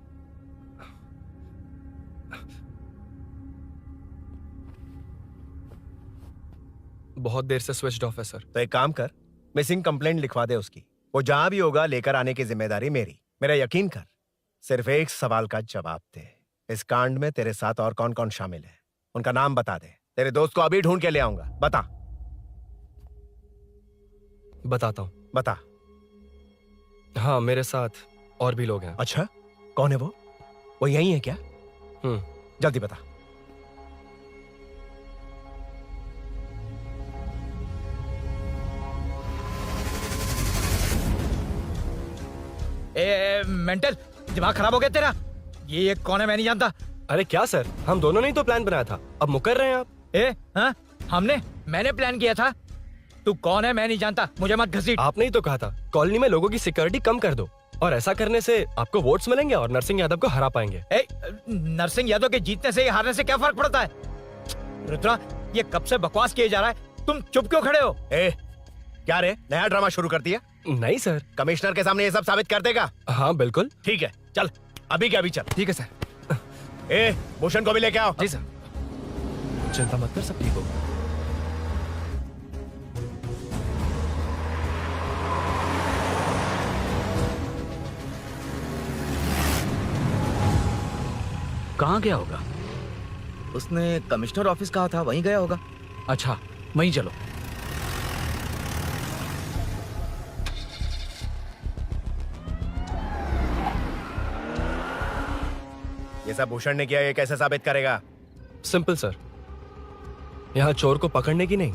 बहुत देर से स्विच्ड ऑफ है सर। तो एक काम कर, मिसिंग कंप्लेंट लिखवा दे उसकी। वो जहां भी होगा लेकर आने की जिम्मेदारी मेरी। मेरा यकीन कर, सिर्फ एक सवाल का जवाब दे। इस कांड में तेरे साथ और कौन कौन शामिल है, उनका नाम बता दे। तेरे दोस्त को अभी ढूंढ के ले आऊंगा। बता। बताता हूँ। बता। हाँ मेरे साथ और भी लोग हैं। अच्छा, कौन है वो? वो यही है क्या? जल्दी बता। ए मेंटल, दिमाग खराब हो गया तेरा? ये कौन है, मैं नहीं जानता। अरे क्या सर, हम दोनों ने ही तो प्लान बनाया था, अब मुकर रहे हैं आप? हाँ, मैंने प्लान किया था। तू कौन है मैं नहीं जानता, मुझे मत घसीट। आपने ही तो कहा था कॉलोनी में लोगों की सिक्योरिटी कम कर दो, और ऐसा करने से आपको वोट्स मिलेंगे और नरसिंह यादव को हरा पाएंगे। नरसिंह यादव के जीतने से हारने से क्या फर्क पड़ता है? रुद्रा, ये कब से बकवास किए जा रहा है, तुम चुप क्यों खड़े हो? क्या रे, नया ड्रामा शुरू कर दिया? नहीं सर। कमिश्नर के सामने ये सब साबित कर देगा? हाँ बिल्कुल। ठीक है, चल अभी क्या अभी चल। ठीक है सर। भूषण को भी लेके आओ। जी सर। चिंता मत कर, सब ठीक होगा। कहाँ गया होगा? उसने कमिश्नर ऑफिस कहा था, वहीं गया होगा। अच्छा, वहीं चलो। ये सब भूषण ने किया, ये कैसे साबित करेगा? सिंपल सर, यहाँ चोर को पकड़ने की नहीं,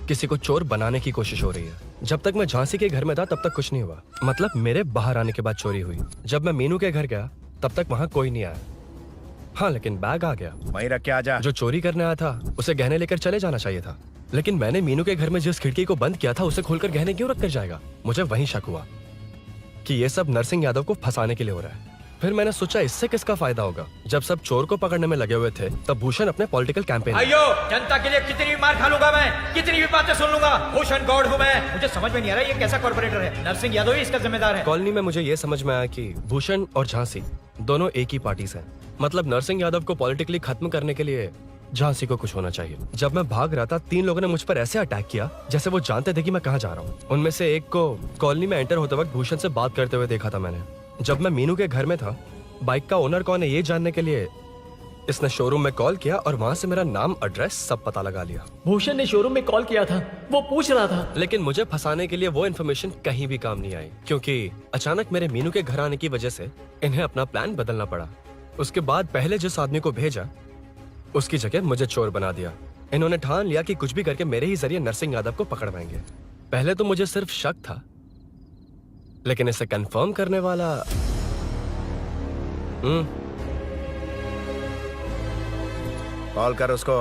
किसी को चोर बनाने की कोशिश हो रही है। जब तक मैं झांसी के घर में था तब तक कुछ नहीं हुआ, मतलब मेरे बाहर आने के बाद चोरी हुई। जब मैं मीनू के घर गया तब तक वहां कोई नहीं आया। हाँ लेकिन बैग आ गया। वहीं रख के आ जा। जो चोरी करने आया था उसे गहने लेकर चले जाना चाहिए था, लेकिन मैंने मीनू के घर में जिस खिड़की को बंद किया था उसे खोलकर गहने क्यों रख कर जाएगा? मुझे वहीं शक हुआ कि ये सब नरसिंह यादव को फंसाने के लिए हो रहा है। फिर मैंने सोचा इससे किसका फायदा होगा। जब सब चोर को पकड़ने में लगे हुए थे तब भूषण अपने पॉलिटिकल कैंपेन आइयो, जनता के लिए कितनी भी मार खा लूंगा मैं, कितनी भी बातें सुन लूंगा। भूषण गॉड हूँ मैं। मुझे समझ में नहीं आ रहा ये कैसा कॉर्पोरेटर है। नरसिंह यादव ही इसका जिम्मेदार है। कॉलोनी में मुझे ये समझ में आया कि भूषण और झांसी दोनों एक ही पार्टी से हैं। मतलब नरसिंह यादव को पॉलिटिकली खत्म करने के लिए झांसी को कुछ होना चाहिए। जब मैं भाग रहा था 3 लोगों ने मुझ पर ऐसे अटैक किया जैसे वो जानते थे कि मैं कहाँ जा रहा हूँ। उनमें से एक को कॉलोनी में एंटर होते वक्त भूषण से बात करते हुए देखा था मैंने। जब मैं मीनू के घर में था, बाइक का ओनर कौन है ये जानने के लिए इसने शोरूम में कॉल किया और वहाँ से मेरा नाम, एड्रेस सब पता लगा लिया। भूषण ने शोरूम में कॉल किया था, वो पूछ रहा था। लेकिन मुझे फंसाने के लिए वो इन्फॉर्मेशन कहीं भी काम नहीं आई, क्योंकि अचानक मेरे मीनू के घर आने की वजह से इन्हें अपना प्लान बदलना पड़ा। उसके बाद पहले जिस आदमी को भेजा उसकी जगह मुझे चोर बना दिया। इन्होंने ठान लिया कि कुछ भी करके मेरे ही जरिए नरसिंह यादव को पकड़वाएंगे। पहले तो मुझे सिर्फ शक था, लेकिन इसे कंफर्म करने वाला कॉल कर उसको।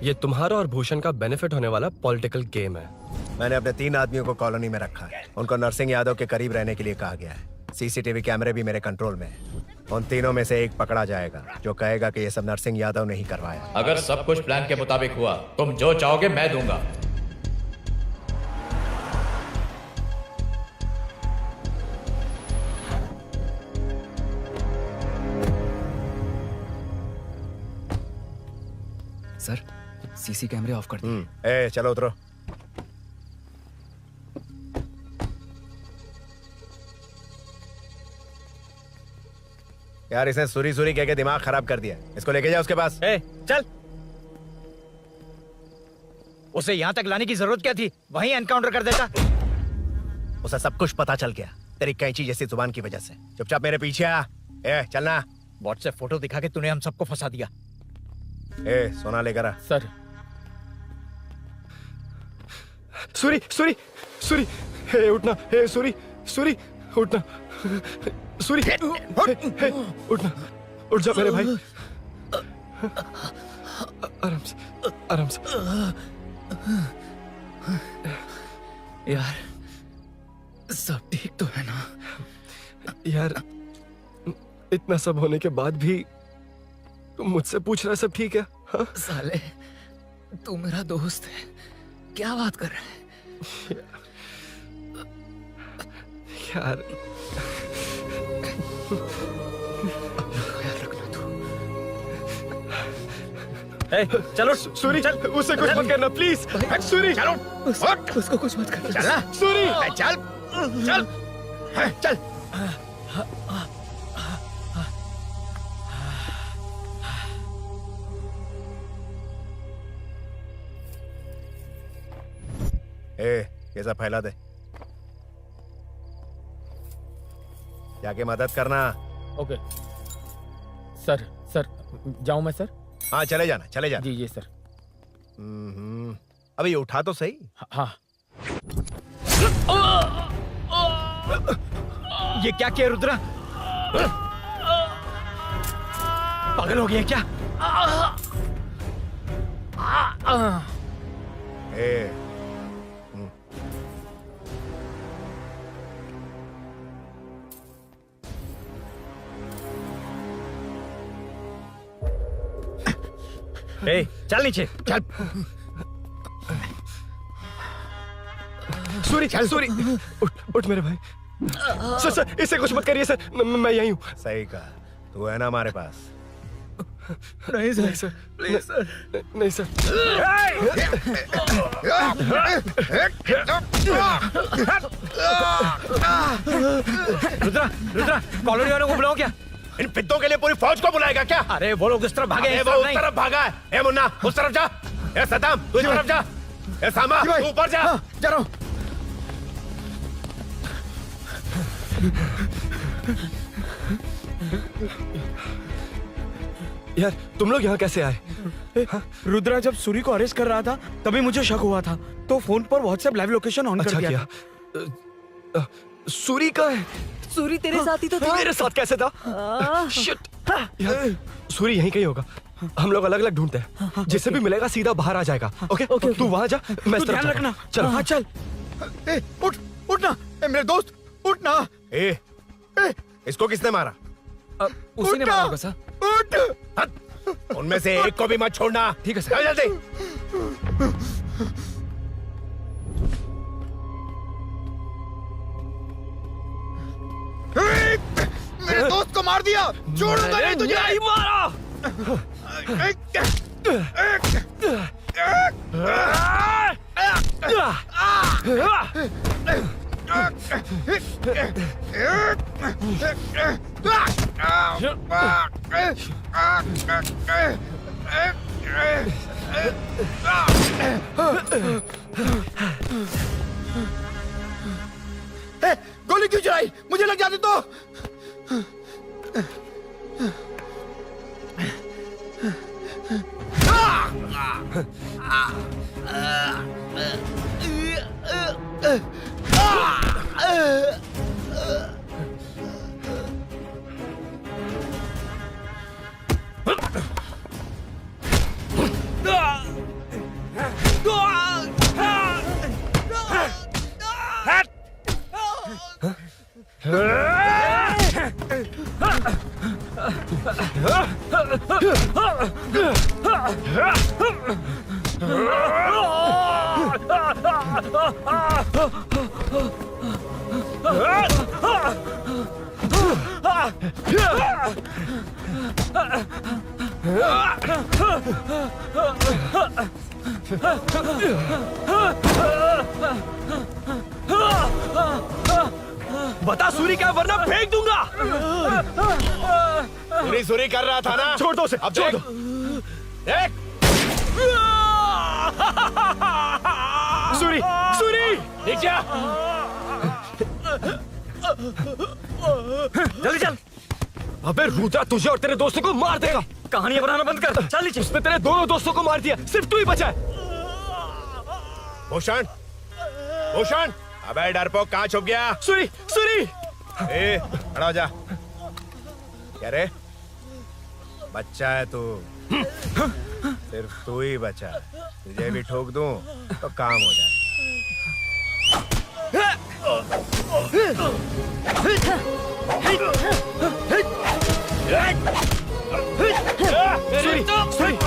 ये तुम्हारा और भूषण का बेनिफिट होने वाला पॉलिटिकल गेम है। मैंने अपने 3 आदमियों को कॉलोनी में रखा है। उनको नरसिंह यादव के करीब रहने के लिए कहा गया है। सीसीटीवी कैमरे भी मेरे कंट्रोल में है। उन तीनों में से एक पकड़ा जाएगा जो कहेगा कि ये सब नरसिंह यादव ने ही करवाया। अगर सब कुछ प्लान के मुताबिक हुआ, तुम जो चाहोगे मैं दूंगा। सर, सीसी कैमरे ऑफ कर दिए। ए चलो उतरो। यार इसने सुरी सुरी कह के दिमाग खराब कर दिया। इसको लेके जा उसके पास। चल। उसे यहाँ तक लाने की जरूरत क्या थी? वहीं एनकाउंटर कर देता। उसे सब कुछ पता चल गया तेरी कैंची जैसी जुबान की वजह से। चुपचाप मेरे पीछे आ। चलना। व्हाट्सएप फोटो दिखा के तूने हम सबको फंसा दिया। सोना लेकर आ। सर। सूरी सूरी सूरी, उठना। सूरी सूरी उठना। सूरी उठना, उठ जा मेरे भाई। आराम से आराम से। यार सब ठीक तो है ना? यार इतना सब होने के बाद भी तुम मुझसे पूछ रहा है सब ठीक है? हाँ? साले तू मेरा दोस्त है, क्या बात कर रहा है? यार चलो सूरी, चल उसे कुछ मत करना प्लीज। सूरी चलो, उसको कुछ मत कर। चल सूरी, चल चल चल। ये सब फैला दे। जाके मदद करना। Okay sir. सर जाऊं मैं सर? हाँ चले जाना, चले जाना। जी सर। अभी उठा तो सही। हाँ। ये क्या किया रुद्रा? पागल हो गया क्या? चल नीचे चल। सूरी चल। सूरी उठ मेरे भाई। सर इसे कुछ मत करिए सर, मैं यहीं हूँ। सही कहा। तू है ना हमारे पास? नहीं सर, प्लीज सर। नहीं सर। रुद्रा रुद्रा, कॉलोनी वालों को बुलाओ क्या? इन पिद्दों के लिए पूरी फौज को बुलाएगा क्या? अरे वो लोग उस तरफ भागे हैं। वो उस तरफ भागा है। ए मुन्ना उस तरफ जा। ए सदाम तू इस तरफ जा। ए सामा तू ऊपर जा। जा रहा हूं। यार तुम लोग यहाँ कैसे आए? रुद्रा जब सूरी को अरेस्ट कर रहा था तभी मुझे शक हुआ था, तो फोन पर व्हाट्सएप लाइव लोकेशन ऑन कर दिया। सूरी का है? सूरी तेरे साथ ही तो था। मेरे साथ कैसे था? शिट। यार सूरी यहीं कहीं होगा। हम लोग अलग अलग ढूंढते हैं, जिससे भी मिलेगा सीधा बाहर आ जाएगा। ओके तू वहां जा, मैं इस तरफ ध्यान जाता रखना। हूं। चल हाँ चल। उठ उठना मेरे दोस्त, उठना। इसको किसने मारा? उसी ने मारा होगा सर। उठ, उनमें से एक को भी मत छोड़ना। ठीक है सर। जल्दी। मेरे दोस्त को मार दिया, छोड़ूंगा नहीं तुझे। नहीं मारा। गोली क्यों चलाई? मुझे लग जाती तो। बता सूरी क्या, वरना फेंक दूंगा। सूरी कर रहा था ना? छोड़ दो उसे, अब छोड़ देख। दो। देख। सूरी, सूरी, देख जा। जल्दी चल। अबे रुद्रा तुझे और तेरे दोस्तों को मार देगा। कहानियां बनाना बंद कर। चल नीचे। उसने तेरे दोनों दोस्तों को मार दिया, सिर्फ तू ही बचा है। भूषण, भूषण, अबे डरपोक कहाँ छुप गया? सूरी, सूरी। खड़ा हो जा। क्या रे? बच्चा है तू, सिर्फ तू ही बचा है। तुझे भी ठोक दूं तो काम हो जाए। सूरी, सूरी।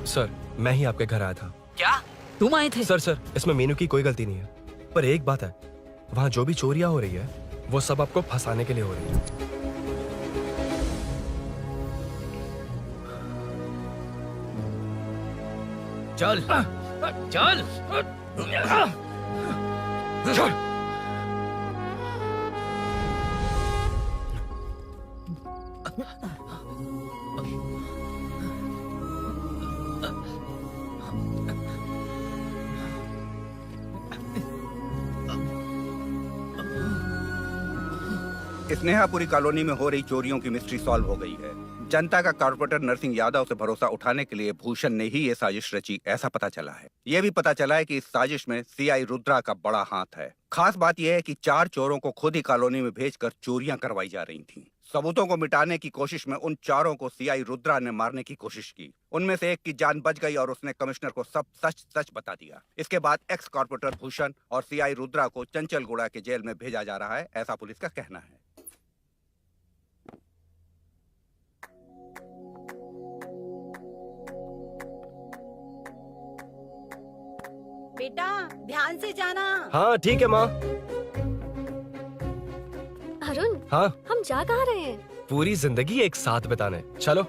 सर, मैं ही आपके घर आया था। क्या तुम आए थे? सर, इसमें मीनू की कोई गलती नहीं है, पर एक बात है, वहाँ जो भी चोरियां हो रही है वो सब आपको फंसाने के लिए हो रही है। चल चल चल। स्नेहापुरी कॉलोनी में हो रही चोरियों की मिस्ट्री सॉल्व हो गई है। जनता का कॉर्पोरेटर नरसिंह यादव से भरोसा उठाने के लिए भूषण ने ही ये साजिश रची, ऐसा पता चला है। ये भी पता चला है कि इस साजिश में सीआई रुद्रा का बड़ा हाथ है। खास बात यह है कि 4 चोरों को खुद ही कॉलोनी में भेजकर चोरियां करवाई जा रही थीं। सबूतों को मिटाने की कोशिश में उन 4 को सीआई रुद्रा ने मारने की कोशिश की। उनमें से एक की जान बच गई और उसने कमिश्नर को सब सच सच बता दिया। इसके बाद एक्स कॉर्पोरेटर भूषण और सीआई रुद्रा को चंचलगुड़ा के जेल में भेजा जा रहा है, ऐसा पुलिस का कहना है। बेटा ध्यान से जाना। हाँ ठीक है माँ। अरुण, हाँ हम जा कहाँ रहे हैं? पूरी जिंदगी एक साथ बिताने, चलो।